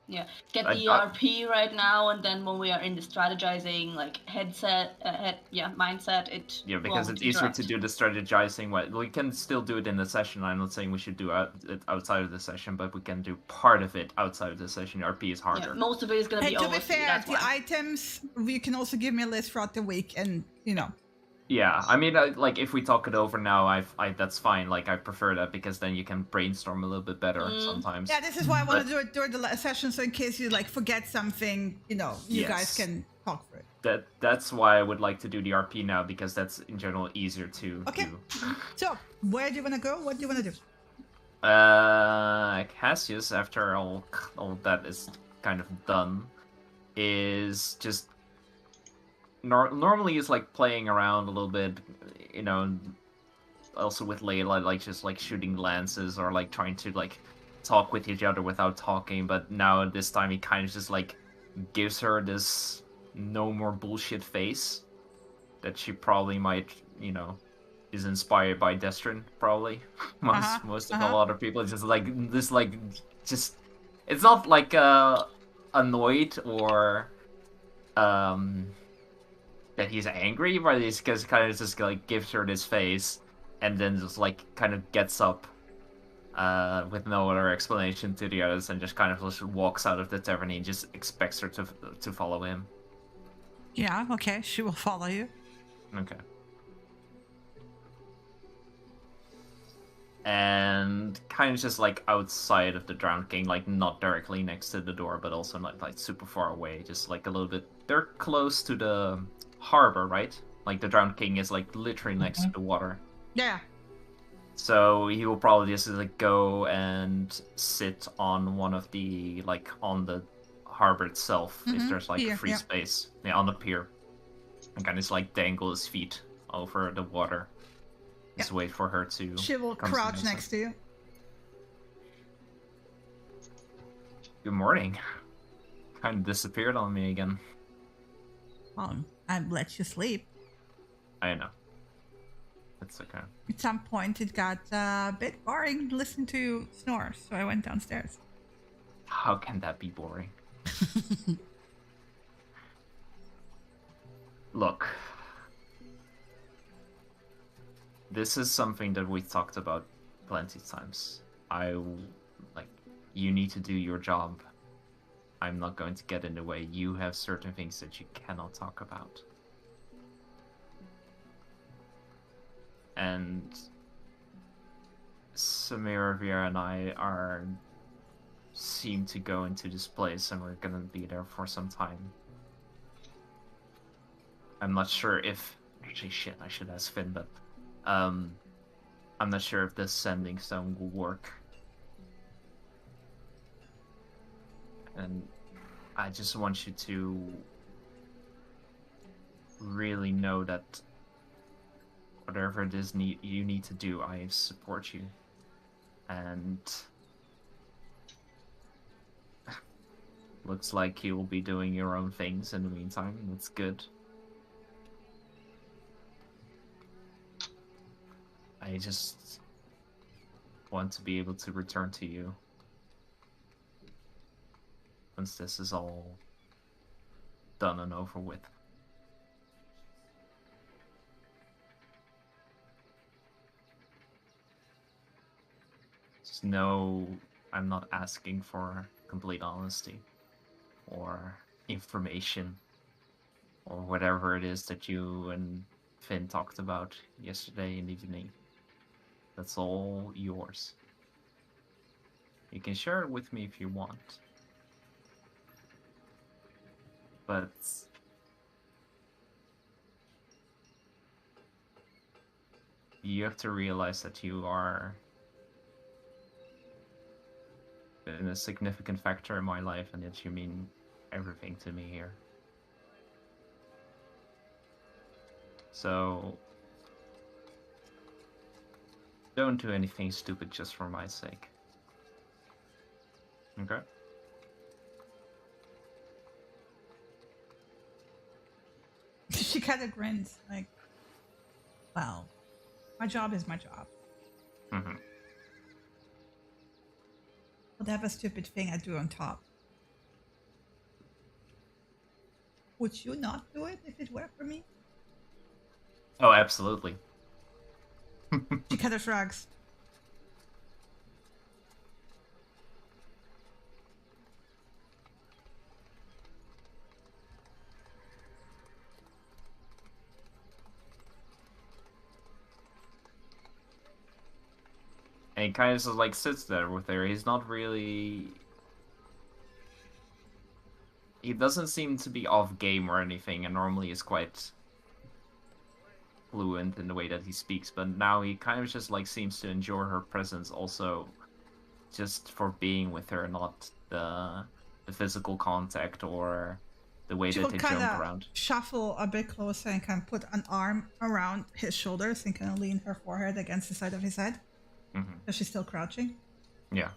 Yeah, get I- the RP right now, and then when we are in the strategizing, like mindset, it. yeah, because won't it's easier interact. to do the strategizing. We can still do it in the session. I'm not saying we should do it outside of the session, but we can do part of it outside of the session. RP is Yeah, harder. most of it is gonna Hey, be to over. be fair, That's the why. items, you can also give me a list throughout the week, and you know. Yeah, I mean, like if we talk it over now, I that's fine. Like I prefer that because then you can brainstorm a little bit better sometimes. Yeah, this is why I want But- to do it during the session, so in case you like forget something, you know, you guys Yes. can talk through it. That's why I would like to do the RP now, because that's in general easier to Okay. do. So, where do you want to go? What do you want to do? Cassius, after all that is kind of done, is just normally is like playing around a little bit, you know, also with Layla, like just like shooting lances or like trying to like talk with each other without talking. But now this time he kind of just like gives her this no more bullshit face that she probably might, you know, is inspired by Destrin, probably. Most of a lot of people. It's just like this, like, just, it's not like annoyed or that he's angry, but he's just kind of just like gives her this face and then just like kind of gets up with no other explanation to the others and just kind of just walks out of the tavern and just expects her to follow him. Yeah, okay, she will follow you. Okay. And kind of just like outside of the Drowned King, like not directly next to the door, but also not like super far away, just like a little bit. They're close to the harbor, right? Like the Drowned King is like literally next to the water. Yeah. So he will probably just like go and sit on one of the like on the harbor itself if there's like a free space. Yeah, on the pier. And kind of just like dangle his feet over the water. Just wait for her to. She will crouch next to you. Good morning. Kind of disappeared on me again. I've let you sleep. I know. It's okay. At some point, it got a bit boring listening to you snore, so I went downstairs. How can that be boring? Look. This is something that we talked about plenty of times. You need to do your job. I'm not going to get in the way. You have certain things that you cannot talk about. And Samira, Vera, and I seem to go into this place, and we're gonna be there for some time. I'm not sure if... Actually, shit, I should ask Finn, but... I'm not sure if this sending stone will work. And I just want you to really know that whatever it is you need to do, I support you. And looks like you will be doing your own things in the meantime. That's good. I just want to be able to return to you once this is all done and over with. Just know I'm not asking for complete honesty or information or whatever it is that you and Finn talked about yesterday in the evening. That's all yours. You can share it with me if you want. But you have to realize that you are a significant factor in my life and that you mean everything to me here. So don't do anything stupid just for my sake. Okay? She kind of grins, like, well, my job is my job. Mm-hmm. Whatever stupid thing I do on top. Would you not do it if it were for me? Oh, absolutely. She kind of shrugs. And he kind of just like sits there with her. He's not really... He doesn't seem to be off game or anything, and normally is quite fluent in the way that he speaks, but now he kind of just like seems to enjoy her presence also just for being with her, not the physical contact or the way that they jump around. Shuffle a bit closer and kind of put an arm around his shoulders and kind of lean her forehead against the side of his head. Mm-hmm. So she's still crouching. Yeah.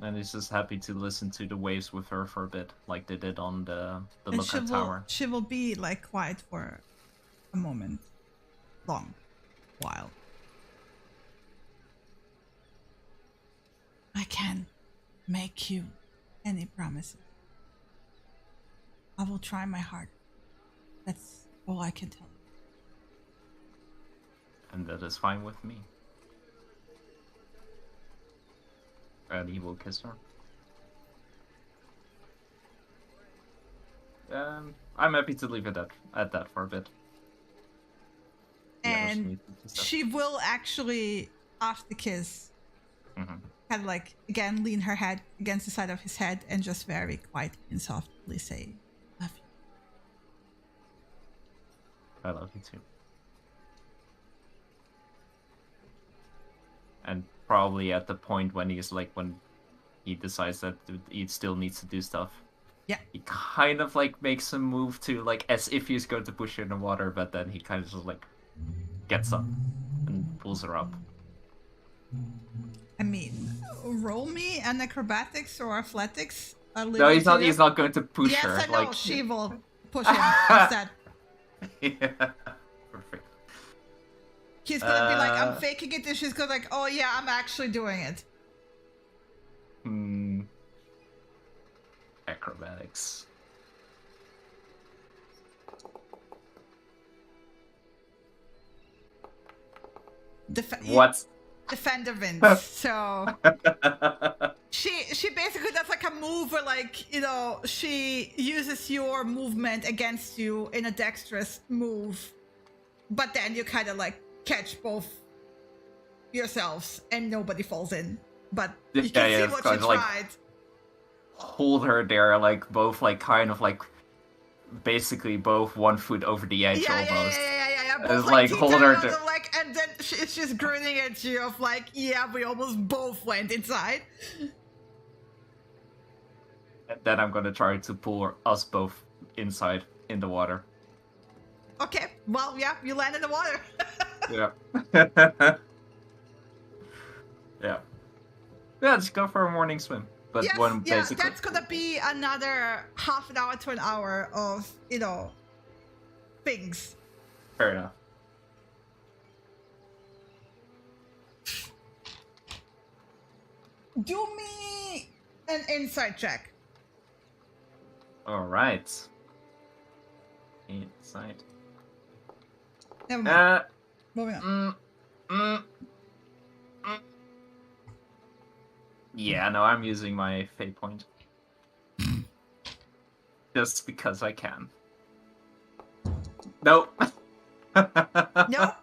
And he's just happy to listen to the waves with her for a bit, like they did on the lookout tower. She will be like quiet for a moment, long while. I can't make you any promises. I will try my hardest. That's all I can tell you. And that is fine with me. And he will kiss her. I'm happy to leave it at that for a bit. And she will actually, after the kiss, kind of like again lean her head against the side of his head and just very quietly and softly say, "Love you." I love you too. And probably at the point when he decides that he still needs to do stuff. Yeah. He kind of like makes a move to like as if he's going to push her in the water, but then he kind of just like gets up and pulls her up. I mean, roll me an acrobatics or athletics. No, he's not. He's not going to push her. Yes, I know. She will push him instead. Yeah. Perfect. He's gonna be like, "I'm faking it," and she's gonna like, "Oh yeah, I'm actually doing it." Acrobatics. What? Defender wins. So she basically does like a move where like, you know, she uses your movement against you in a dexterous move, but then you kind of like catch both yourselves and nobody falls in. But you can see what you tried. Hold her there, like both like kind of like basically both 1 foot over the edge almost. Yeah. It's like hold her there. And then it's just grinning at you of like, yeah, we almost both went inside. And then I'm gonna try to pull us both inside in the water. Okay, well, yeah, you land in the water. Yeah. Yeah. Yeah, just go for a morning swim. But yes, one basically. That's gonna be another half an hour to an hour of, you know, things. Fair enough. Do me an insight check. All right. Insight. Never mind. Moving on. Yeah, no, I'm using my fate point. Just because I can. Nope. Nope.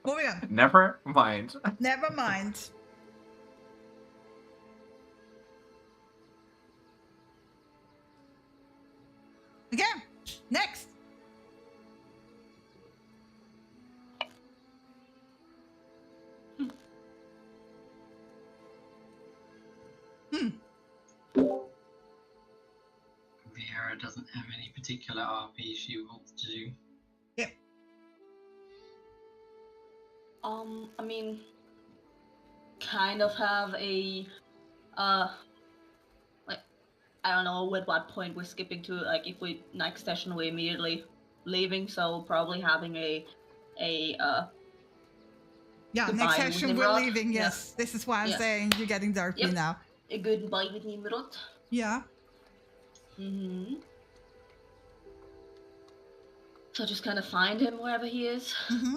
Moving on. Never mind. Never mind. Okay, next. Viera doesn't have any particular RP she wants to do. Yep. I mean, kind of have a, like, I don't know at what point we're skipping to, like, if we, next session we're immediately leaving, so probably having yeah, goodbye next session with we're Nimrod. leaving, yes. This is why I'm saying you're getting the RP now. A goodbye with Nimrod. Yeah. Mm-hmm. So just kind of find him wherever he is. Mm-hmm.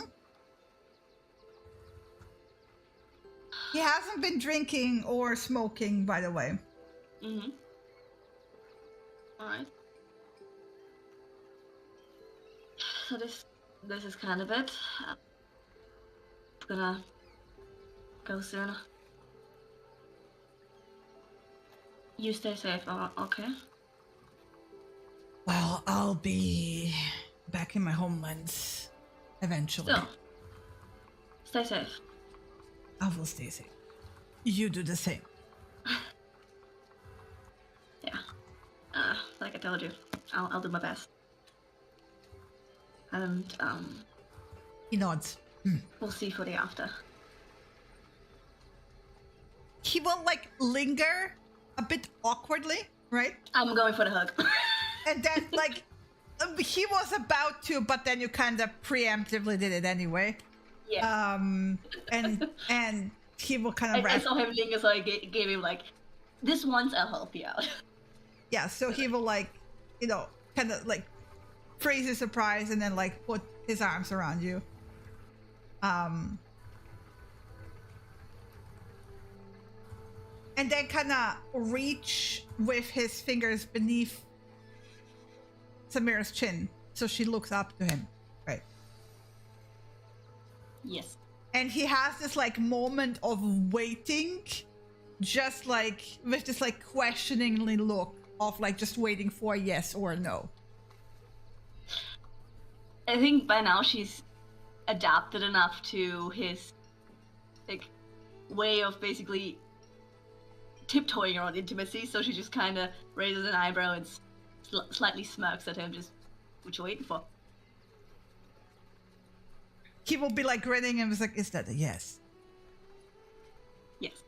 He hasn't been drinking or smoking, by the way. Mm-hmm. Alright. So this is kind of it. I'm gonna go soon. You stay safe, okay? Well, I'll be back in my homeland eventually. So, stay safe. I will stay safe. You do the same. Yeah. Like I told you, I'll do my best. And He nods. we'll see for the after. He will like linger a bit awkwardly, right? I'm going for the hug. And then like he was about to, but then you kind of preemptively did it anyway. Yeah. And he will kind of I saw him linger, so I gave him like, this once I'll help you out. Yeah, so he will like, you know, kind of like freeze his surprise and then like put his arms around you. And then kind of reach with his fingers beneath Samira's chin, so she looks up to him, right? Yes. And he has this like moment of waiting, just like with this like questioningly look of like just waiting for a yes or a no. I think by now she's adapted enough to his like way of basically tiptoeing around intimacy, so she just kind of raises an eyebrow and slightly smirks at him, just, what you waiting for? He will be like grinning and was like, is that a yes? Yes.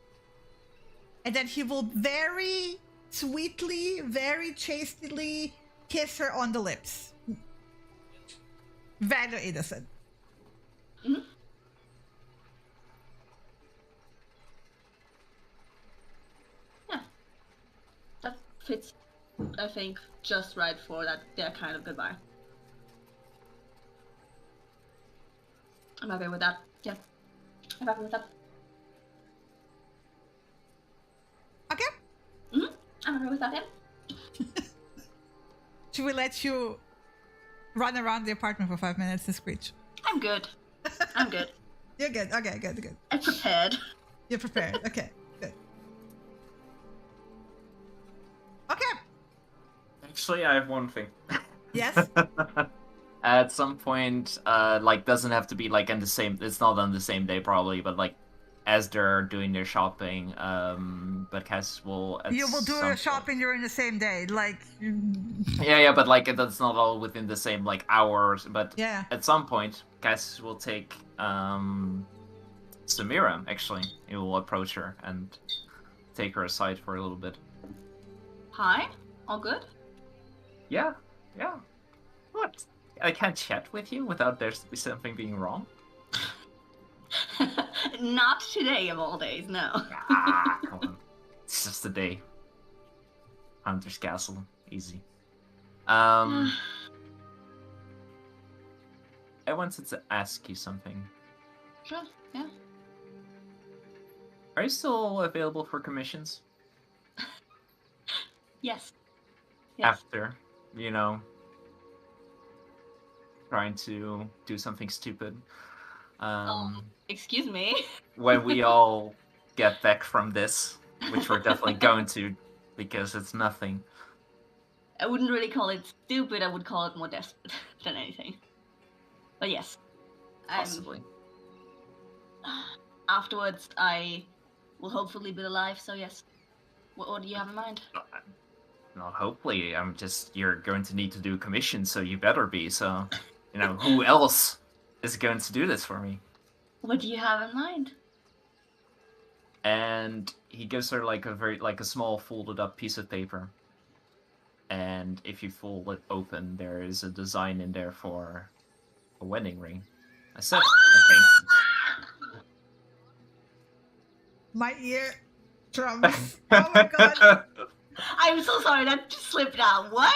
And then he will very sweetly, very chastely kiss her on the lips. Very innocent. Mm-hmm. Yeah. That fits, I think, just right for that their kind of goodbye. I'm happy with that. Yeah. I'm happy with that. Okay. Mm-hmm. I'm happy with that, yeah. Should we let you run around the apartment for 5 minutes and screech? I'm good. I'm good. You're good. Okay, good. I'm prepared. You're prepared. Okay, good. Okay. Actually, I have one thing. Yes. At some point, like, doesn't have to be like in the same. It's not on the same day probably, but like as they're doing their shopping, but Cass will. You will do your shopping during the same day, like. Yeah, but like that's not all within the same like hours. But Yeah. at some point, Cass will take Samira. Actually, he will approach her and take her aside for a little bit. Hi? All good? Yeah. What? I can't chat with you without there be something being wrong. Not today of all days, no. Come on. It's just a day. Hunter's Castle. Easy. I wanted to ask you something. Sure, yeah. Are you still available for commissions? Yes. After, trying to do something stupid. Excuse me? When we all get back from this, which we're definitely going to, because it's nothing. I wouldn't really call it stupid, I would call it more desperate than anything. But yes. Possibly. Afterwards, I will hopefully be alive, so yes. What do you have in mind? Not hopefully, you're going to need to do a commission, so you better be, so, who else is going to do this for me? What do you have in mind? And he gives her a small folded up piece of paper. And if you fold it open, there is a design in there for a wedding ring. I said, okay. My ear drums. Oh my god. I'm so sorry, that just slipped out. What?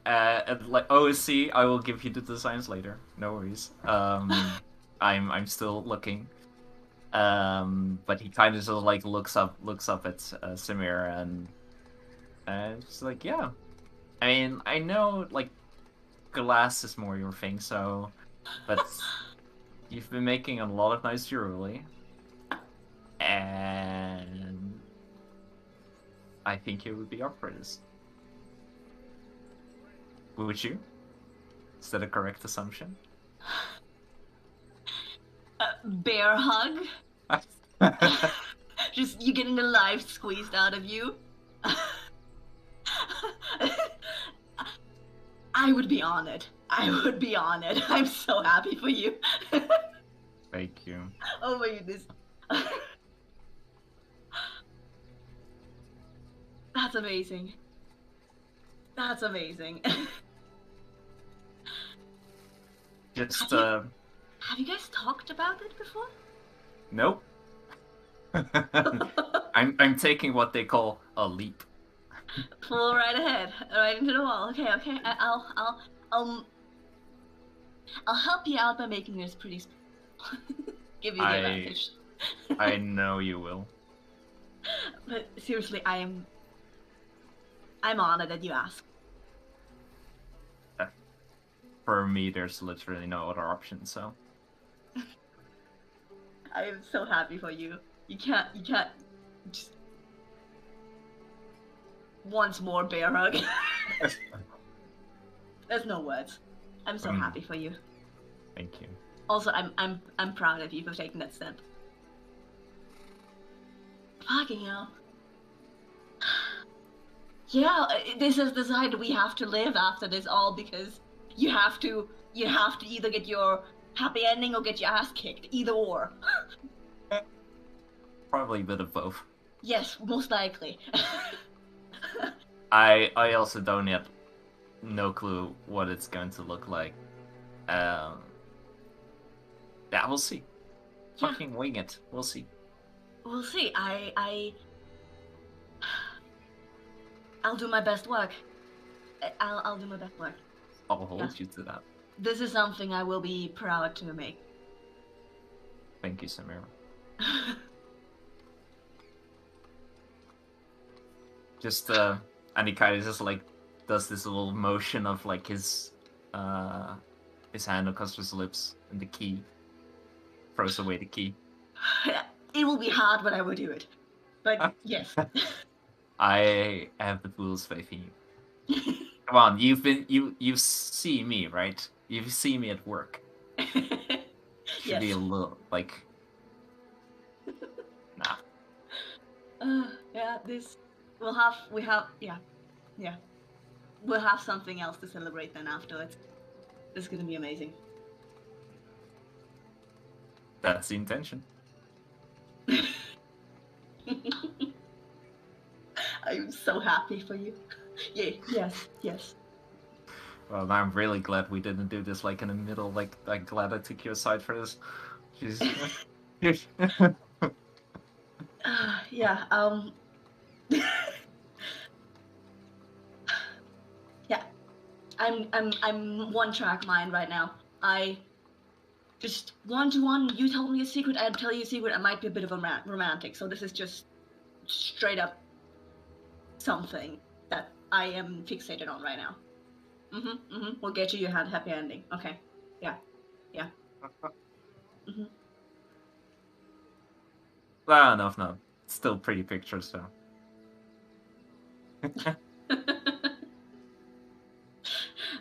OSC, I will give you the designs later. No worries. I'm still looking. But he kind of just looks up at Samira and just like, yeah. I mean, I know glass is more your thing, so, but you've been making a lot of nice jewelry, and I think you would be up for this. Would you? Is that a correct assumption? Bear hug? Just you getting the life squeezed out of you? I would be honored. I'm so happy for you. Thank you. Oh my goodness. That's amazing. Just, have you guys talked about it before? Nope. I'm taking what they call a leap. Pull right ahead, right into the wall. Okay. I'll help you out by making this pretty small. Give you the advantage. I know you will. But seriously, I'm honored that you asked. for me, there's literally no other option. So I am so happy for you. You can't just once more bear hug. There's no words. I'm so happy for you. thank you. Also, I'm proud of you for taking that step. Fucking hell. Yeah, this is the side we have to live after this all, because you have to either get your happy ending or get your ass kicked. Either or. Probably a bit of both. Yes, most likely. I also don't yet no clue what it's going to look like. Yeah, we'll see. Yeah. Fucking wing it. We'll see. We'll see. I'll do my best work. I'll do my best work. I'll hold Yeah. you to that. This is something I will be proud to make. Thank you, Samira. Just and he kind of just like does this little motion of like his hand across his lips and the key. Throws away the key. It will be hard, but I will do it. But yes. I have the fool's faith in you. Come on, you see me, right? You see me at work. Should be a little like nah. Yeah, this we'll have something else to celebrate then afterwards. This is gonna be amazing. That's the intention. I'm so happy for you. Yeah, yes. Well, I'm really glad we didn't do this like in the middle. Like, I'm glad I took you aside for this. Jeez. Yeah. Yeah. I'm one track mind right now. I just one-to-one. You told me a secret. I'd tell you a secret. I might be a bit of a romantic. So this is just straight up something that I am fixated on right now. We'll get you your happy ending. Okay. Yeah. Well, no. Still pretty pictures, so.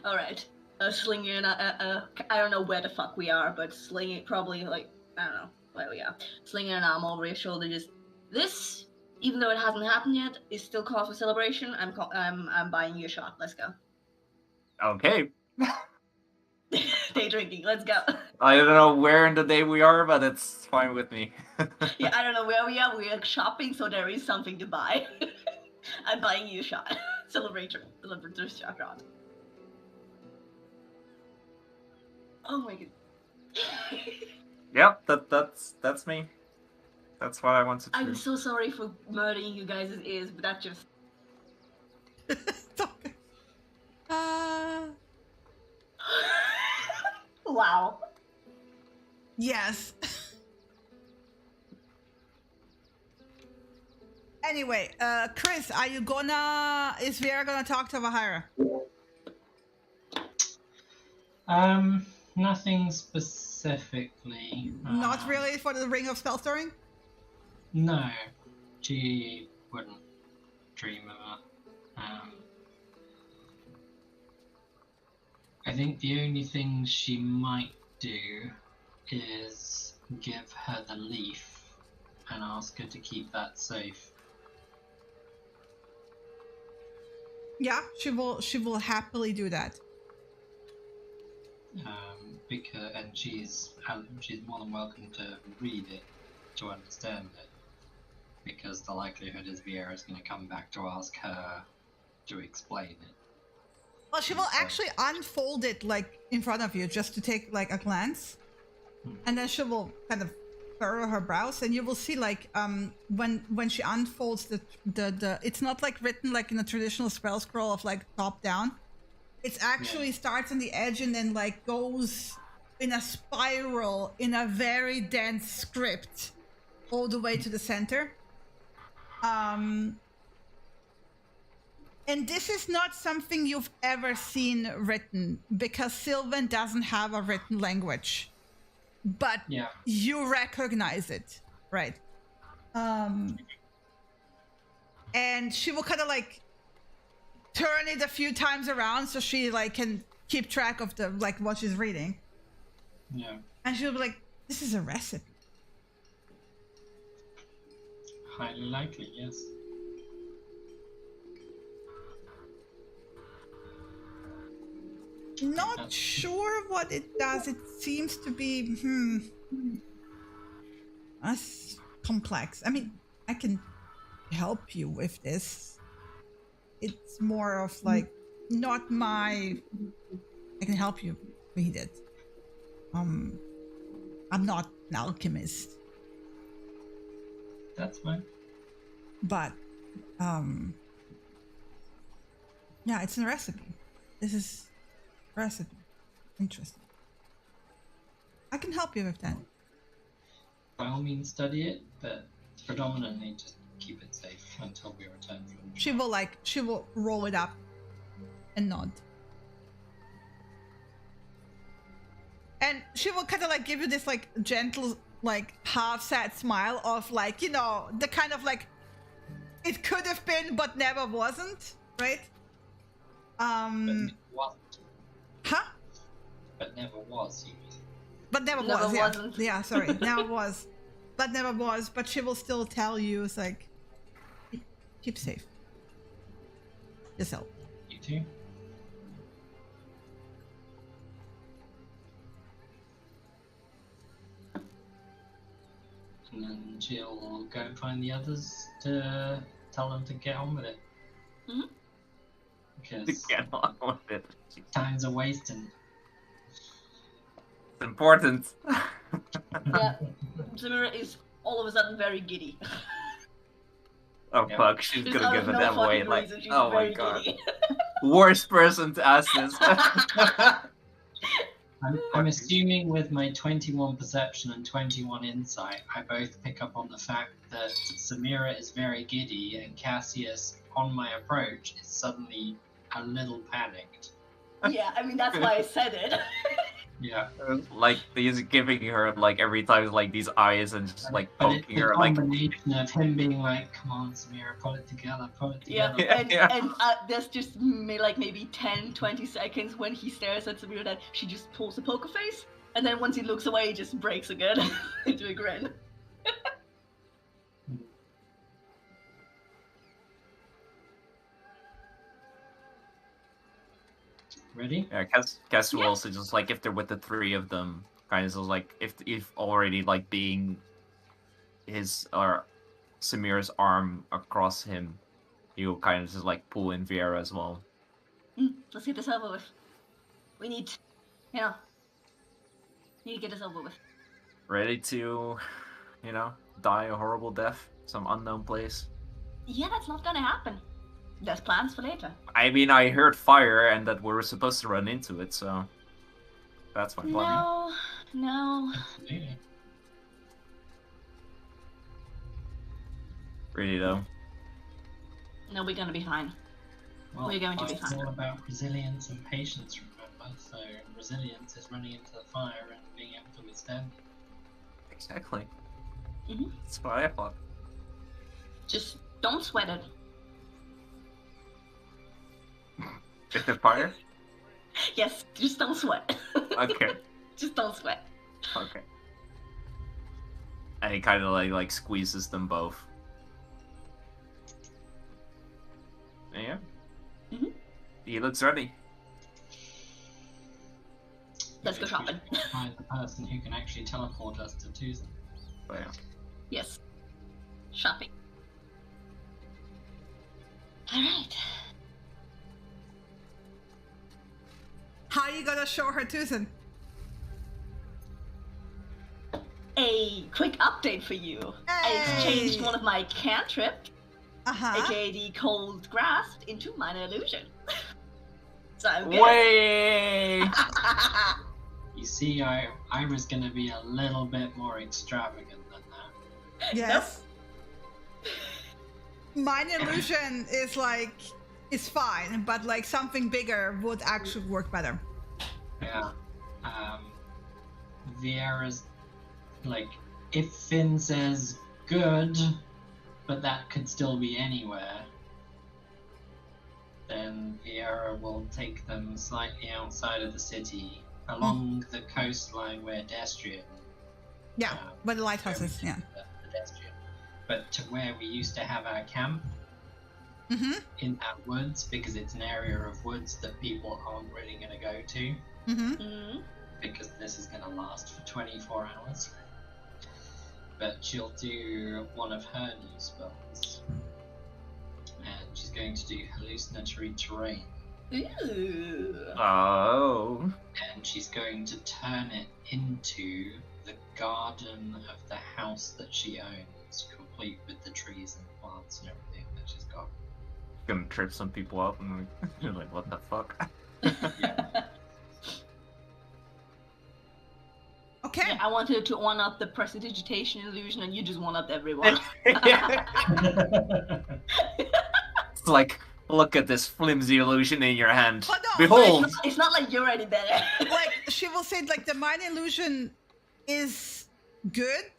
All right. Slinging I don't know where the fuck we are, but slinging probably like I don't know where we are. Slinging an arm over your shoulder. Just this, even though it hasn't happened yet, is still cause for celebration. I'm buying you a shot. Let's go. Okay. Day drinking. Let's go. I don't know where in the day we are, but it's fine with me. Yeah, I don't know where we are. We are shopping, so there is something to buy. I'm buying you a shot. Celebratory shot. Oh my god. Yep, that's me. That's what I wanted to do. I'm so sorry for murdering you guys' ears, but that just... Wow. Yes. Anyway, Chris, are you gonna... Is Vera gonna talk to Vahira? Nothing specifically. Not really for the Ring of Spellstoring? No, she wouldn't dream of it. I think the only thing she might do is give her the leaf and ask her to keep that safe. Yeah, she will happily do that. And she's more than welcome to read it to understand it, because the likelihood is Vieira's going to come back to ask her to explain it. Well, she will actually unfold it like in front of you just to take like a glance, and then she will kind of furrow her brows, and you will see like when she unfolds the it's not like written like in a traditional spell scroll of like top down. It actually starts on the edge and then like goes in a spiral in a very dense script all the way to the center. And this is not something you've ever seen written, because Sylvan doesn't have a written language. But Yeah. you recognize it, right? And she will kind of like turn it a few times around so she like can keep track of the like what she's reading. Yeah. And she'll be like, "This is a recipe." Highly likely, yes. Not sure what it does. It seems to be that's complex. I mean, I can help you with this. It's more of like not my. I can help you read it. I'm not an alchemist, That's fine. but yeah, it's a recipe. This is a recipe. Interesting. I can help you with that. By all means, study it, but predominantly just keep it safe until we return from. She will roll it up and nod. And she will kind of like give you this like gentle, like half sad smile of like, you know, the kind of like it could have been but never wasn't, right? But never wasn't. Huh? But never was, you mean? But never Never was, yeah. wasn't. Yeah, sorry. Never was. But never was. But she will still tell you, it's like, keep safe. Yourself. You too? And then she'll go and find the others to tell them to get on with it. Mhm. Because Get on with it. It's time's a wasting. important. Yeah, Samira is all of a sudden very giddy. Oh Yeah. fuck, she's Just gonna out give of it no that way. fucking Like, reason, she's oh my very god, giddy. worst person to ask this. I'm assuming with my 21 perception and 21 insight, I both pick up on the fact that Samira is very giddy and Cassius, on my approach, is suddenly a little panicked. Yeah, I mean that's why I said it. Yeah. Like he's giving her like every time like these eyes and just like But it's poking the her like. combination of him being like, come on, Samira, pull it together, pull it Yeah, together. Yeah. and there's just like maybe 10-20 seconds when he stares at Samira that she just pulls a poker face, and then once he looks away, he just breaks again into a grin. Ready? Yeah, Cass will Yeah. also just like if they're with the three of them, kind of like if already like being his or Samira's arm across him, he'll kind of just like pull in Viera as well. Let's get this over with. We need, need to get this over with. Ready to, die a horrible death, some unknown place. Yeah, that's not gonna happen. There's plans for later. I mean, I heard fire and that we were supposed to run into it, so that's my plan. No. Absolutely. Really though. No, we're gonna be fine. Well, We're going to be it's fine. all about resilience and patience, remember? So resilience is running into the fire and being able to withstand it. Exactly. Mhm. That's what I thought. Just don't sweat it. With the fire? Yes, just don't sweat. Okay. Just don't sweat. Okay. And he kind of like squeezes them both. Yeah. Mhm. He looks ready. Let's go shopping. We should find the person who can actually teleport us to Tucson. But yeah. Yes. Shopping. Alright. How are you gonna show her Tucson? A quick update for you. I exchanged Hey. one of my cantrips, Uh-huh. aka the Cold Grasp, into Minor Illusion. So I'm good. Way. You see, I was gonna be a little bit more extravagant than that. Yes. Mine illusion is like is fine, but like something bigger would actually work better. Yeah. Vieira's like, if Finn says good, but that could still be anywhere, then Vieira will take them slightly outside of the city, along the coastline where Destrian. Yeah, where the lighthouse is, yeah. The Destrian. But to where we used to have our camp, Mm-hmm. in that woods, because it's an area of woods that people aren't really going to go to, Mm-hmm. because this is going to last for 24 hours. But she'll do one of her new spells, and she's going to do hallucinatory terrain, Ooh. Oh. and she's going to turn it into the garden of the house that she owns, complete with the trees and plants and everything that she's got. Gonna trip some people up and you're like, what the fuck? Yeah. Okay. Yeah, I wanted to one up the prestidigitation illusion, and you just one up everyone. It's like, look at this flimsy illusion in your hand. But no, Behold! It's not like you're already there. Like she will say, like the minor illusion is good,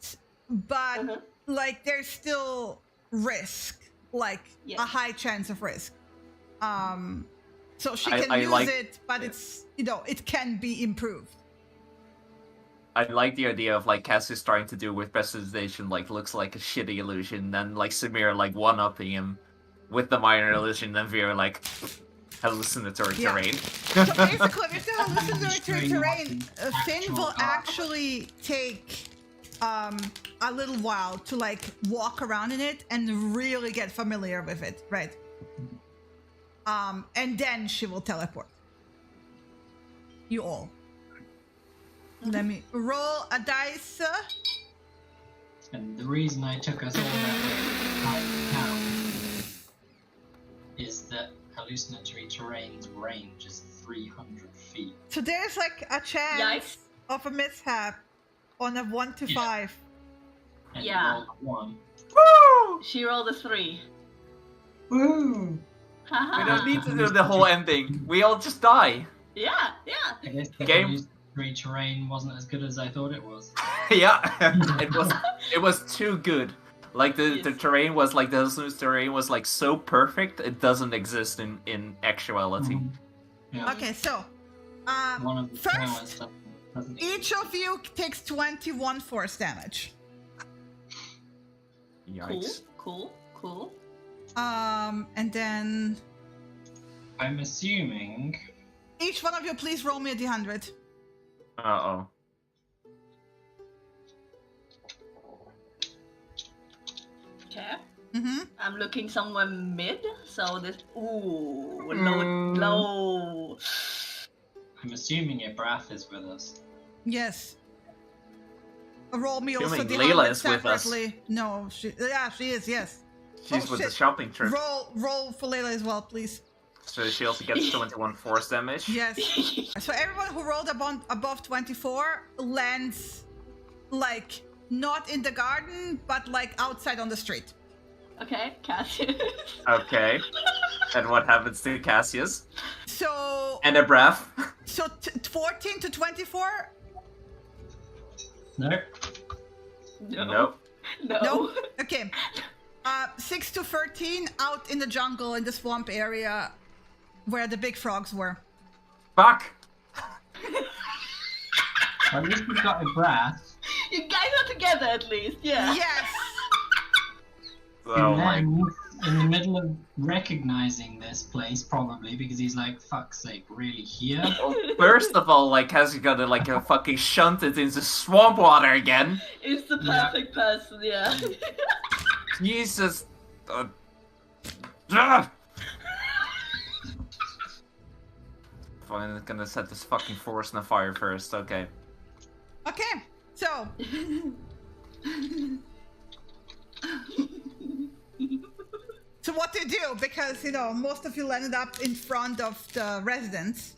but Uh-huh. like there's still risk, like Yes. a high chance of risk. So she I- can I use like- it, but it's it can be improved. I like the idea of like Cassius starting to do with prestidigitation, like looks like a shitty illusion, then like Samir like one-upping him with the minor illusion, then Vera like hallucinatory Yeah. terrain. So basically, with the hallucinatory terrain, Finn will actually take a little while to like walk around in it and really get familiar with it, right? And then she will teleport. You all. Let me roll a dice. And the reason I took us all that way to town is that hallucinatory terrain's range is 300 feet. So there's like a chance Yikes. of a mishap on a 1 to Yeah. 5. And Yeah. rolled a 1. Woo! She rolled a 3. Woo! Haha. We don't need to do the whole ending. We all just die. Yeah, yeah. I guess the Game- hallucinatory terrain wasn't as good as I thought it was. Yeah, it was too good. Like the Yes. terrain was like the hallucinatory terrain was like so perfect it doesn't exist in actuality. Yeah. Okay, so One of the first, towers doesn't each of you takes 21 force damage. Yikes. Cool. And then I'm assuming each one of you, please roll me a d100. Uh-oh. Okay. Mm-hmm. I'm looking somewhere mid, so this. Ooh, Mm. low. I'm assuming Ibrath is with us. Yes. Roll me also Assuming d100 Leela is with us. separately. No, she is. Yes. She's Oh, with the shit. shopping trip. Roll for Leila as well, please. So she also gets 21 force damage. Yes. So everyone who rolled above 24 lands, like, not in the garden, but like outside on the street. Okay, Cassius. Okay. And what happens to Cassius? So, And a breath. so 14 to 24? No? Nope. No. No? Okay. 6 to 13 out in the jungle in the swamp area where the big frogs were. Fuck! At least we've got Ibrath. You guys are together at least, yeah. Yes. Oh And my. then, in the middle of recognizing this place, probably, because he's like, fuck's sake, really here? First of all, like, Cassius gotta like fucking shunt it into swamp water again. It's the Yeah. perfect person, yeah. Jesus. Ugh. Fine, I'm gonna set this fucking forest on fire first, okay. Okay. So, so what do you do? Because, most of you landed up in front of the residence.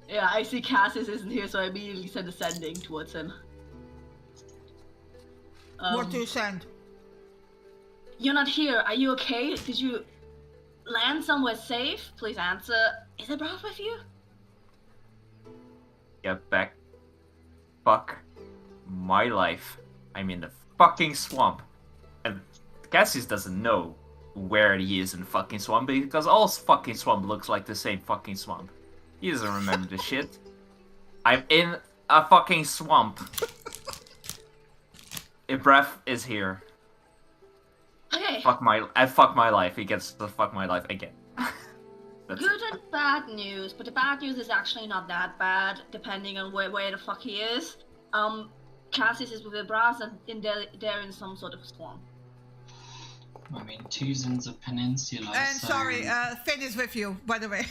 Yeah, I see Cassius isn't here, so I immediately send ascending towards him. What do you send? You're not here. Are you okay? Did you land somewhere safe, please answer. Is it Brath with you? Get back. Fuck my life. I'm in the fucking swamp. And Cassius doesn't know where he is in the fucking swamp because all fucking swamp looks like the same fucking swamp. He doesn't remember the shit. I'm in a fucking swamp. Ibref is here. Okay. Fuck my life. He gets to fuck my life again. Good and bad news, but the bad news is actually not that bad, depending on where the fuck he is. Cassius is with Ibraf and they're in some sort of swamp. I mean, Tuzin's a peninsula. And so... sorry, Finn is with you, by the way.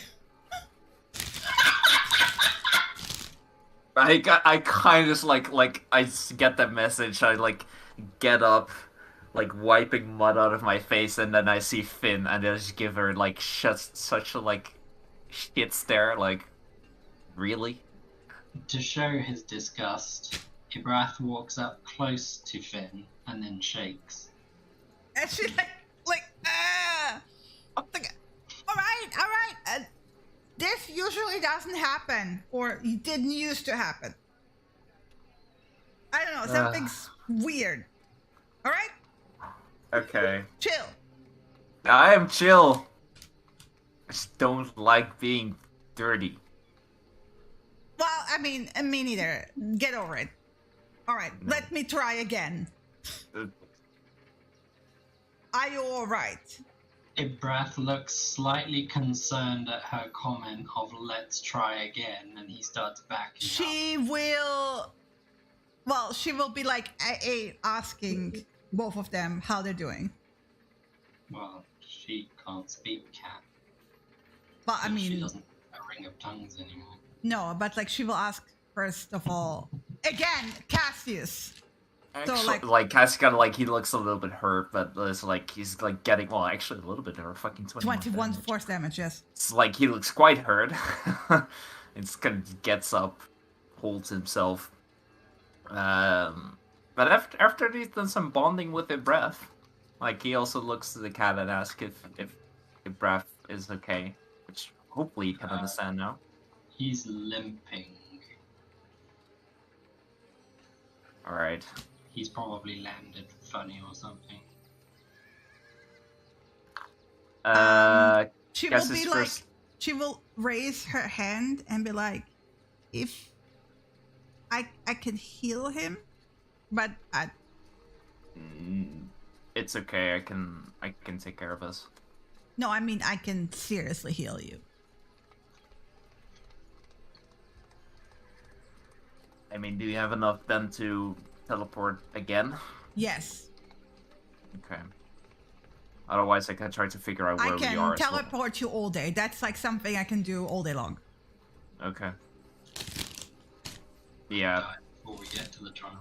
I kind of like I get that message. I like get up, like wiping mud out of my face, and then I see Finn, and I just give her like such a like shit stare. Like, really? To show his disgust, Ibrath walks up close to Finn and then shakes. And she all right. This usually doesn't happen, or it didn't used to happen. I don't know, something's weird. All right? Okay. Chill. I am chill. I just don't like being dirty. Well, I mean, me neither. Get over it. All right, No. let me try again. Are you all right? Ibrath looks slightly concerned at her comment of "let's try again," and he starts backing up. She will be like asking both of them how they're doing. Well, she can't speak cat. But I so she mean, doesn't have a ring of tongues anymore. no, but like she will ask first of all. Again, Cassius. Actually, like Cassius kind of like he looks a little bit hurt, but it's like he's like getting actually a little bit hurt. Fucking 21 force damage, yes. It's like he looks quite hurt. It's kind of gets up, holds himself. But after he's done some bonding with Ibraf, like he also looks to the cat and asks if Ibraf is okay, which hopefully you can understand now. He's limping. All right. He's probably landed funny or something. She guess will it's be first- like, she will raise her hand and be like, if I can heal him, but It's okay. I can take care of us. no, I mean, I can seriously heal you. I mean, do you have enough then to teleport again? Yes. Okay. Otherwise, I can try to figure out where I we can are. teleport you all day. That's like something I can do all day long. Okay. Yeah. Before we get to the trial.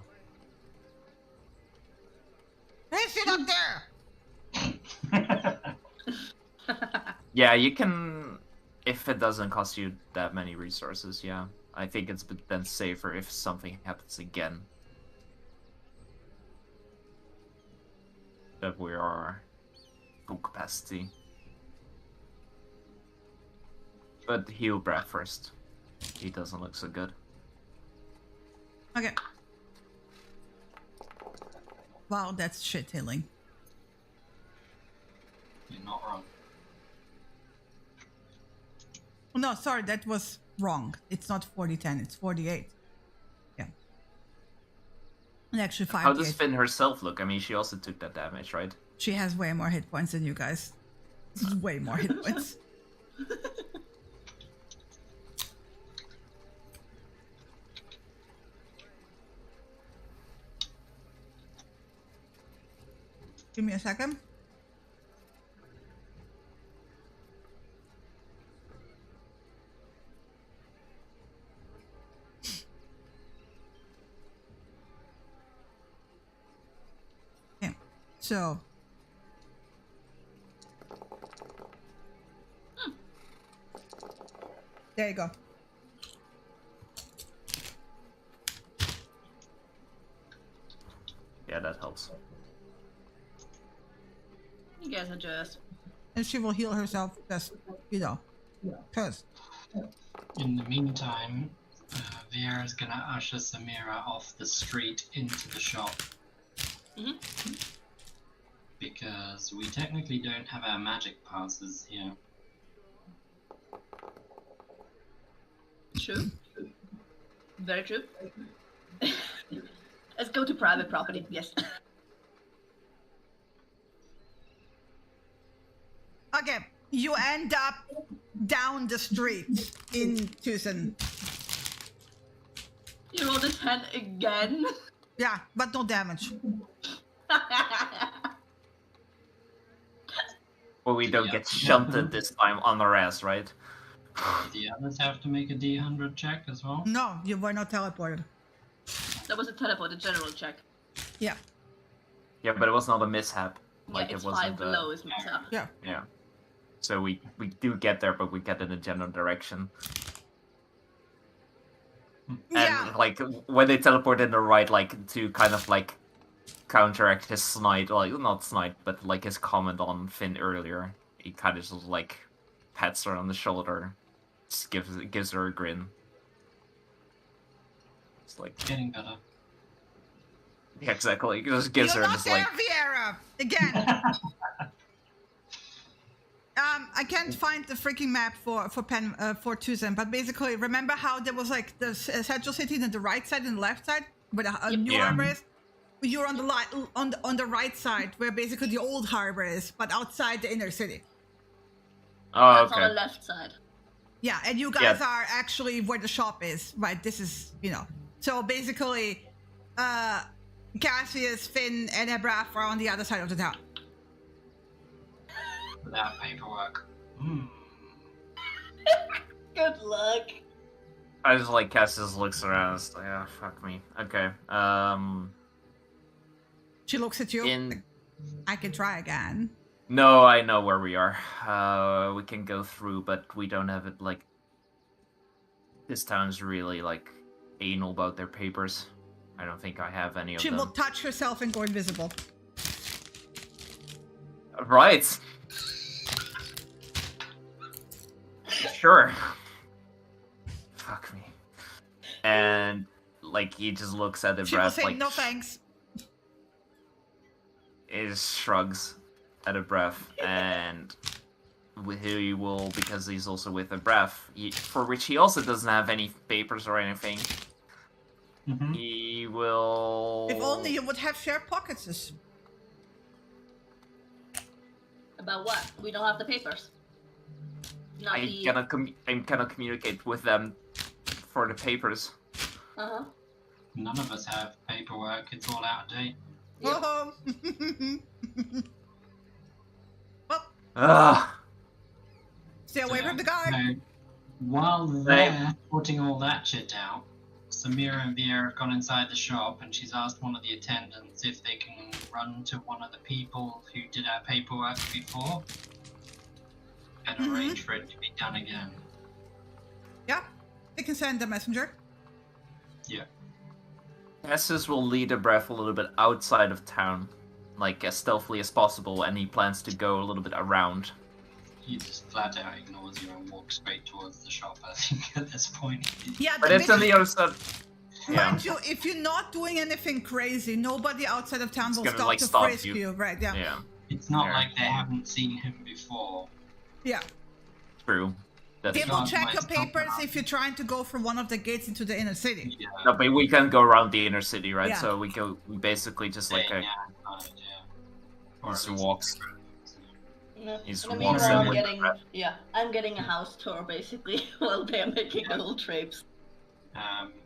Hey, sit up there! Yeah, you can. If it doesn't cost you that many resources, yeah. I think it's then safer if something happens again. That we are full capacity. But heal Brad first. He doesn't look so good. Okay. Wow, that's shit healing. You're not wrong. No, sorry, that was wrong. It's not 40-10, it's 48. Yeah. And actually 5 How does Finn herself look? I mean, she also took that damage, right? She has way more hit points than you guys. Way more hit points. Give me a second. Okay, so there you go. Yeah, that helps. You guys are just and she will heal herself. Just because. In the meantime, Vieira's gonna usher Samira off the street into the shop. Mm-hmm. Because we technically don't have our magic passes here. True. Very true. Let's go to private property. Yes. Okay, you end up down the street in Tucson. You rolled a 10 again. Yeah, but no damage. Well, we don't get shunted this time on our ass, right? The others have to make a D100 check as well. No, you were not teleported. That was a teleport, a general check. Yeah. Yeah, but it was not a mishap. Like yeah, it's it wasn't. 5 below, isn't it? Yeah. Yeah. So we do get there, but we get in a general direction. Yeah. And like when they teleport in the right, like to kind of like counteract his snide, like not snide, but like his comment on Finn earlier, he kind of just like pats her on the shoulder, just gives her a grin. It's like Getting better. yeah, exactly. He just gives You're her not just there, like Vieira. Again. I can't find the freaking map for Tucson, but basically, remember how there was like the central city on the right side and the left side, where the new Yeah. harbor is. You're on the on the right side, where basically the old harbor is, but outside the inner city. oh That's on the okay. left side. Yeah, and you guys are actually where the shop is, right? This is So basically, Cassius, Finn, and Ebraf are on the other side of the town. Without paperwork. Hmm. Good luck. I just like Cassius looks around. It's like, oh, fuck me. Okay. She looks at you. In I can try again. no, I know where we are. We can go through, but we don't have it. Like this town's really like anal about their papers. I don't think I have any of She them. will touch herself and go invisible. Right. Sure. Fuck me. And like he just looks at the She will breath say like no thanks. He just shrugs at a breath and he will, because he's also with a breath, for which he also doesn't have any papers or anything. Mm-hmm. He will. If only you would have shared pockets. About what? We don't have the papers. Not I the... cannot communicate with them for the papers. Uh-huh. None of us have paperwork. It's all out of date. Yep. Oh. Well, Ugh. stay away from the guard. So, while they're putting all that shit out, Samira and Vieira have gone inside the shop and she's asked one of the attendants if they can run to one of the people who did our paperwork before and arrange for it to be done again. Yeah, they can send a messenger. Yeah. Essus will lead a breath a little bit outside of town, like as stealthily as possible, and he plans to go a little bit around. He just flat out ignores you and walks straight towards the shop, I think, at this point. Yeah, But it's on the other side. Yeah. Mind you, if you're not doing anything crazy, nobody outside of town It's will gonna, stop like, to stop frisk you. you. Right, yeah. Yeah, It's not Yeah. like they haven't seen him before. Yeah. true. That's They not will check your my stop papers now. if you're trying to go from one of the gates into the inner city. Yeah. No, but we can go around the inner city, right? Yeah. So we basically just like yeah, a, right, yeah. Or just at least- walks. No. He's In the walks meanwhile, in I'm with getting breath. I'm getting a house tour basically while they're making little trips.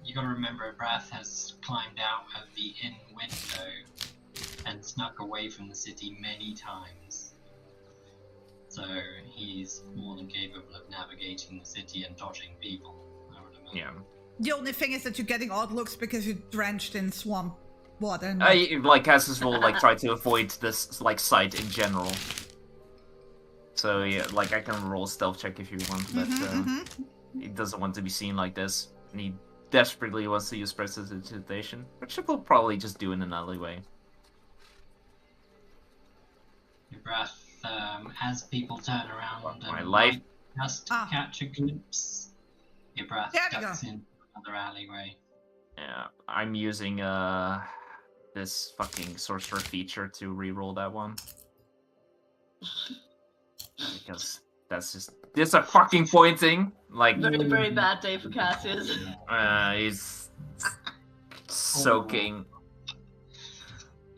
You gotta remember, Brath has climbed out of the inn window and snuck away from the city many times. So he's more than capable of navigating the city and dodging people, I would imagine. Yeah. The only thing is that you're getting odd looks because you're drenched in swamp water. And Like Cassis will like try to avoid this like sight in general. So yeah, like I can roll a stealth check if you want, but he doesn't want to be seen like this, and he desperately wants to use prestidigitation, which he will probably just do in an alleyway. Brath as people turn around My and life. just catch a glimpse, Ibrath ducks into another alleyway. Yeah, I'm using this fucking sorcerer feature to reroll that one. Because that's just disappointing. Like Very, very bad day for Cassius. He's soaking.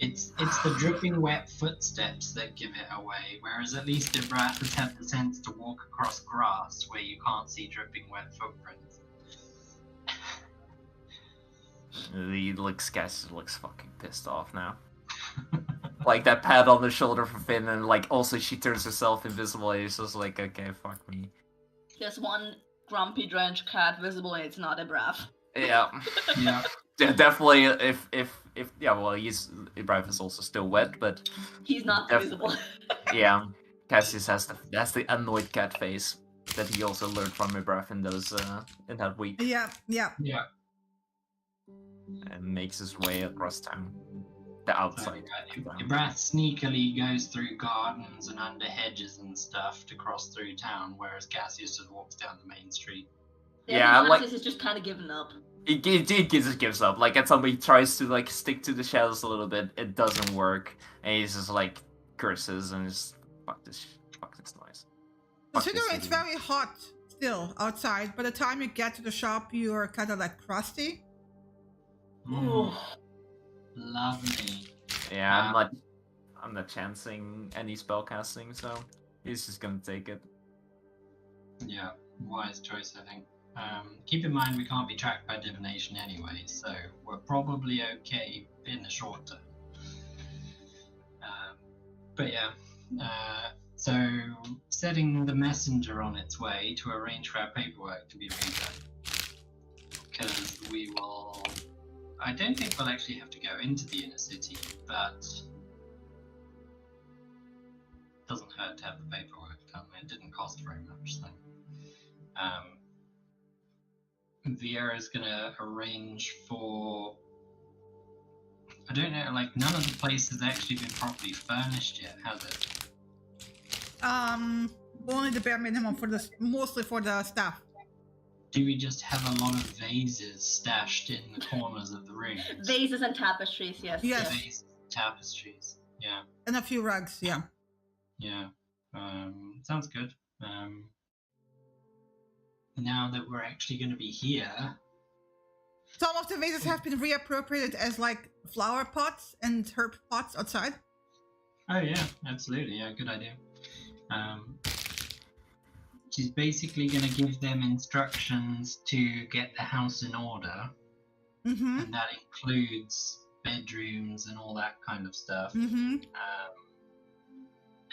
It's the dripping wet footsteps that give it away, whereas at least Ibrath has had the sense to walk across grass where you can't see dripping wet footprints. Cassius looks fucking pissed off now. Like that pat on the shoulder from Finn, and like also she turns herself invisible, and it's just like, okay, fuck me. There's one grumpy drenched cat visible, and it's not Ibrath. Yeah. Yeah. Definitely, if Ibrath is also still wet, but he's not visible. Yeah, Cassius has the annoyed cat face that he also learned from Ibrath in that week. Yeah. And makes his way across town, the outside. Ibrath sneakily goes through gardens and under hedges and stuff to cross through town, whereas Cassius just walks down the main street. Yeah, Cassius is just kind of giving up. He just gives up. Like, at some point he tries to like stick to the shadows a little bit. It doesn't work, and he's just like curses and just fuck this noise. Considering it's very hot still outside, by the time you get to the shop, you are kind of like crusty. Lovely. Yeah, I'm not chancing any spell casting, so he's just gonna take it. Yeah, wise choice, I think. Keep in mind we can't be tracked by divination anyway, so we're probably okay in the short term. But yeah, so setting the messenger on its way to arrange for our paperwork to be redone, because we will. I don't think we'll actually have to go into the inner city, but it doesn't hurt to have the paperwork done. It didn't cost very much, so. Vieira's gonna arrange for. I don't know, like none of the place has actually been properly furnished yet, has it? Only the bare minimum mostly for the staff. Do we just have a lot of vases stashed in the corners of the room? Vases and tapestries, yes. Vases, tapestries, yeah. And a few rugs, yeah. Yeah, sounds good. Now that we're actually going to be here... Some of the vases have been reappropriated as like flower pots and herb pots outside. Oh yeah, absolutely, yeah, good idea. She's basically going to give them instructions to get the house in order. Mm-hmm. And that includes bedrooms and all that kind of stuff. Mm-hmm.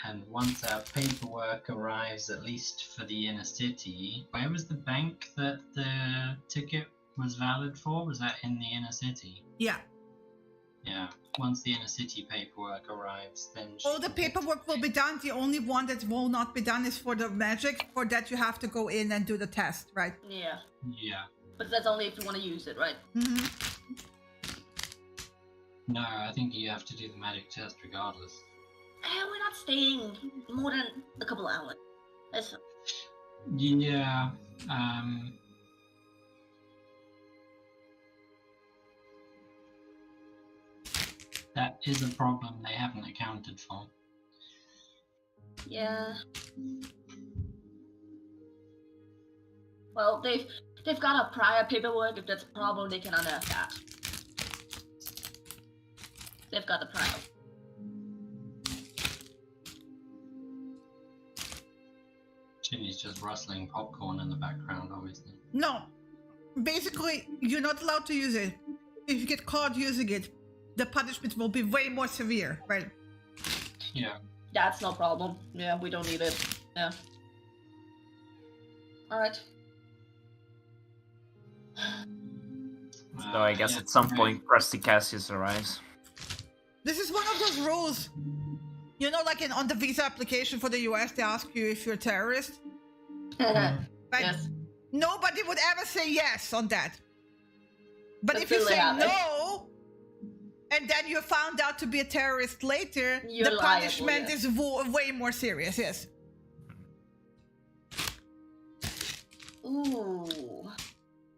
And once our paperwork arrives, at least for the inner city, where was the bank that the ticket was valid for? Was that in the inner city? Yeah. Yeah. Once the inner city paperwork arrives, then... All the paperwork will be done. The only one that will not be done is for the magic. For that, you have to go in and do the test, right? Yeah. Yeah. But that's only if you want to use it, right? Mm-hmm. No, I think you have to do the magic test regardless. We're not staying more than a couple hours. Yeah, that is a problem they haven't accounted for. Yeah. Well, they've got a prior paperwork. If that's a problem, they can unearth that. They've got the prior. Ginny's just rustling popcorn in the background, obviously. No. Basically, you're not allowed to use it. If you get caught using it, the punishment will be way more severe, right? Yeah. That's no problem. Yeah, we don't need it. Yeah. Alright. So I guess at some point, Krusty Cassius arrives. This is one of those rules. You know, like on the visa application for the US, they ask you if you're a terrorist. But yes. Nobody would ever say yes on that. But if you really say happens. no, and then you found out to be a terrorist later, You're the liable, punishment yeah. is way more serious. Yes. Ooh.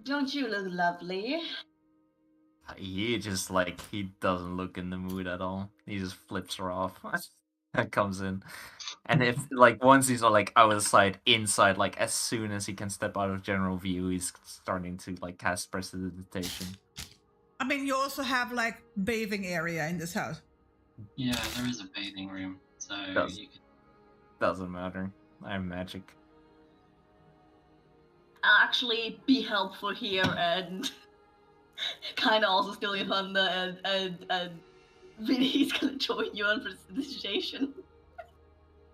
Don't you look lovely? He just like he doesn't look in the mood at all. He just flips her off. That comes in, and if like once he's like outside, inside, like as soon as he can step out of general view, he's starting to like cast prestidigitation. I mean, you also have like bathing area in this house. Yeah, there is a bathing room, so Does. you can. Doesn't matter. I have magic. I'll actually be helpful here and kind of also steal your thunder, and Vinny's gonna join you on prestidigitation.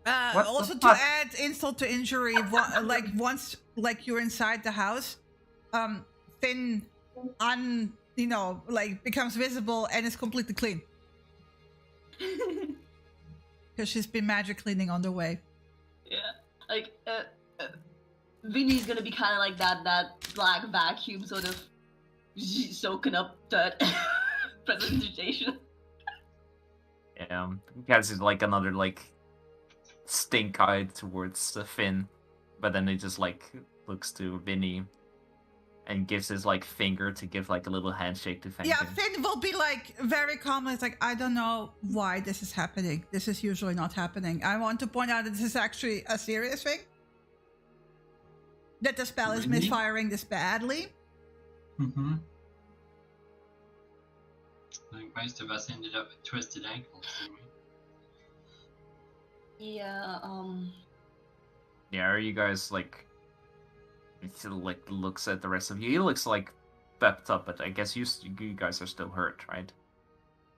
Also to add insult to injury, like once like you're inside the house, Finn becomes visible and is completely clean because she's been magic cleaning on the way. Yeah, like Vinny's gonna be kind of like that black vacuum sort of soaking up dirt prestidigitation. Yeah, casts like another like stink eye towards Finn, but then he just like looks to Vinny and gives his like finger to give like a little handshake to thank Yeah, him. Finn will be like very calm. It's like, I don't know why this is happening. This is usually not happening. I want to point out that this is actually a serious thing. That the spell is Really? misfiring this badly. Mm-hmm. I think most of us ended up with twisted ankles, didn't we? Yeah, Yeah, are you guys like? He like looks at the rest of you. He looks like pepped up, but I guess you guys are still hurt, right?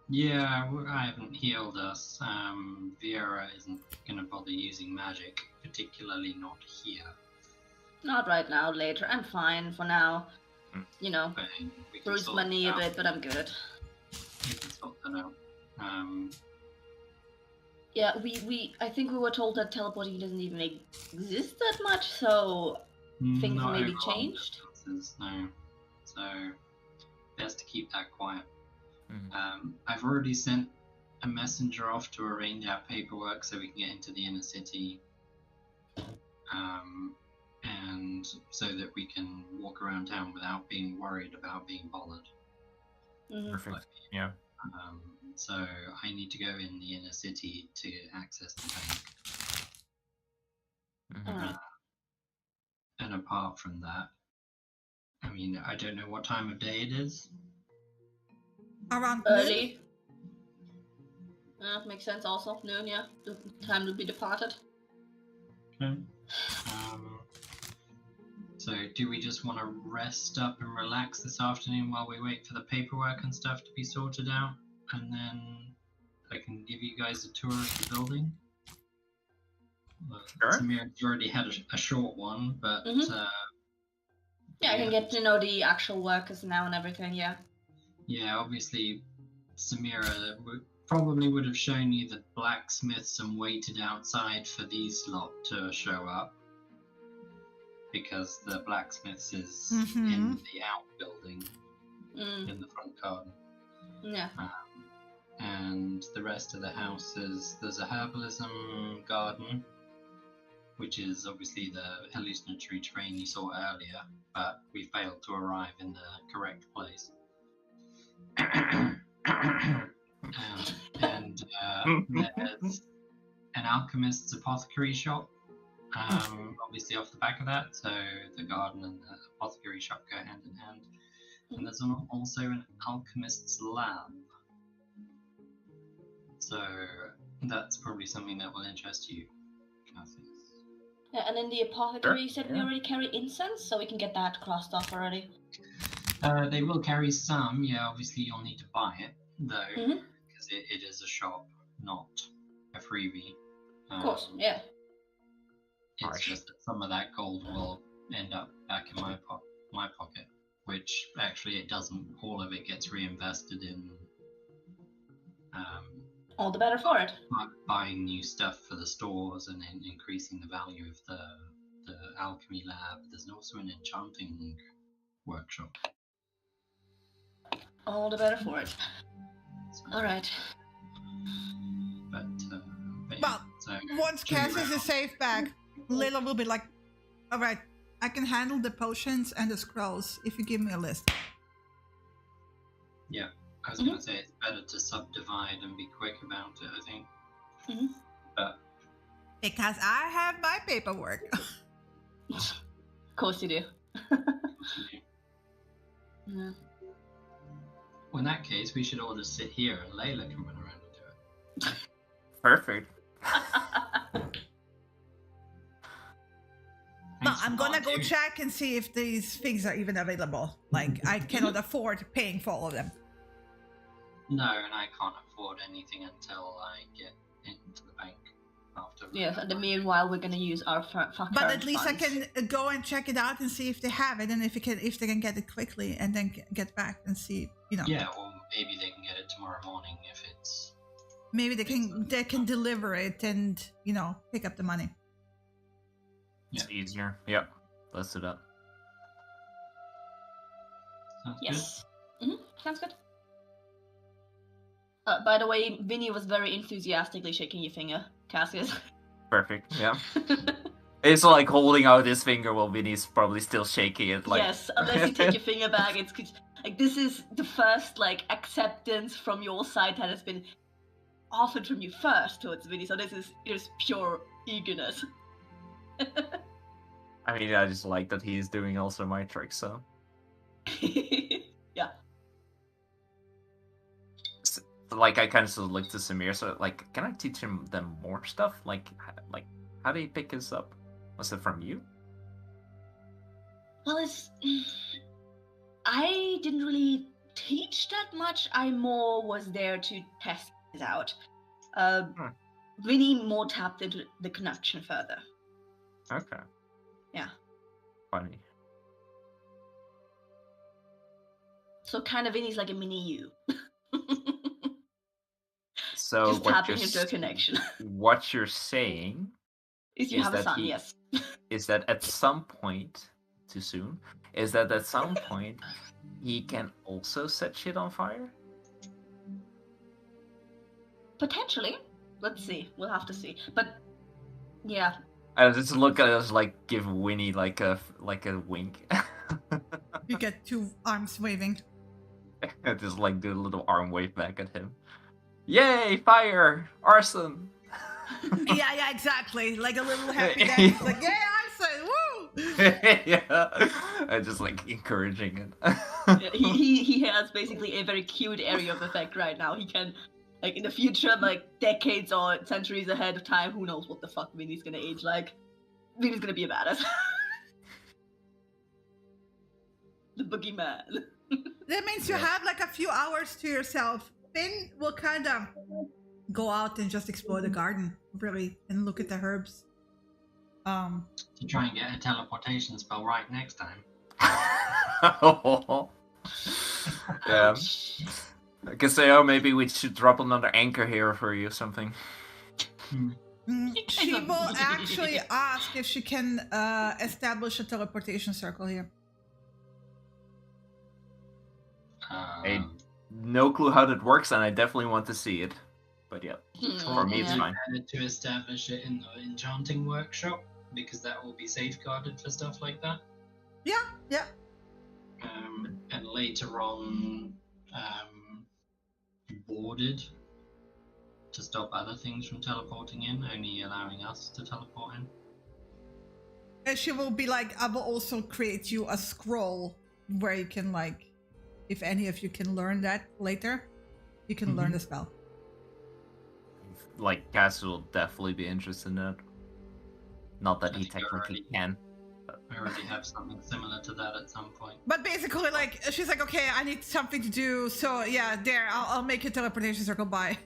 Yeah, I haven't healed us. Viera isn't gonna bother using magic, particularly not here. not right now, later. I'm fine for now. You know, But we can bruised sort my that knee a out. bit, but I'm good. We can sort that out. Yeah, I think we were told that teleporting doesn't even exist that much, so things not maybe over long changed. distances, no. So best to keep that quiet. Mhm. I've already sent a messenger off to arrange our paperwork so we can get into the inner city, and so that we can walk around town without being worried about being bothered. Mhm. Perfect. Yeah. So I need to go in the inner city to access the bank. Mhm. Alright. And apart from that, I mean, I don't know what time of day it is. Around noon? Early. Makes sense also. Noon, yeah. The time to be departed. Okay. So do we just want to rest up and relax this afternoon while we wait for the paperwork and stuff to be sorted out? And then I can give you guys a tour of the building? Sure. Samira's already had a short one, but Yeah, I can get to know the actual workers now and everything, yeah. yeah, obviously Samira probably would have shown you the blacksmiths and waited outside for these lot to show up, because the blacksmiths is in the outbuilding in the front garden. Yeah. And the rest of the house is, there's a herbalism garden, which is obviously the hallucinatory terrain you saw earlier, but we failed to arrive in the correct place. And there's an alchemist's apothecary shop, obviously off the back of that, so the garden and the apothecary shop go hand in hand. And there's also an alchemist's lab. So that's probably something that will interest you, Kathy. Yeah, and in the apothecary, you said we already carry incense, so we can get that crossed off already. They will carry some, yeah, obviously you'll need to buy it, though, because it is a shop, not a freebie. Of course, yeah. It's just that some of that gold will end up back in my pocket, which actually it doesn't. All of it gets reinvested in all the better for it. Buying new stuff for the stores and increasing the value of the alchemy lab. There's also an enchanting workshop. All the better for it. So All right. But yeah, Well, so once should we Cass is wrap a up? safe bag, Layla will be like, all right, I can handle the potions and the scrolls if you give me a list. Yeah, I was gonna say it's better to subdivide and be quick about it. I think. But Because I have my paperwork. Of course you do. Yeah. well, in that case, we should all just sit here and Layla can run around and do it. Perfect. No, Thanks I'm for gonna go volunteering. check and see if these things are even available. Like, I cannot afford paying for all of them. No, and I can't afford anything until I get into the bank after. Yes, and in the meanwhile, we're gonna use our But at least I can go and check it out and see if they have it, and if they can get it quickly, and then get back and see, Yeah, or maybe they can get it tomorrow morning if it's. maybe they can deliver it and pick up the money. It's easier. Yep. Let's do that. Sounds Yes. Sounds good. By the way, Vinny was very enthusiastically shaking your finger, Cassius. Perfect. Yeah. It's like holding out his finger while Vinny's probably still shaking it. Like Yes, unless you take your finger back, it's like this is the first like acceptance from your side that has been offered from you first towards Vinny. So this is pure eagerness. I mean, I just like that he's doing also my trick. So Yeah. like I kind of look to Samir. So like, can I teach him them more stuff? Like how do you pick this up? Was it from you? Well, I didn't really teach that much. I more was there to test it out. Vinny more tapped into the connection further. Okay. Yeah. Funny. So kind of Vinny's like a mini you. So Just tapping into a connection. What you're saying Is you is have a that son, he- yes. is that at some point, too soon, is that at some point he can also set shit on fire? Potentially. Let's see. We'll have to see. But yeah. I just look at us like give Winnie like a wink. You get 2 arms waving. I just like do a little arm wave back at him. Yay! Fire! Arson! Yeah, exactly. Like a little happy dance. Like, yeah, arson! Woo! Yeah, I just like encouraging it. Yeah, he has basically a very cute area of effect right now. He can, like, in the future, like decades or centuries ahead of time, who knows what the fuck Vinny's gonna age like. Vinny's gonna be a badass. The boogeyman. That means you have like a few hours to yourself. Finn will kind of go out and just explore the garden, really, and look at the herbs. To try and get a teleportation spell right next time. Yeah. I can say, oh, maybe we should drop another anchor here for you or something. She will actually ask if she can establish a teleportation circle here. Hey, no clue how that works, and I definitely want to see it. But yeah, for me it's yeah. fine. To establish it in the enchanting workshop, because that will be safeguarded for stuff like that. Yeah. And later on, boarded to stop other things from teleporting in, only allowing us to teleport in. And she will be like, I will also create you a scroll where you can, like, if any of you can learn that later, you can learn the spell. Like, Cass will definitely be interested in that. Not that I he think I technically already- can. I already have something similar to that at some point. But basically, like, she's like, okay, I need something to do, so yeah, there, I'll make a teleportation circle, bye.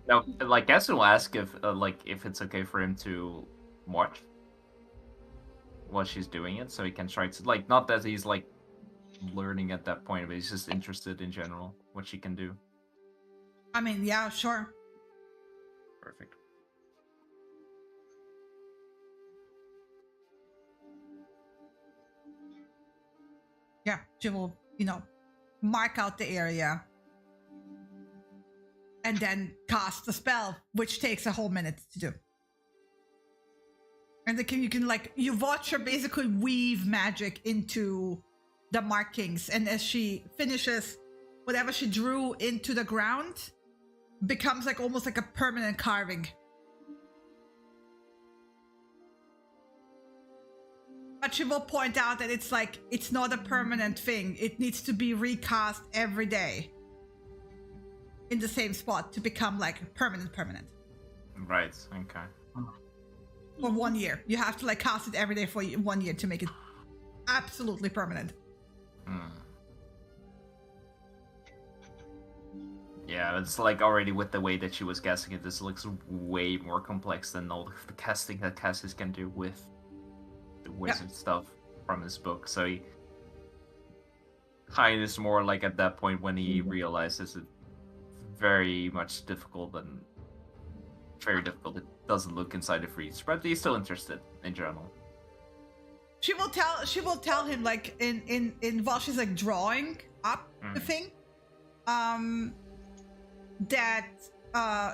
No, like, Cass will ask if it's okay for him to watch while she's doing it, so he can try to, like, not that he's, like, learning at that point, but he's just interested in general, what she can do. I mean, yeah, sure. Perfect. Yeah, she will, mark out the area. and then cast the spell, which takes a whole minute to do. And you can like, you watch her basically weave magic into the markings, and as she finishes, whatever she drew into the ground becomes like almost like a permanent carving. But she will point out that it's like, it's not a permanent thing. It needs to be recast every day in the same spot to become like permanent. Right, okay. For 1 year. You have to like cast it every day for 1 year to make it absolutely permanent. Yeah, it's like already with the way that she was guessing it, this looks way more complex than all the casting that Cassius can do with the wizard stuff from his book. So he kind of is more like at that point when he realizes it's very much difficult and very difficult. It doesn't look inside of reach, but he's still interested in general. She will tell him like in while she's like drawing up the thing, that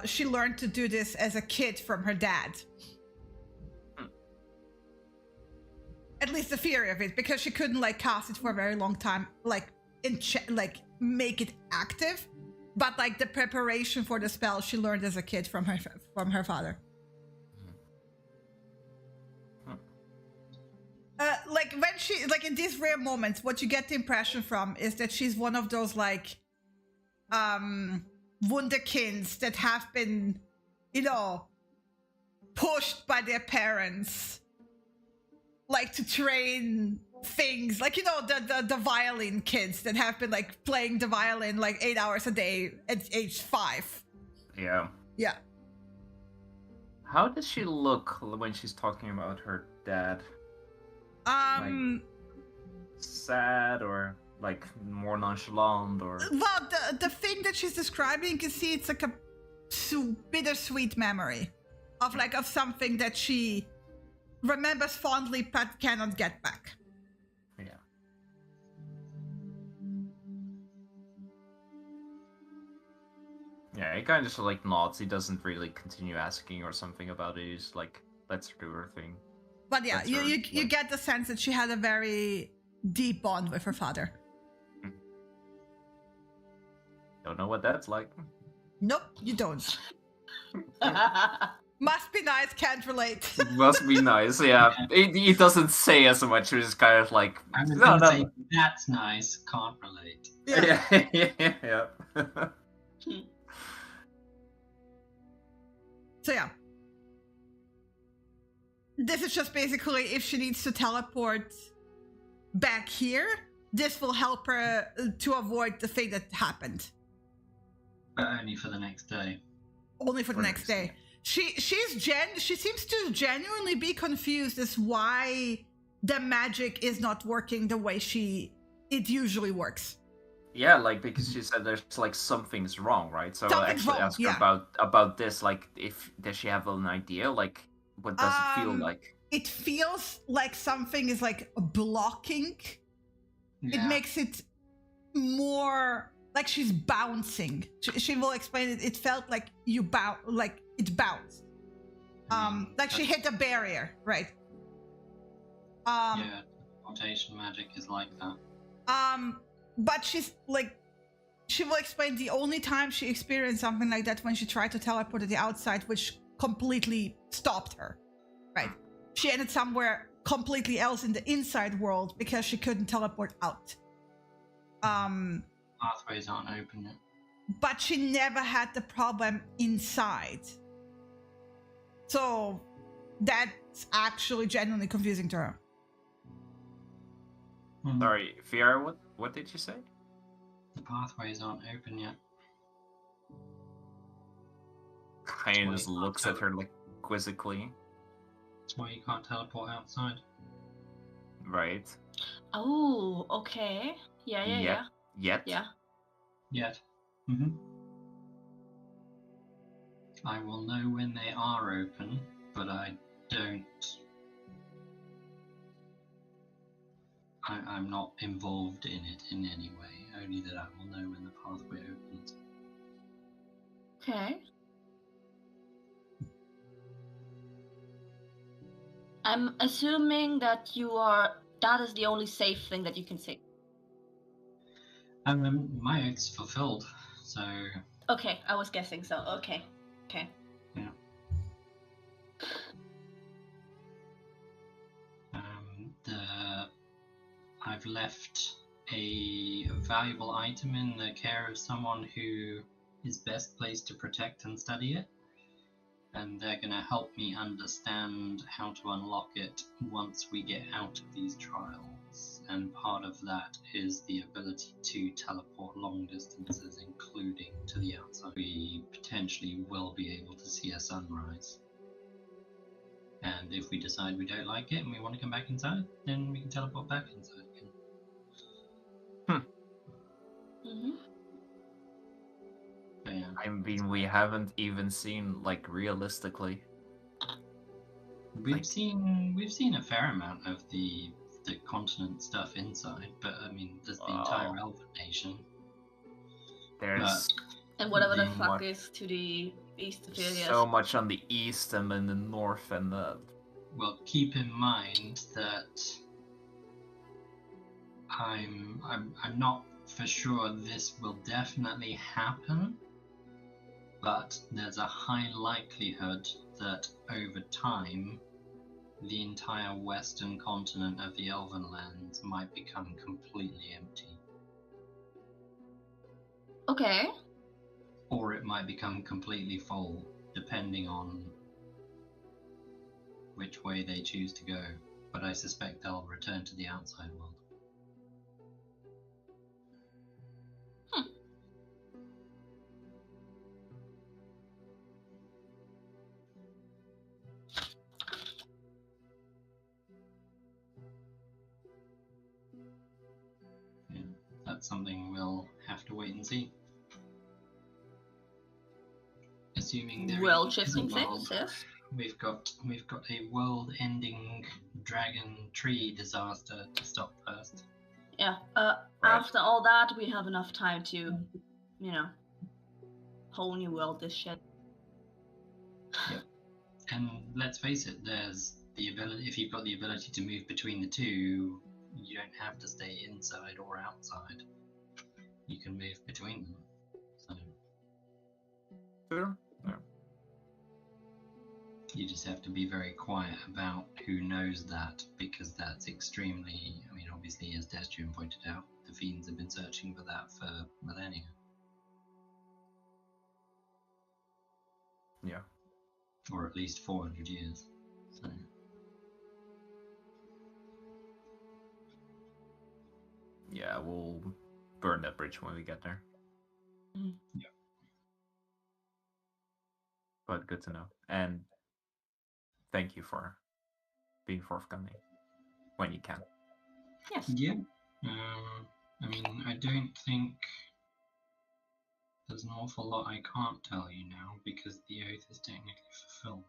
she learned to do this as a kid from her dad. At least the theory of it, because she couldn't like cast it for a very long time, like make it active. But like the preparation for the spell, she learned as a kid from her father. Like when she like in these rare moments, what you get the impression from is that she's one of those like wunderkinds that have been, you know, pushed by their parents, like to train things, like, you know, the violin kids that have been like playing the violin like 8 hours a day at age 5. Yeah. How does she look when she's talking about her dad? Like, sad or like more nonchalant, or well, the thing that she's describing, you can see it's like a bittersweet memory of something that she remembers fondly but cannot get back. Yeah, he kind of just like nods. He doesn't really continue asking or something about it. He's like, lets her do her thing. But yeah, you get the sense that she had a very deep bond with her father. Don't know what that's like. Nope, you don't. Must be nice, can't relate. Must be nice, yeah. He doesn't say as much. He's just kind of like, I was going to say, that's nice, can't relate. Yeah. So yeah. This is just basically if she needs to teleport back here, this will help her to avoid the thing that happened. But only for the next day. Only for the next day. She seems to genuinely be confused as why the magic is not working the way it usually works. Yeah, like because she said there's like something's wrong, right? So I actually asked her about this. Like, does she have an idea? Like, what does it feel like? It feels like something is like blocking. Yeah. It makes it more like she's bouncing. She will explain it. It felt like it bounced. Like she hit a barrier, right? Yeah, rotation magic is like that. But she's like, she will explain the only time she experienced something like that when she tried to teleport to the outside, which completely stopped her, right? She ended somewhere completely else in the inside world because she couldn't teleport out. Pathways aren't open yet. But she never had the problem inside. So that's actually genuinely confusing to her. Sorry, Fiora, what did you say? The pathways aren't open yet. Kind of just looks at her like quizzically. That's why you can't teleport outside. Right. Oh, okay. Yeah. Yet? Yeah. Yet. I will know when they are open, but I don't. I'm not involved in it in any way, only that I will know when the pathway opens. Okay. I'm assuming that that is the only safe thing that you can say. My oath's fulfilled, so Okay, I was guessing so. Okay. yeah. I've left a valuable item in the care of someone who is best placed to protect and study it, and they're going to help me understand how to unlock it once we get out of these trials. And part of that is the ability to teleport long distances, including to the outside. We potentially will be able to see a sunrise. And if we decide we don't like it and we want to come back inside, then we can teleport back inside again. Mm-hmm. Yeah. I mean, we haven't even seen, like, realistically. We've seen a fair amount of the continent stuff inside, but I mean, there's the entire Elven nation. There's and whatever the the fuck mo- is to the east of Ilias. so much on the east and in the north and the. Well, keep in mind that I'm not for sure this will definitely happen, but there's a high likelihood that over time the entire western continent of the Elven lands might become completely empty. Okay. Or it might become completely full, depending on which way they choose to go. But I suspect they'll return to the outside world. Yeah, that's something we'll have to wait and see. Assuming there Well, is just a in world, case, yes. we've got a world-ending dragon tree disaster to stop first. Yeah. Right. After all that, we have enough time to, whole new world this shit. Yep. And let's face it, there's the ability. If you've got the ability to move between the two, you don't have to stay inside or outside. You can move between them. So Sure. Yeah. you just have to be very quiet about who knows that, because that's extremely. I mean, obviously, as Destrian pointed out, the fiends have been searching for that for millennia. Yeah. Or at least 400 years. So. Yeah, we'll burn that bridge when we get there. Yeah. But good to know. And thank you for being forthcoming when you can. Yes. Yeah. I mean, I don't think there's an awful lot I can't tell you now because the oath is technically fulfilled.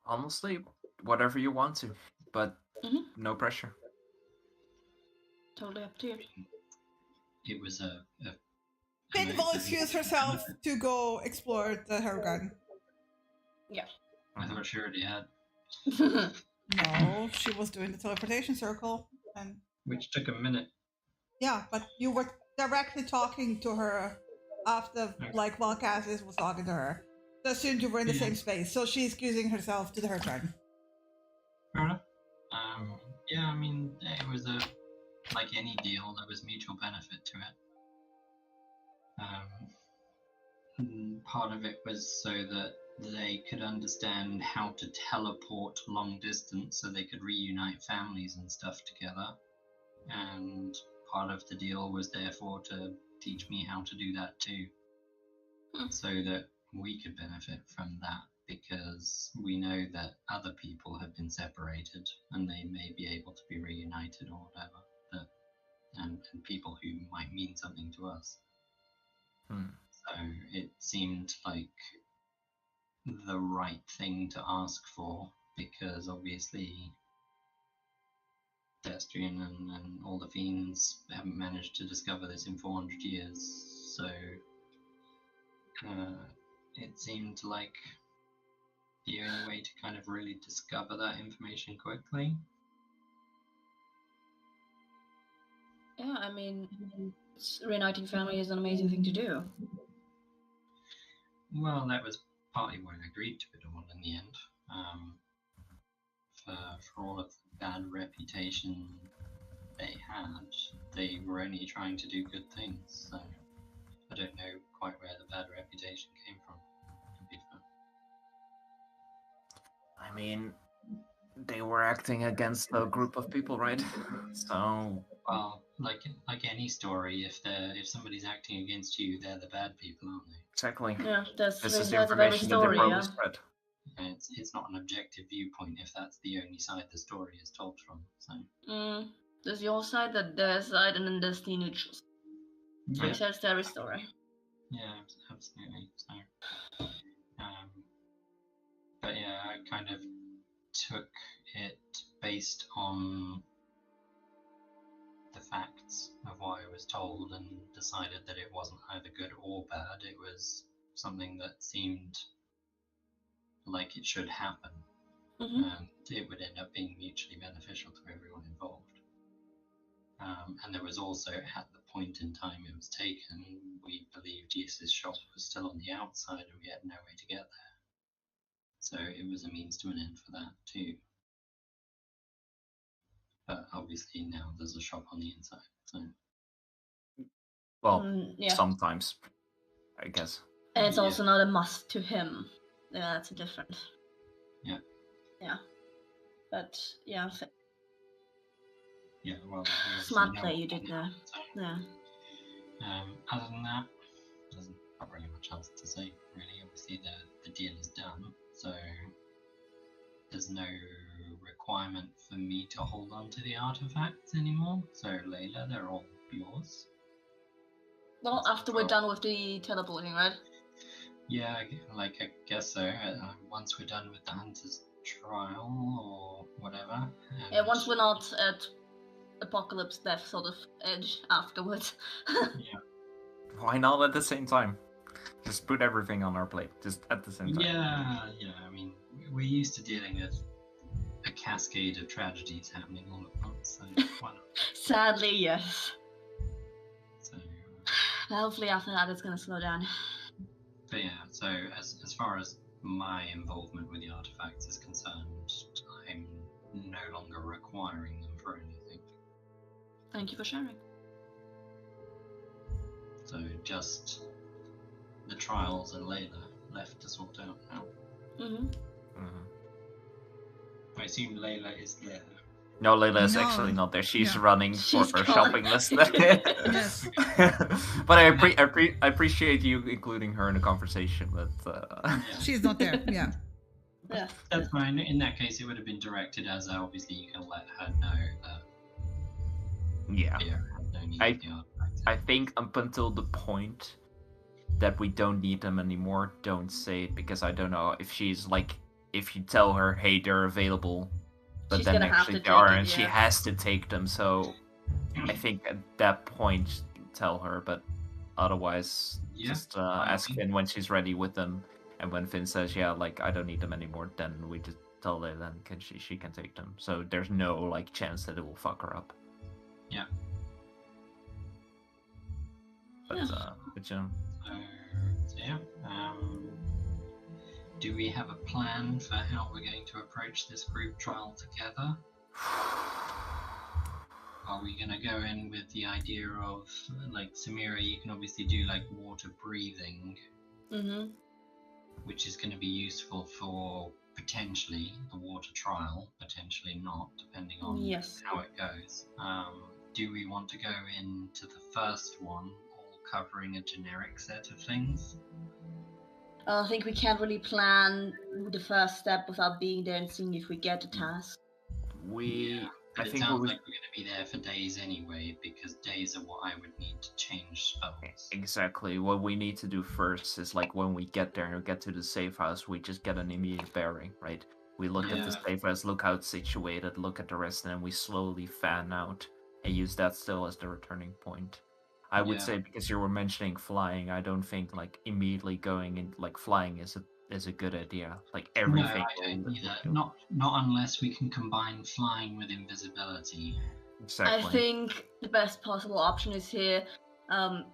Honestly, whatever you want to, but no pressure. Totally up to you. It was a Fate will excuse herself to go explore the Harugan. Yeah. I thought she already had. No, she was doing the teleportation circle, and which took a minute. Yeah, but you were directly talking to her after, like, while Cassius was talking to her. So assumed you were in the same space, so she's excusing herself to her turn. Fair enough. Yeah, I mean, it was like any deal, there was mutual benefit to it. Part of it was so that they could understand how to teleport long distance so they could reunite families and stuff together. And part of the deal was therefore to teach me how to do that too. So that we could benefit from that, because we know that other people have been separated and they may be able to be reunited or whatever, and people who might mean something to us. So it seemed like the right thing to ask for, because obviously Destrian and all the fiends haven't managed to discover this in 400 years, so it seemed like the only way to kind of really discover that information quickly. Yeah, I mean, reuniting family is an amazing thing to do. Well, that was partly why I agreed to it all in the end. For all of the bad reputation they had, they were only trying to do good things. So I don't know quite where the bad reputation came from, to be fair. I mean, they were acting against a group of people, right? So, well, like any story, if somebody's acting against you, they're the bad people, aren't they? exactly. Yeah, that's This is the the side of every information that story, they yeah. probably spread. It's not an objective viewpoint if that's the only side the story is told from. So There's your side, their side, and then there's the neutrals. yeah, Three sides to every story. Yeah, absolutely. So, but yeah, I kind of took it based on the facts of what I was told and decided that it wasn't either good or bad. It was something that seemed like it should happen, and it would end up being mutually beneficial to everyone involved. And there was also, at the point in time it was taken, we believed Yis's shop was still on the outside and we had no way to get there. So it was a means to an end for that too. But obviously now there's a shop on the inside. So. Well, sometimes, I guess. And it's also not a must to him. Yeah, that's different. Yeah. Yeah. But yeah. Yeah, well, smart play you did there. So. Yeah. Other than that, there's not really much else to say, really. Obviously, the deal is done, so there's no requirement for me to hold on to the artifacts anymore. So, Layla, they're all yours. Well, after we're done with the teleporting, right? Yeah, I guess so. Once we're done with the Hunter's trial or whatever. Yeah, once we're not at apocalypse death sort of edge afterwards. Yeah. Why not at the same time? Just put everything on our plate, just at the same time. Yeah. I mean, we're used to dealing with a cascade of tragedies happening all at once, so why not? Sadly, yes. So, hopefully after that it's going to slow down. But yeah, so as far as my involvement with the artifacts is concerned, I'm no longer requiring them for anything. Thank you for sharing. So just the trials and Layla left to sort out now. I assume Layla is there. No, Layla is actually not there. She's running for her shopping list. Yes. But I appreciate you including her in the conversation. But she's not there. Yeah. Yeah. That's fine. In that case, it would have been directed as obviously you can let her know that. Yeah. No need I think up until the point that we don't need them anymore, don't say it, because I don't know if she's like, if you tell her, hey, they're available, but she's then actually they are, and she has to take them. So I think at that point, tell her, but otherwise, just ask Finn when she's ready with them. And when Finn says, yeah, like, I don't need them anymore, then we just tell her, then she can take them. So there's no, like, chance that it will fuck her up. Yeah. But do we have a plan for how we're going to approach this group trial together? Are we going to go in with the idea of, like, Samira, you can obviously do, like, water breathing, which is going to be useful for potentially the water trial, potentially not, depending on how it goes. Do we want to go into the first one all covering a generic set of things? I think we can't really plan the first step without being there and seeing if we get a task. But it sounds like we're going to be there for days anyway, because days are what I would need to change spells. Exactly. What we need to do first is, like, when we get there and get to the safe house, we just get an immediate bearing, right? We look at the safe house, look how it's situated, look at the rest, and then we slowly fan out and use that still as the returning point. I would Yeah. say because you were mentioning flying, I don't think like immediately going in like flying is a good idea. Like No, everything. I don't either. Not unless we can combine flying with invisibility. Exactly. I think the best possible option is here.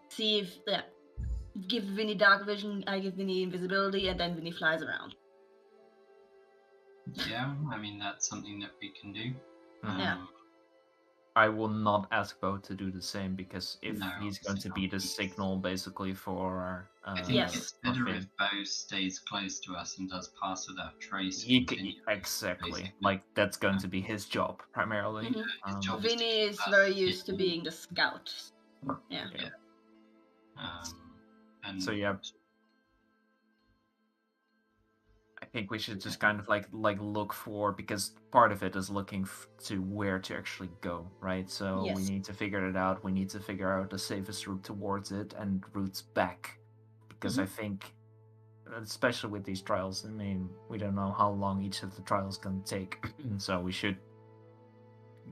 See if give Vinny dark vision, I give Vinny invisibility, and then Vinny flies around. Yeah, I mean that's something that we can do. Yeah. I will not ask Bo to do the same because if No, he's going to be the signal basically for I think Yes. it's better if Bo stays close to us and does pass without trace. Exactly. basically. Like that's going to be his job primarily. Mhm. His job Vinny to is keep very us used to hidden. being the scout. Yeah. And So yeah, I think we should just kind of like look for, because part of it is looking to where to actually go, right? So we Yes. need to figure it out. We need to figure out the safest route towards it and routes back, because I think, especially with these trials, I mean, we don't know how long each of the trials can take, so we should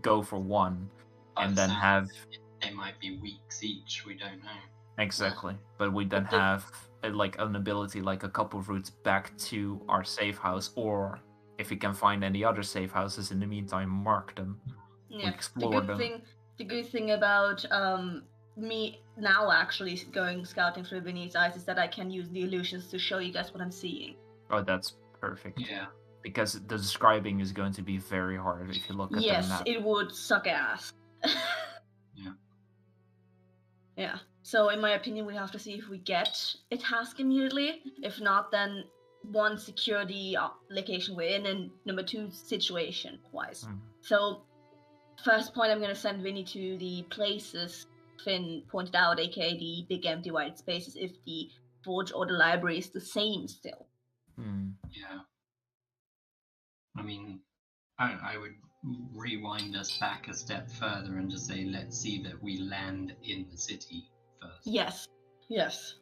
go for one and then have. They might be weeks each. We don't know. Exactly, but we then have like an ability, like a couple of routes back to our safe house, or if we can find any other safe houses in the meantime, mark them. Yeah. Explore them. The good thing about me now actually going scouting through Vinny's eyes is that I can use the illusions to show you guys what I'm seeing. Oh, that's perfect. Yeah. Because the describing is going to be very hard if you look at the map. Yes, it would suck ass. Yeah. Yeah. So in my opinion, we have to see if we get a task immediately. If not, then one, secure the location we're in, and number two, situation-wise. So first point, I'm going to send Vinny to the places Finn pointed out, aka the big empty white spaces, if the forge or the library is the same still. Yeah. I mean, I would rewind us back a step further and just say, let's see that we land in the city first. Yes. Yes.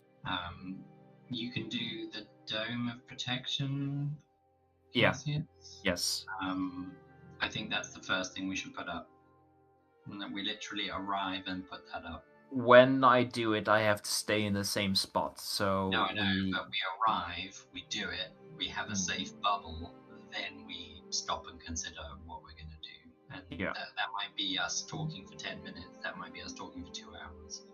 You can do the Dome of Protection. Yeah. Yes. I think that's the first thing we should put up. And that we literally arrive and put that up. When I do it, I have to stay in the same spot. So no, I know, but we arrive, we do it, we have a safe bubble, then we stop and consider what we're going to do. And that might be us talking for 10 minutes, that might be us talking for 2 hours.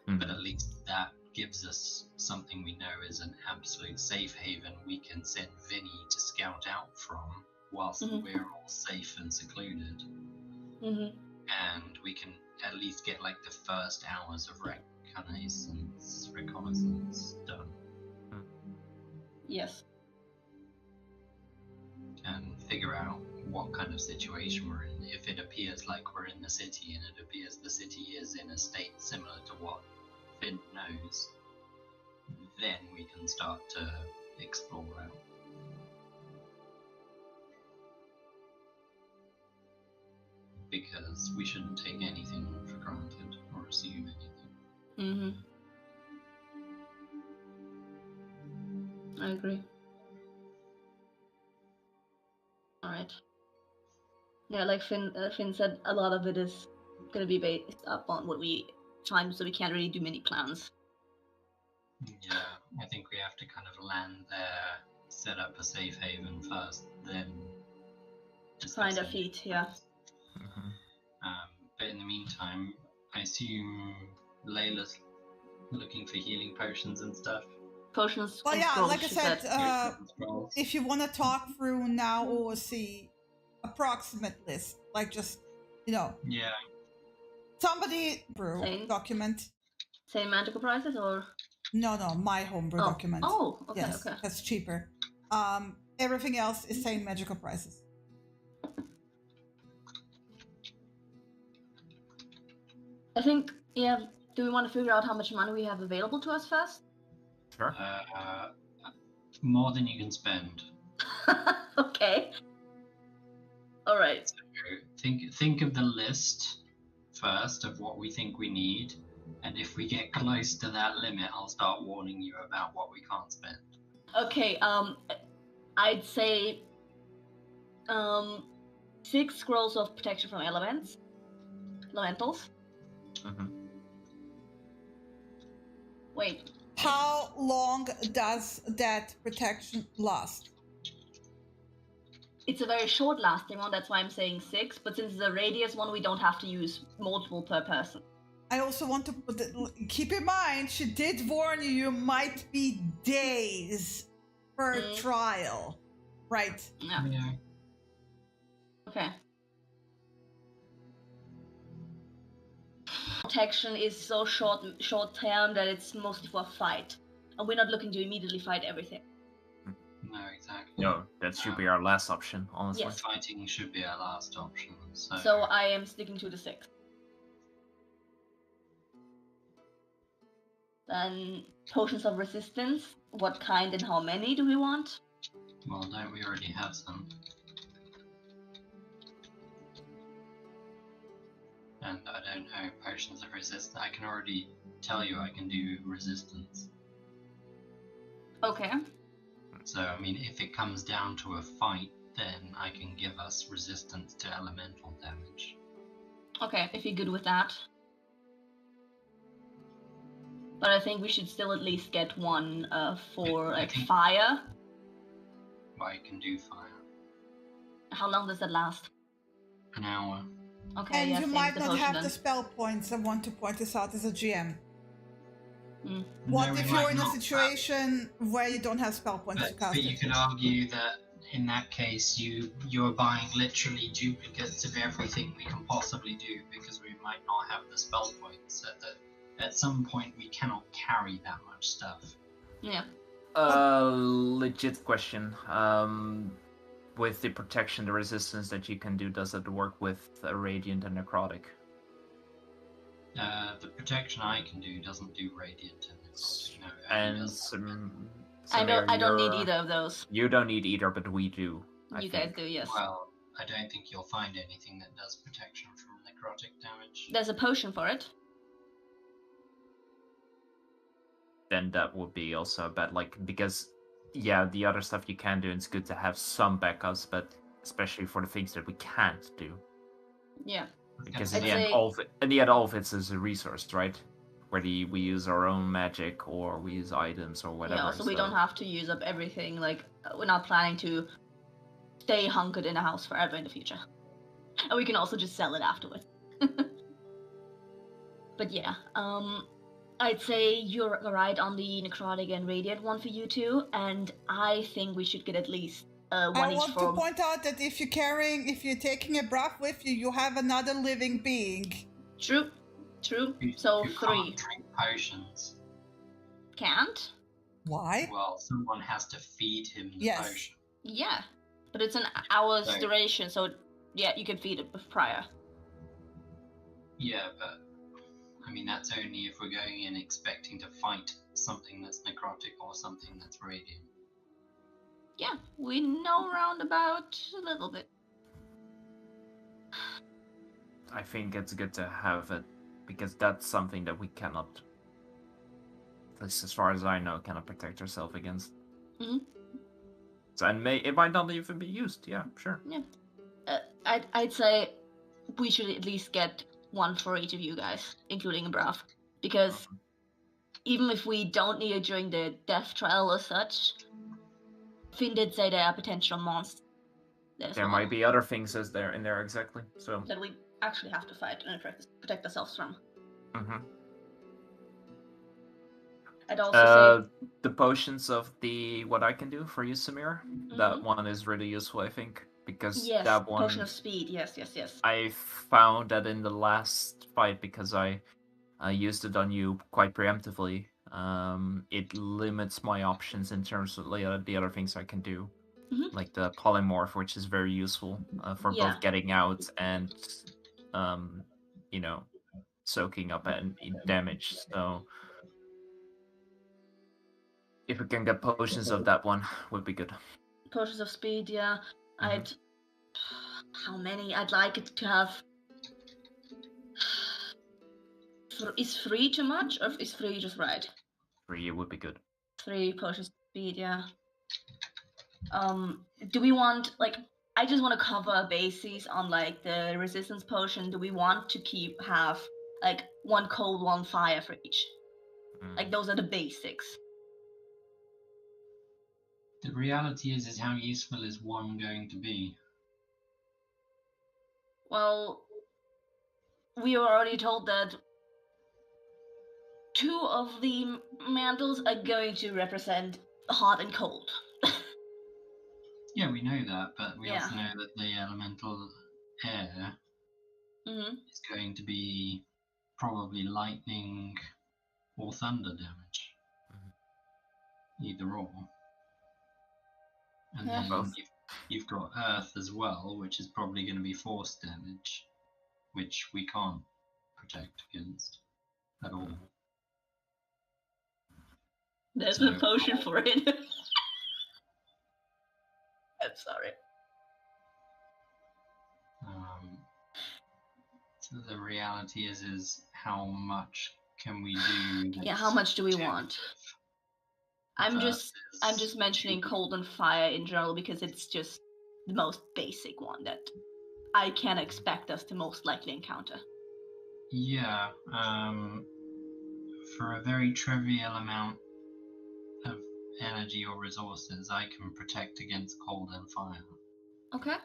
But at least that gives us something we know is an absolute safe haven we can send Vinny to scout out from whilst we're all safe and secluded. And we can at least get like the first hours of reconnaissance done. Yes. And figure out what kind of situation we're in. If it appears like we're in the city and it appears the city is in a state similar to what Finn knows, then we can start to explore out. Because we shouldn't take anything for granted or assume anything. I agree. Alright. Yeah, like Finn said, a lot of it is going to be based up on what we find, so we can't really do many plans. Yeah, I think we have to kind of land there, set up a safe haven first, then find our feet, yeah. But in the meantime, I assume Layla's looking for healing potions and stuff. Potions. Well, and yeah, scrolls, like I said, scrolls. if you want to talk through now or see approximate list, like just, Yeah. somebody brew document. Same magical prices or? No, my homebrew document. Oh, okay, yes, okay. That's cheaper. Everything else is same magical prices. I think, yeah, do we want to figure out how much money we have available to us first? Sure. More than you can spend. Okay. All right. So think of the list first of what we think we need, and if we get close to that limit, I'll start warning you about what we can't spend. Okay. I'd say 6 scrolls of protection from elementals. Wait. How long does that protection last? It's a very short lasting one, that's why I'm saying 6, but since it's a radius one, we don't have to use multiple per person. I also want to keep in mind, she did warn you, you might be days per trial. Right. Yeah. Okay. Protection is so short term that it's mostly for a fight. And we're not looking to immediately fight everything. No, exactly. No, that should be our last option, honestly. Yes. Fighting should be our last option. So I am sticking to the 6. Then potions of resistance. What kind and how many do we want? Well, don't we already have some? And I don't know potions of resistance. I can already tell you I can do resistance. Okay. So, I mean, if it comes down to a fight, then I can give us resistance to elemental damage. Okay, if you're good with that. But I think we should still at least get one for fire. I can do fire. How long does that last? An hour. Okay, and yeah, you might not have the spell points. I want to point this out as a GM. What if you're in a situation where you don't have spell points to cast But you could argue that in that case you're buying literally duplicates of everything we can possibly do because we might not have the spell points. At some point we cannot carry that much stuff. Yeah. Legit question. With the protection, the resistance that you can do, does it work with a radiant and necrotic? The protection I can do doesn't do radiant and necrotic. No, I don't need either of those. You don't need either, but we do. You guys do, yes. Well, I don't think you'll find anything that does protection from necrotic damage. There's a potion for it. Then that would be also bad, because the other stuff you can do, it's good to have some backups, but especially for the things that we can't do. Yeah. Because in the end, all of it is a resource, right? Whether we use our own magic or we use items or whatever. Yeah, so we don't have to use up everything. We're not planning to stay hunkered in a house forever in the future. And we can also just sell it afterwards. But yeah, I'd say you're right on the necrotic and radiant one for you two, and I think we should get at least one each. I want to point out that if you're taking a breath with you, you have another living being. True. So you 3. Can't drink potions. Can't? Why? Well, someone has to feed him the potion. Yeah, but it's an hour's duration, so yeah, you can feed it prior. Yeah, but I mean that's only if we're going in expecting to fight something that's necrotic or something that's radiant. Yeah, we know roundabout a little bit. I think it's good to have it, because that's something that we cannot, at least as far as I know, cannot protect ourselves against. Mm-hmm. So, and it might not even be used, yeah, sure. Yeah. I'd say we should at least get one for each of you guys, including Brav. Because even if we don't need it during the death trial or such, Finn did say there are potential monsters. There might be other things in there, exactly. So that we actually have to fight and protect ourselves from. Mm-hmm. I'd also say the potions of what I can do for you, Samir. Mm-hmm. That one is really useful, I think, because yes, that one. Potion of speed. Yes. I found that in the last fight, because I used it on you quite preemptively. It limits my options in terms of the other things I can do, like the polymorph, which is very useful for both getting out and soaking up and damage. So if we can get potions of that one, would be good. Potions of speed, yeah. How many? I'd like it to have. Is 3 too much, or is 3 just right? 3 would be good. 3 potions of speed, yeah. Do we want, I just want to cover bases on, the resistance potion. Do we want to have, 1 cold, 1 fire for each? Like those are the basics. The reality is how useful is one going to be? Well, we were already told that 2 of the mantles are going to represent hot and cold. Yeah, we know that, but we Yeah. also know that the elemental air is going to be probably lightning or thunder damage. Either or. And Yeah. then Both. you've got earth as well, which is probably going to be force damage, which we can't protect against at all. There's So- a potion for it. I'm sorry. So the reality is how much can we do? Yeah, how much do we that's want? versus I'm just mentioning two? cold and fire in general because it's just the most basic one that I can expect us to most likely encounter. Yeah, for a very trivial amount of energy or resources, I can protect against cold and fire. Okay.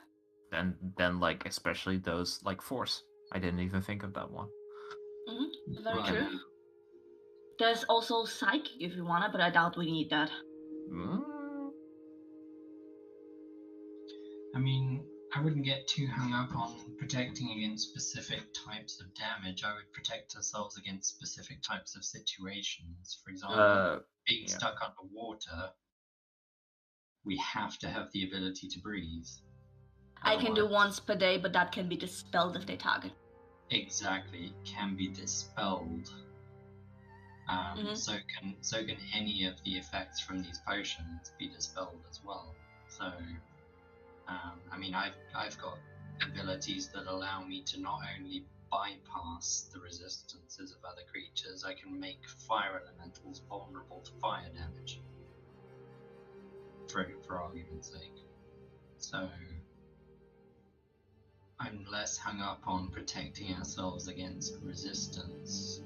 Then like especially those like force. I didn't even think of that one. Very Well, true. There's also psychic if you want it, but I doubt we need that. I mean, I wouldn't get too hung up on protecting against specific types of damage. I would protect ourselves against specific types of situations. For example, being yeah. stuck underwater, we have to have the ability to breathe. I can do Otherwise- once per day, but that can be dispelled if they target. Exactly, it can be dispelled. So can any of the effects from these potions be dispelled as well. So, I mean, I've got abilities that allow me to not only bypass the resistances of other creatures, I can make fire elementals vulnerable to fire damage. For argument's sake. So I'm less hung up on protecting ourselves against resistance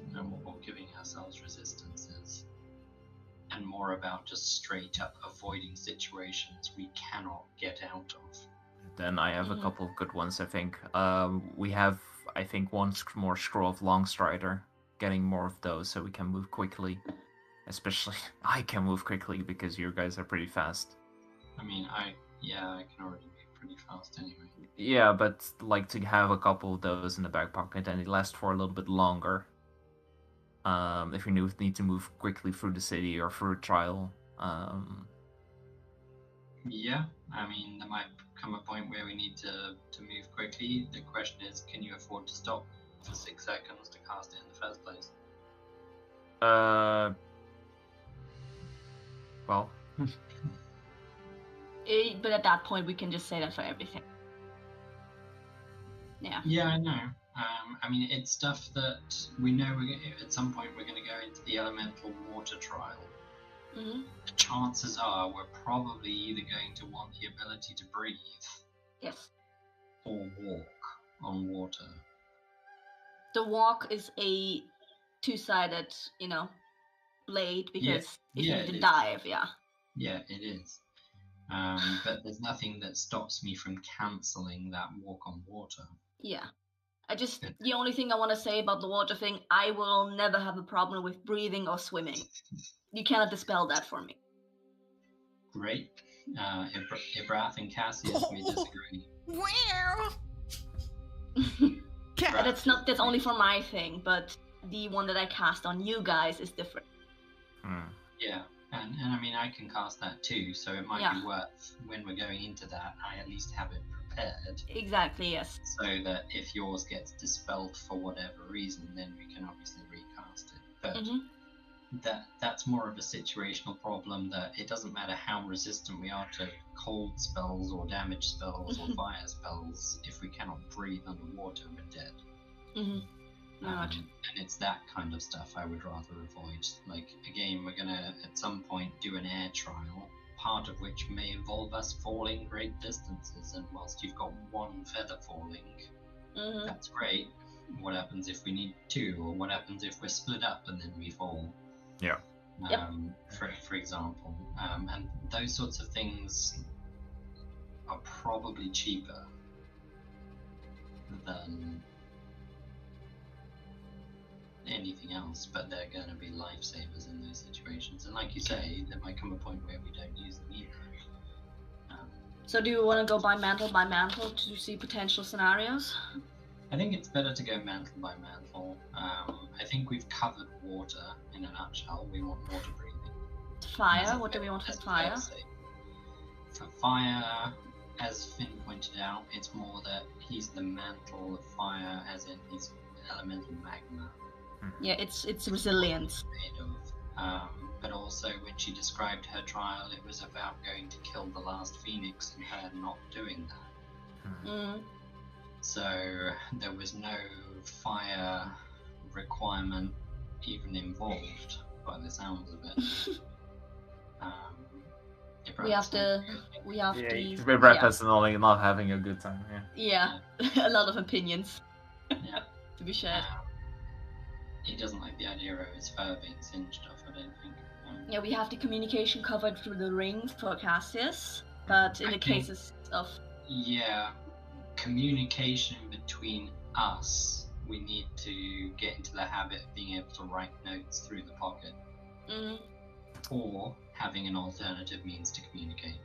or giving ourselves resistances, and more about just straight up avoiding situations we cannot get out of. Then I have a Mhm. couple of good ones, I think. We have, I think, one more scroll of Longstrider. Getting more of those so we can move quickly. Especially, I can move quickly because you guys are pretty fast. I mean, I can already move pretty fast anyway. Yeah, but like to have a couple of those in the back pocket and it lasts for a little bit longer. If you need to move quickly through the city or through a trial. Yeah, I mean, there might come a point where we need to move quickly. The question is, can you afford to stop for 6 seconds to cast it in the first place? Well, But at that point, we can just say that for everything. Yeah. Yeah, I know. I mean, it's stuff that we know at some point we're going to go into the elemental water trial. hmm The chances are we're probably either going to want the ability to breathe Yes. or walk on water. The walk is a two-sided, blade because if yeah, you it need to is. dive, yeah. Yeah, it is. But there's nothing that stops me from cancelling that walk on water. Yeah. The only thing I want to say about the water thing, I will never have a problem with breathing or swimming. You cannot dispel that for me. Great. Ibrath and Cassius may disagree. Where? But that's only for my thing, but the one that I cast on you guys is different. Yeah, and I mean, I can cast that too, so it might be worth, when we're going into that, I at least have it prepared. Exactly, yes. So that if yours gets dispelled for whatever reason, then we can obviously recast it. But that's more of a situational problem, that it doesn't matter how resistant we are to cold spells or damage spells or fire spells, if we cannot breathe underwater, we're dead. And it's that kind of stuff I would rather avoid. Like, again, we're gonna at some point do an air trial, part of which may involve us falling great distances, and whilst you've got one feather falling, that's great. What happens if we need two, or what happens if we're split up and then we fall? Yeah. Yep. For example, and those sorts of things are probably cheaper than anything else, but they're going to be lifesavers in those situations. And like you say, there might come a point where we don't use them either. So do you want to go by mantle to see potential scenarios? I think it's better to go mantle by mantle. I think we've covered water in a nutshell. We want water breathing. Fire, what do we want for fire? For fire, as Finn pointed out, it's more that he's the mantle of fire, as in he's elemental magma. Yeah, it's resilience. Made of. But also, when she described her trial, it was about going to kill the last phoenix and her not doing that. So there was no fire requirement even involved, by the sounds of it. We have to. Brett personally not having a good time. Yeah, a lot of opinions. Yeah. To be shared. He doesn't like the idea of his fur being singed off, I don't think. Yeah, we have the communication covered through the ring for Cassius, but in the cases of... Yeah, communication between us, we need to get into the habit of being able to write notes through the pocket. Or having an alternative means to communicate.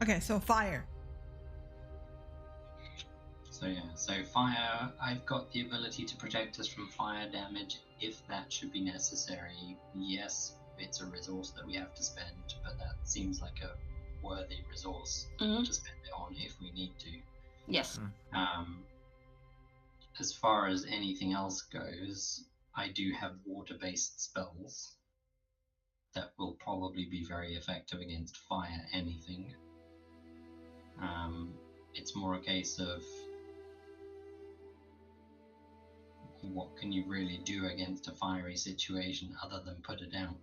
Okay, so fire. So fire, I've got the ability to protect us from fire damage if that should be necessary. Yes, it's a resource that we have to spend, but that seems like a worthy resource to spend it on if we need to. Yes. As far as anything else goes, I do have water-based spells that will probably be very effective against fire anything. It's more a case of what can you really do against a fiery situation other than put it out?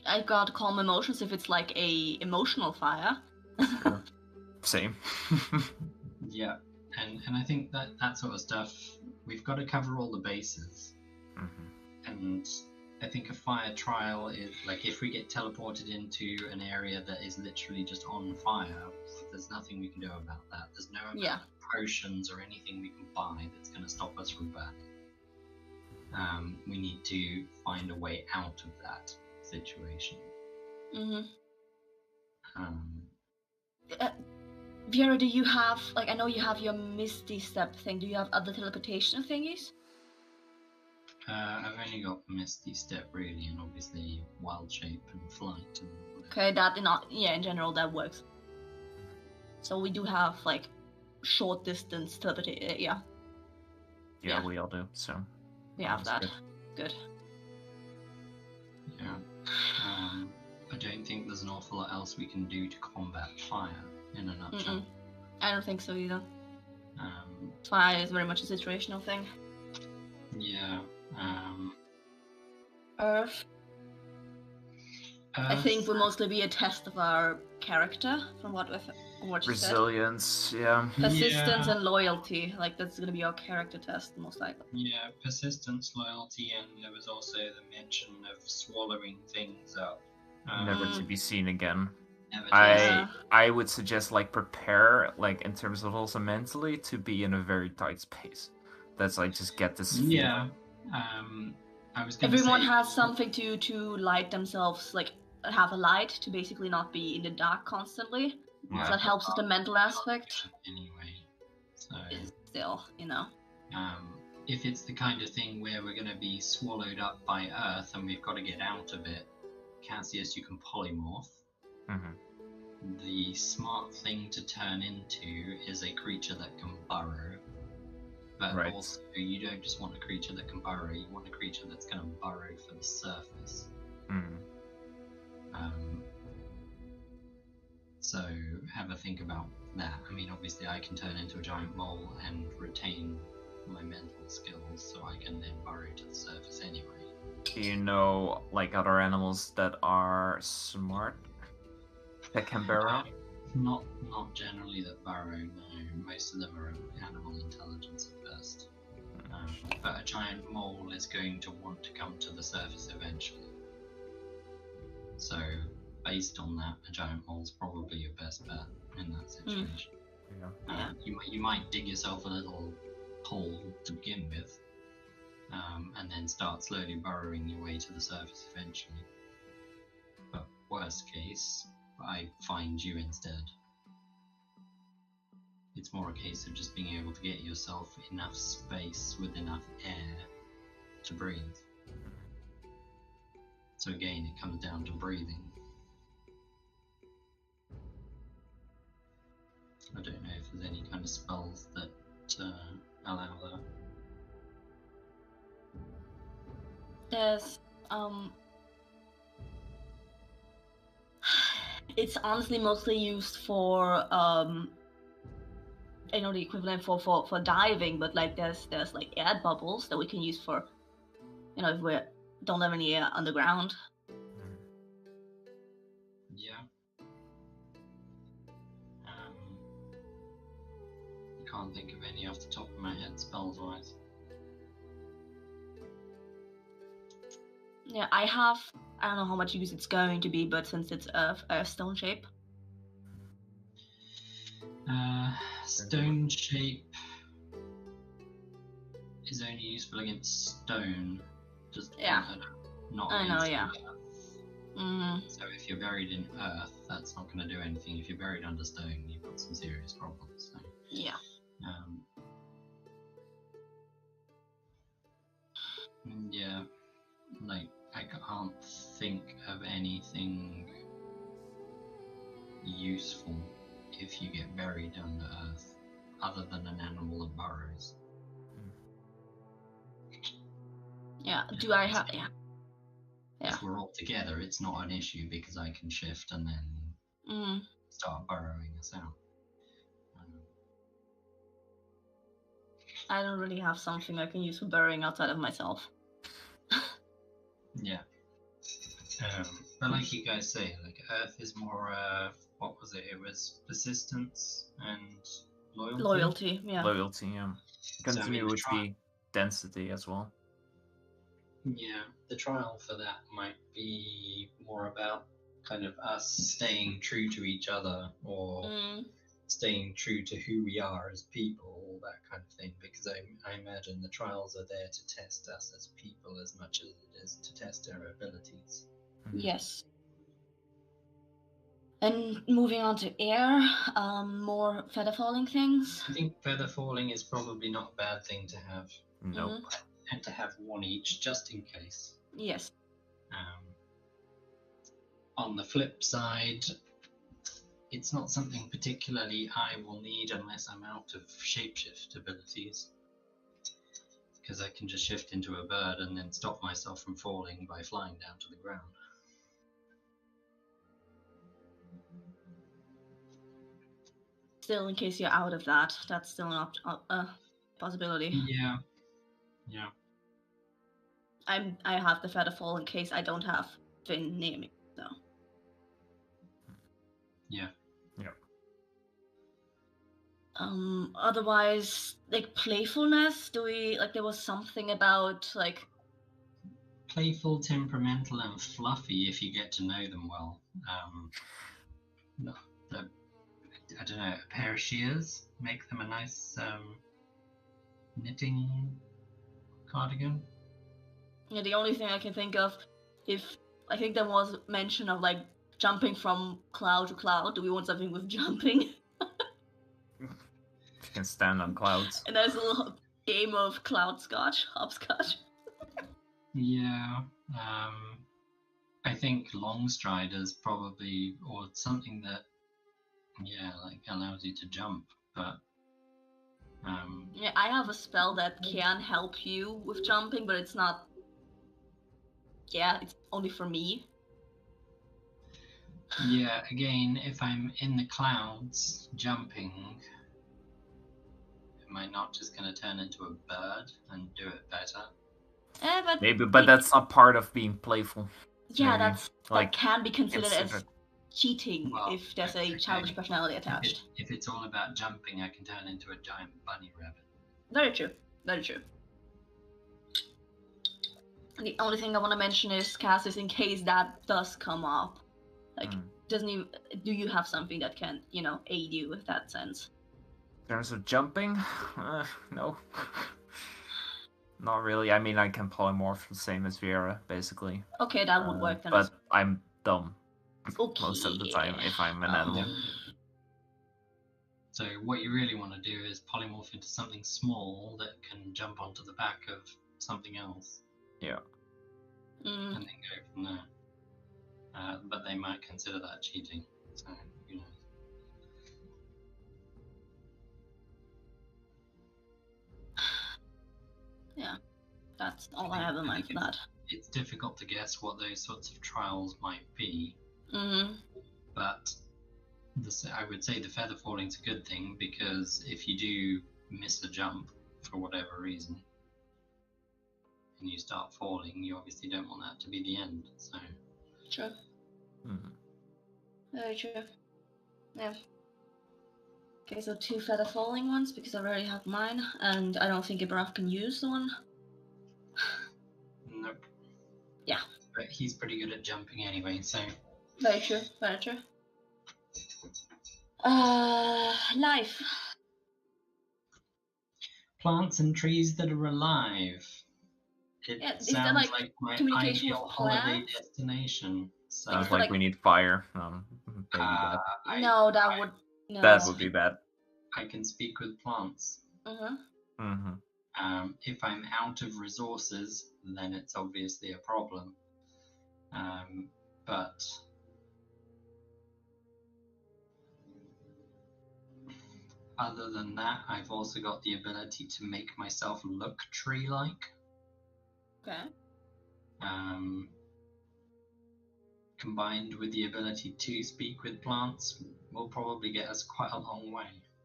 I've got calm emotions if it's like a emotional fire. Same. Yeah, and I think that sort of stuff, we've got to cover all the bases. And I think a fire trial is, like, if we get teleported into an area that is literally just on fire, there's nothing we can do about that. There's no amount of potions or anything we can buy that's going to stop us from burning. We need to find a way out of that situation. Vera, do you have, like, I know you have your Misty Step thing. Do you have other teleportation thingies? I've only got Misty Step, really, and obviously Wild Shape and Flight. And okay, that in general that works. So we do have like short distance teleportation. Yeah, we all do. So we have that. Good. Yeah. I don't think there's an awful lot else we can do to combat fire in a nutshell. I don't think so either. Fire is very much a situational thing. Yeah. Earth. I think will mostly be a test of our character, from what you resilience, said. Persistence and loyalty, like that's gonna be our character test most likely. Yeah, persistence, loyalty, and there was also the mention of swallowing things up. Never to be seen again. I would suggest like prepare, like in terms of also mentally, to be in a very tight space. That's like just get this. Yeah. I was gonna Everyone say, has something to light themselves, like have a light to basically not be in the dark constantly. Yeah. So that helps with the mental aspect. Anyway, so still, if it's the kind of thing where we're going to be swallowed up by Earth and we've got to get out of it, Cassius, you can polymorph. The smart thing to turn into is a creature that can burrow. But also, you don't just want a creature that can burrow, you want a creature that's going to burrow for the surface. So have a think about that. I mean, obviously I can turn into a giant mole and retain my mental skills, so I can then burrow to the surface anyway. Do you know, like, other animals that are smart that can burrow? Not generally that burrow, no. Most of them are animal intelligence at best. giant mole is going to want to come to the surface eventually. So, based on that, a giant mole's probably your best bet in that situation. Yeah. You might dig yourself a little hole to begin with, and then start slowly burrowing your way to the surface eventually. But worst case, I find you instead. It's more a case of just being able to get yourself enough space with enough air to breathe. So again, it comes down to breathing. I don't know if there's any kind of spells that allow that. There's it's honestly mostly used for I know the equivalent for diving, but like there's like air bubbles that we can use for, you know, if we don't have any air underground. Yeah. I can't think of any off the top of my head spells wise. Yeah, I don't know how much use it's going to be, but since it's a stone shape. Stone shape is only useful against stone. Just not I know, against yeah. earth. So if you're buried in earth, that's not going to do anything. If you're buried under stone, you've got some serious problems. So, Yeah. Yeah, like I can't think of anything useful if you get buried under earth, other than an animal that burrows. Yeah. Do I have? Yeah. Yeah. If we're all together, it's not an issue because I can shift and then start burrowing us out. I don't really have something I can use for burying outside of myself. Yeah. But like you guys say, like Earth is more, what was it? It was persistence and loyalty. Loyalty, yeah. Loyalty, yeah. Continue with the density as well. Yeah, the trial for that might be more about kind of us staying true to each other, or staying true to who we are as people, all that kind of thing, because I imagine the trials are there to test us as people as much as it is to test our abilities. Yes. And moving on to air, more feather falling things. I think feather falling is probably not a bad thing to have. Nope. And to have one each, just in case. Yes. On the flip side, it's not something particularly I will need unless I'm out of shapeshift abilities, because I can just shift into a bird and then stop myself from falling by flying down to the ground. Still, in case you're out of that, that's still an possibility. Yeah. I have the feather fall in case I don't have Finn near me, so. Yeah. Otherwise, like playfulness, there was something about like playful, temperamental, and fluffy if you get to know them well. I don't know, a pair of shears make them a nice knitting cardigan. Yeah, the only thing I can think of, I think there was mention of like jumping from cloud to cloud. Do we want something with jumping? You can stand on clouds. And there's a little game of hopscotch. Yeah, I think Longstrider's probably, or something that, like allows you to jump, but yeah, I have a spell that can help you with jumping, but it's not. Yeah, it's only for me. Yeah, again, if I'm in the clouds jumping, am I not just going to turn into a bird and do it better? But that's not part of being playful. Yeah, that can be considered as cheating if there's a childish personality attached. If it's all about jumping, I can turn into a giant bunny rabbit. Very true. Very true. The only thing I want to mention is, Cass, is in case that does come up. Like, do you have something that can, aid you with that sense? In terms of jumping, no. Not really. I mean, I can polymorph the same as Vera, basically. Okay, that would work then. But I'm dumb okay. most of the time if I'm an animal. So what you really want to do is polymorph into something small that can jump onto the back of something else. Yeah. And then go from there. But they might consider that cheating. So, who knows. Yeah, that's all I have in mind for that. It's difficult to guess what those sorts of trials might be. But I would say the feather falling's a good thing, because if you do miss a jump for whatever reason and you start falling, you obviously don't want that to be the end. So true. Very true. Yeah. Okay, so 2 feather falling ones, because I already have mine, and I don't think Ibraf can use the one. Nope. Yeah. But he's pretty good at jumping anyway, so. Very true, very true. Life. Plants and trees that are alive. It sounds like my ideal holiday destination. Sounds like we need fire. No, that would... No. That would be bad. I can speak with plants. If I'm out of resources, then it's obviously a problem. But other than that, I've also got the ability to make myself look tree-like. Okay. Combined with the ability to speak with plants, will probably get us quite a long way,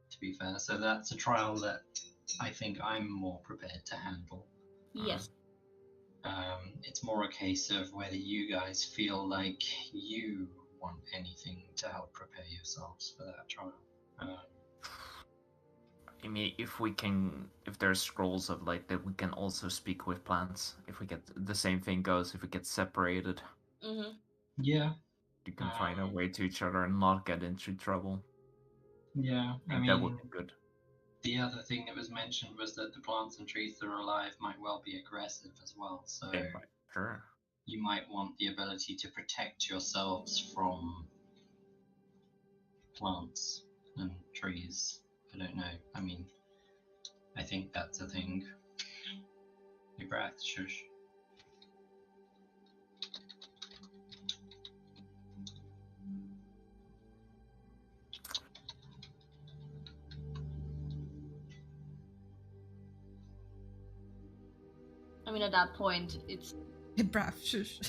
to be fair. So that's a trial that I think I'm more prepared to handle. Yes. It's more a case of whether you guys feel like you want anything to help prepare yourselves for that trial. I mean, if there's scrolls of light that we can also speak with plants. If we get the same thing goes, if we get separated. Yeah. You can find a way to each other and not get into trouble. Yeah, I mean, that would be good. The other thing that was mentioned was that the plants and trees that are alive might well be aggressive as well. So sure. You might want the ability to protect yourselves from plants and trees. I don't know. I mean, I think that's a thing. Your breath, shush. I mean, at that point, it's... Ibraf, shush.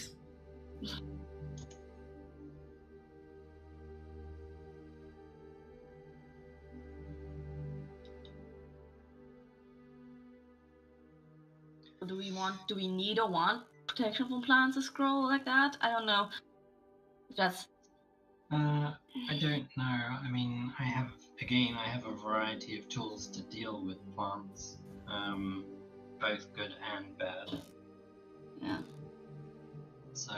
Do we need or want protection from plants to scroll like that? I don't know. Just... I don't know. I mean, I have a variety of tools to deal with plants. Both good and bad. Yeah. So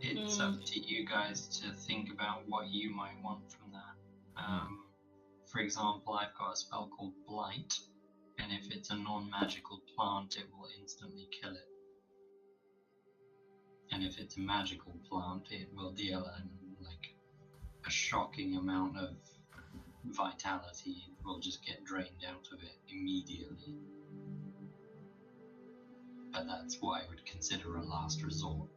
it's up to you guys to think about what you might want from that. For example, I've got a spell called Blight, and if it's a non-magical plant, it will instantly kill it. And if it's a magical plant, it will deal a shocking amount of vitality. It will just get drained out of it immediately. But that's what I would consider a last resort.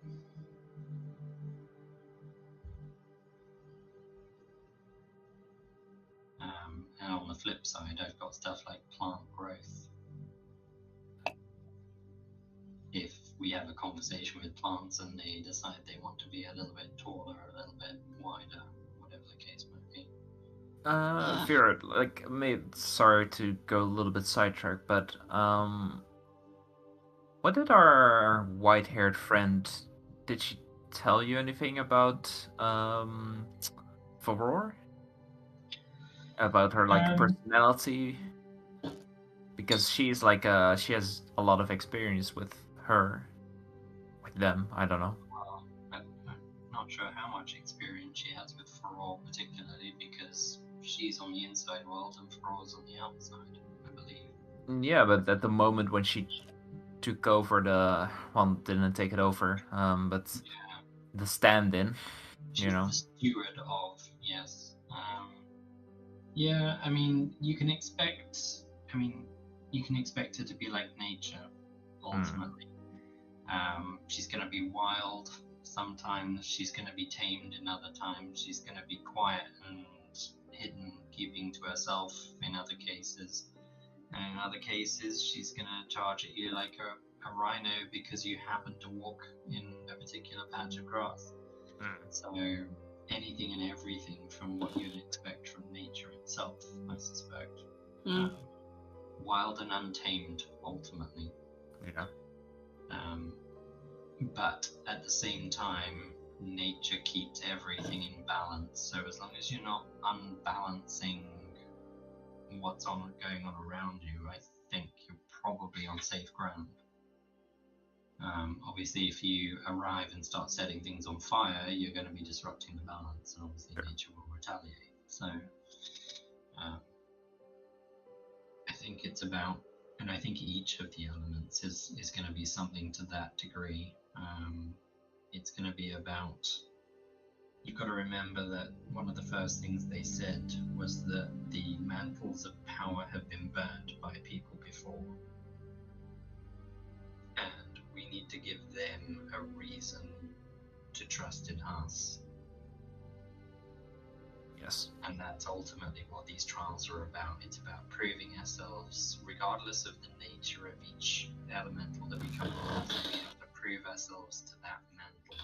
And on the flip side, I've got stuff like plant growth. If we have a conversation with plants and they decide they want to be a little bit taller, a little bit wider, whatever the case might be. Vera, sorry to go a little bit sidetracked, but what did our white-haired friend, did she tell you anything about Furore? About her personality? because she's like she has a lot of experience with them. I don't know. Well, I'm not sure how much experience she has with Farol particularly, because she's on the inside world and Farol's on the outside, I believe. Yeah, but at the moment when she took over didn't take it over, but the stand-in, she's the steward of, yes. Yeah, I mean, you can expect her to be like nature, ultimately. She's going to be wild sometimes, she's going to be tamed in other times, she's going to be quiet and hidden, keeping to herself in other cases. And in other cases, she's going to charge at you like a rhino because you happen to walk in a particular patch of grass. So anything and everything from what you'd expect from nature itself, I suspect. Wild and untamed, ultimately. Yeah. But at the same time, nature keeps everything in balance. So as long as you're not unbalancing what's going on around you, I think you're probably on safe ground. Obviously, if you arrive and start setting things on fire, you're going to be disrupting the balance, and obviously nature will retaliate. So I think it's about, and I think each of the elements is going to be something to that degree. It's going to be about, you've got to remember that one of the first things they said was that the mantles of power have been burned by people before. And we need to give them a reason to trust in us. Yes. And that's ultimately what these trials are about. It's about proving ourselves, regardless of the nature of each elemental that we come across. We have to prove ourselves to that mantle,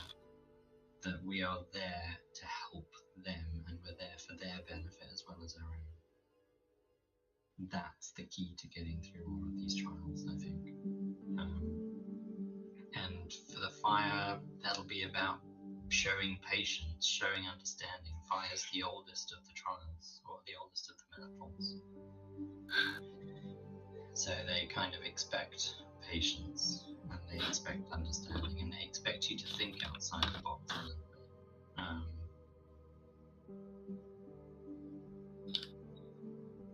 that we are there to help them, and we're there for their benefit as well as our own. That's the key to getting through all of these trials, I think. And for the fire, that'll be about showing patience, showing understanding. Fire's the oldest of the trials, or the oldest of the mantles. So they kind of expect patience, and they expect understanding, and they expect you to think outside the box a little bit.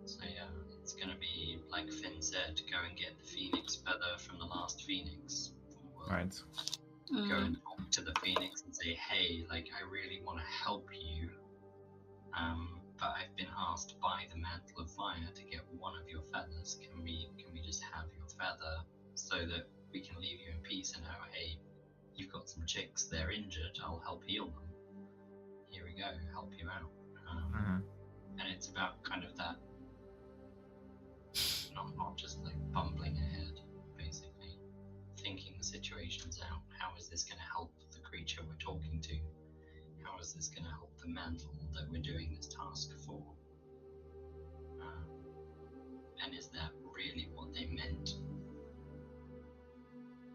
So yeah, it's going to be, like Finn said, go and get the phoenix feather from the last phoenix. Right. Go and talk to the phoenix and say, hey, like, I really want to help you, but I've been asked by the mantle of fire to get one of your feathers. Can we just have your feather so that we can leave you in peace and know, hey, you've got some chicks, they're injured, I'll help heal them. Here we go, help you out. And it's about kind of that, not just like bumbling ahead, basically. Thinking the situations out. How is this going to help the creature we're talking to? How is this going to help the mantle that we're doing this task for? And is that really what they meant?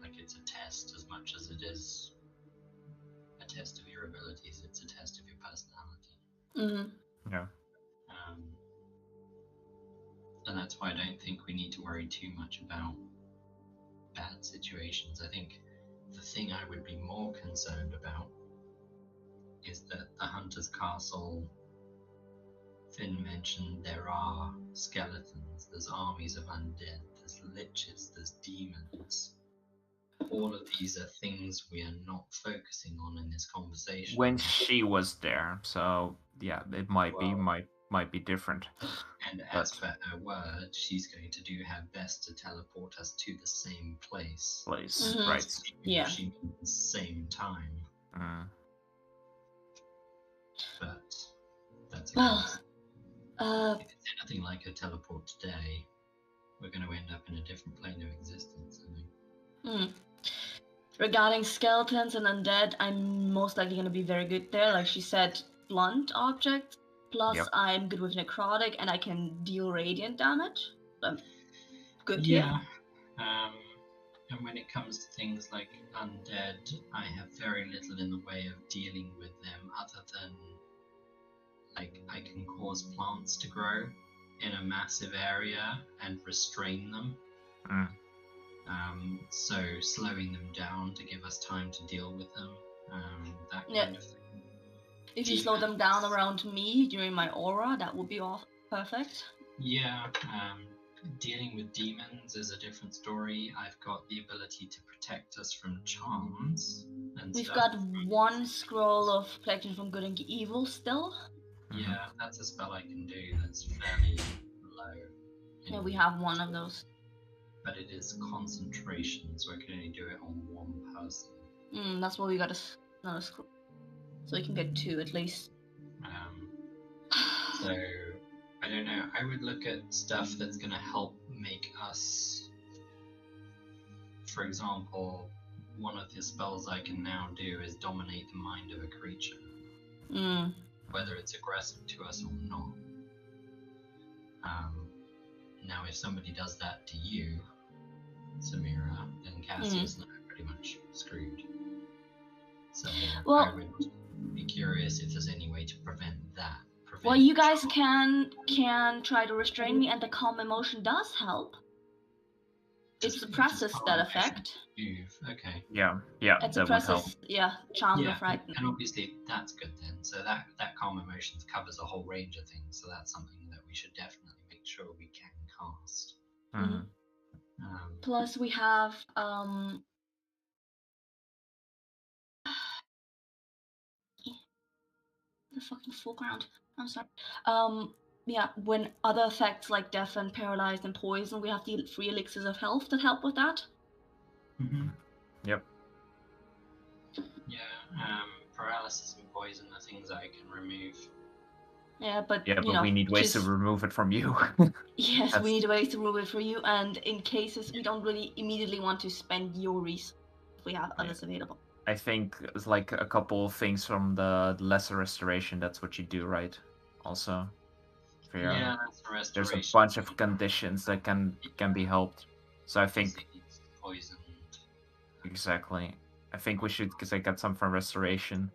Like, it's a test as much as it is a test of your abilities. It's a test of your personality. Yeah. And that's why I don't think we need to worry too much about bad situations. I think the thing I would be more concerned about is that the Hunter's Castle, Finn mentioned there are skeletons, there's armies of undead, there's liches, there's demons. All of these are things we are not focusing on in this conversation. When she was there, so yeah, it might be different. And as for her word, she's going to do her best to teleport us to the same place. Right. Yeah. She means the same time. But that's if it's anything like a teleport today, we're going to end up in a different plane of existence, I think. Regarding skeletons and undead, I'm most likely going to be very good there. Like she said, blunt objects. Plus, I'm good with necrotic, and I can deal radiant damage. I'm good here. And when it comes to things like undead, I have very little in the way of dealing with them, other than, like, I can cause plants to grow in a massive area and restrain them. Mm. So slowing them down to give us time to deal with them, that Yeah. kind of thing. If you slow them down around me during my aura, that would be all perfect. Yeah, dealing with demons is a different story. I've got the ability to protect us from charms and We've stuff. got one scroll of protection from good and evil still. Yeah, that's a spell I can do that's fairly low. Yeah, we have one of those. But it is concentration, so I can only do it on one person. That's why we got another scroll. So we can get 2 at least. So, I don't know. I would look at stuff that's going to help make us... For example, one of the spells I can now do is dominate the mind of a creature. Whether it's aggressive to us or not. Now, if somebody does that to you, Samira, then Cassius and I are pretty much screwed. So I would be curious if there's any way to prevent that. Well, you guys can try to restrain me, and the calm emotion does help. It suppresses that effect. Okay. Yeah, It that would help. suppresses, charm Yeah, of frighten. and obviously that's good then. So that calm emotions covers a whole range of things. So that's something that we should definitely make sure we can cast. Mhm. Plus, we have the fucking foreground. I'm sorry. When other effects like death and paralyzed and poison, we have the 3 elixirs of health that help with that. Yep. Yeah, paralysis and poison are things I can remove. Yeah, but we need ways to remove it from you. Yes, we need ways to remove it from you, and in cases we don't really immediately want to spend your resources if we have others available. I think it's like a couple of things from the lesser restoration. That's what you do, right? Also, Yeah, restoration. There's a bunch of conditions that can be helped. So I think poisoned. Exactly. I think we should get some from restoration.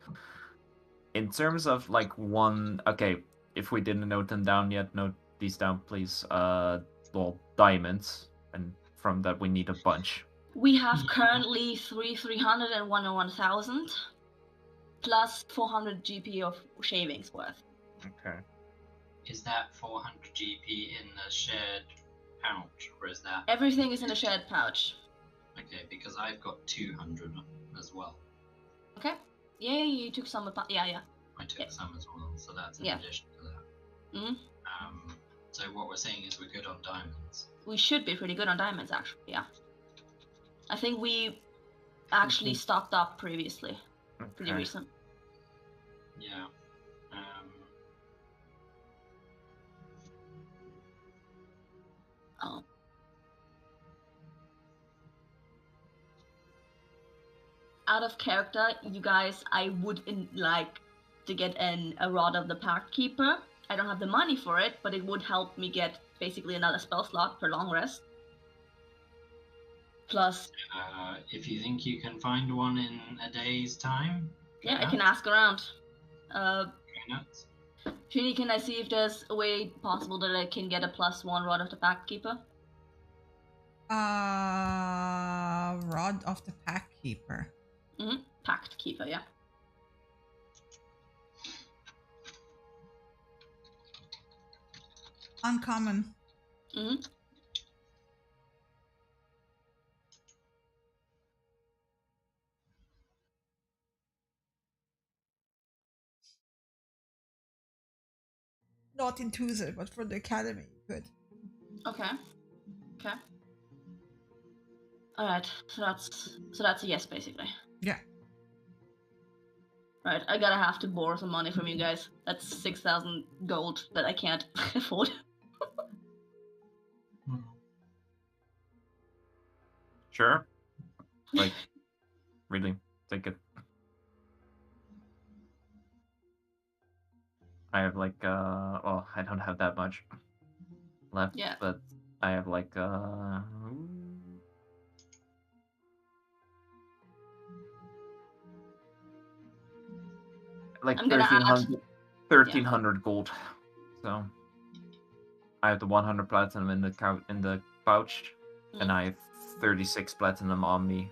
In terms of like one, okay, if we didn't note them down yet, note these down, please. Well, diamonds, and from that we need a bunch. We have currently 300 and 1,000, plus 400 GP of shavings worth. Okay. Is that 400 GP in the shared pouch, or is that... Everything is in a shared pouch. Okay, because I've got 200 as well. Okay. Yeah, you took some apart. Yeah. I took some as well, so that's in addition to that. So what we're saying is we're good on diamonds. We should be pretty good on diamonds, actually, yeah. I think we actually stocked up previously. Okay. Pretty recent. Yeah. Out of character, you guys, I would like to get a Rod of the Pact Keeper. I don't have the money for it, but it would help me get basically another spell slot per long rest. Plus... if you think you can find one in a day's time? Yeah, I can ask around. Nuts. Trini, can I see if there's a way possible that I can get a +1 Rod of the Pact Keeper? Rod of the Pact Keeper. Pact Keeper, yeah. Uncommon. Not in Tuesday, but for the academy, good. Okay. Alright, so that's a yes, basically. Yeah. Right, I gotta have to borrow some money from you guys. That's 6,000 gold that I can't afford. Sure. Like, really, take it. I have like, well, I don't have that much left, but I have like, like 1,300 gold. So I have the 100 platinum in the pouch, and I have 36 platinum on me.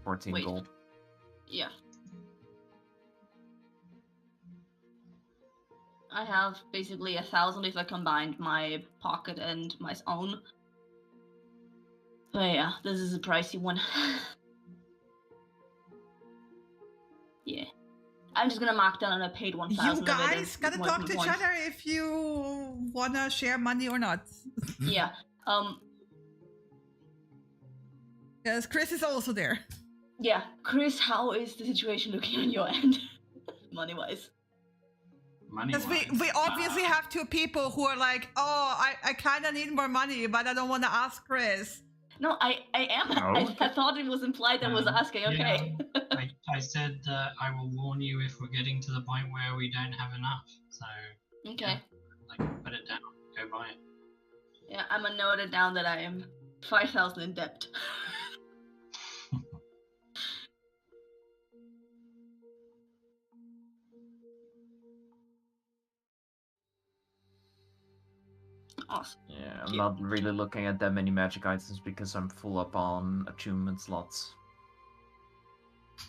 14 Wait. gold. Yeah. I have basically 1,000 if I combined my pocket and my own. But yeah, this is a pricey one. Yeah. I'm just gonna mark down and I paid 1,000. You guys gotta talk to each other if you wanna share money or not. Yeah. Because Chris is also there. Yeah. Chris, how is the situation looking on your end? Money-wise. Because we obviously have two people who are like, oh, I kind of need more money, but I don't want to ask Chris. No, I am. No. I thought it was implied I was asking. Okay. Yeah, I said I will warn you if we're getting to the point where we don't have enough. So Okay. yeah, put it down. Go buy it. Yeah, I'm gonna note it down that I am 5,000 in debt. Awesome. Yeah, I'm not really looking at that many magic items because I'm full up on attunement slots.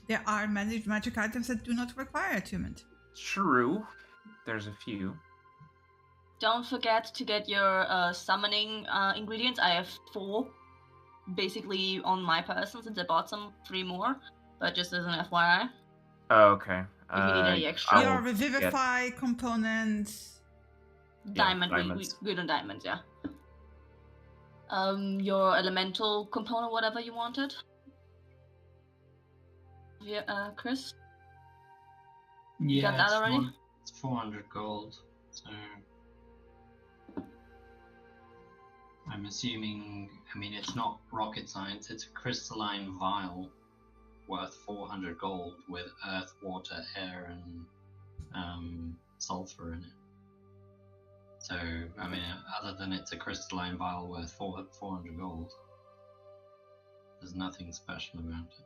There are many magic items that do not require attunement. True. There's a few. Don't forget to get your summoning ingredients. I have 4 basically on my person since I bought 3 more, but just as an FYI. Oh, okay. If you need any extra. Your Revivify components. Diamond, Yeah, we diamonds. good on diamonds, yeah. Your elemental component, whatever you wanted. Yeah, Chris? Yeah, got that already? It's 400 gold. So I'm assuming. I mean, it's not rocket science. It's a crystalline vial worth 400 gold with earth, water, air, and sulfur in it. So, I mean, other than it's a crystalline vial worth 400 gold, there's nothing special about it.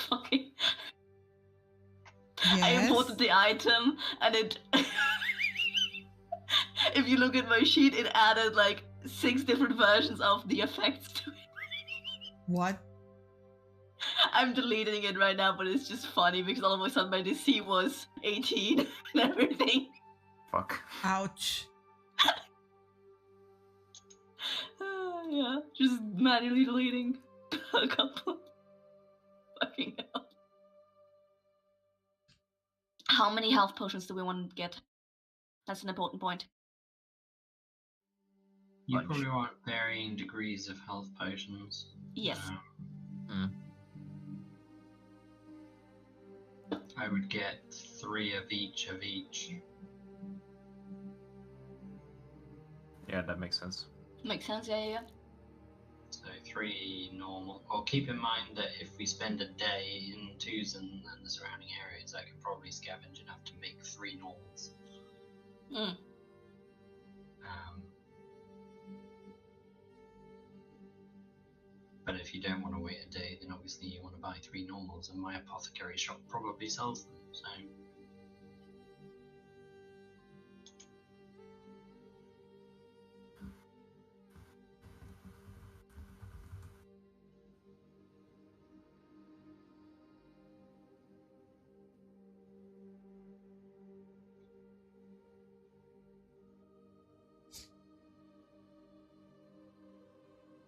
Fucking. Yes. I imported the item and it. If you look at my sheet, it added like 6 different versions of the effects to it. What? I'm deleting it right now, but it's just funny because all of a sudden my DC was 18 and everything. Fuck. Ouch. Yeah, just manually deleting a couple. Fucking hell. How many health potions do we want to get? That's an important point. You Bunch. probably want varying degrees of health potions. Yes. I would get 3 of each of each. Yeah, that makes sense. Makes sense, yeah. So 3 normal. Or keep in mind that if we spend a day in Tuzan and the surrounding areas, I could probably scavenge enough to make 3 normals. Mm. But if you don't want to wait a day, then obviously you want to buy 3 normals, and my apothecary shop probably sells them, so...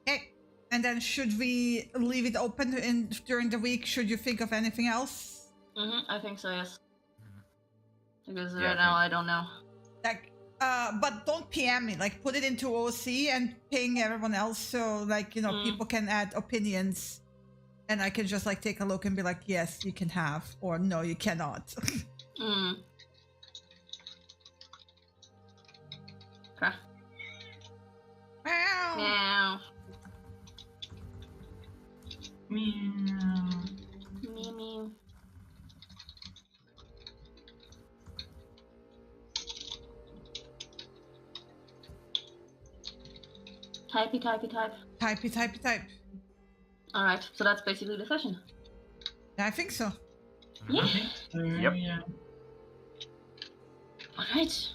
Okay. And then should we leave it open during the week? Should you think of anything else? I think so, yes. Because Yeah, right now I don't know. Like, but don't PM me. Like, put it into OC and ping everyone else so, like, you know, people can add opinions. and I can just like take a look and be like, yes, you can have, or no, you cannot. Mm. Okay. Meow. Meow. Meow. Meow meow. Typey, typey, type. Typey, typey, type. Alright, so that's basically the session. I think so. Yeah. Yep. Yeah. Alright.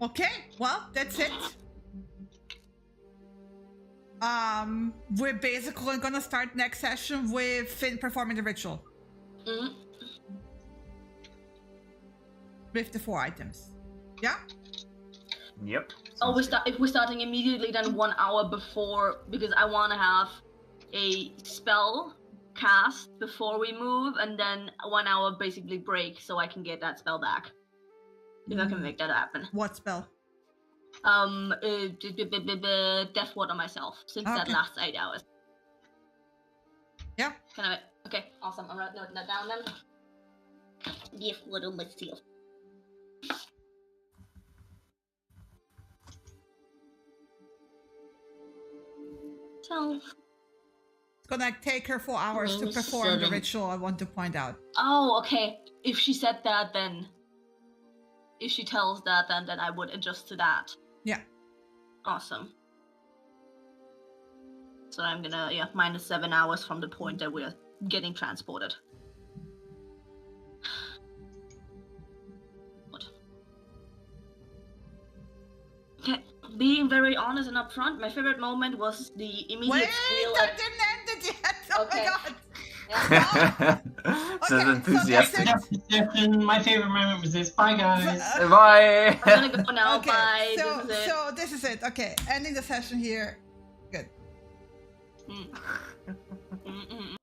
Okay, well, that's it. We're basically gonna start next session with Finn performing the ritual Mm. with the 4 items. Yeah? Yep. Oh, sounds good. if we're starting immediately, then 1 hour before, because I want to have a spell cast before we move, and then 1 hour basically break so I can get that spell back. If I can make that happen. What spell? Death Ward on myself, since that Okay. lasts 8 hours. Yeah. Can I? Okay, awesome. I'm noting that down then. Death Ward on myself. So. It's gonna take her 4 hours to perform the 7. ritual, I want to point out. Oh, okay. If she said that, then. If she tells that, then I would adjust to that. Yeah. Awesome. So I'm gonna, minus 7 hours from the point that we're getting transported. What? Okay, being very honest and upfront, my favorite moment was the immediate Wait, squeal that at... didn't end it yet! Oh Okay. my god! Yeah. So Okay, so enthusiastic. that's My favorite moment was this. Bye, guys. Bye. I'm gonna go now, Okay, bye, so, this is it. so this is it. Okay, ending the session here. Good. Mm. Mm, mm, mm.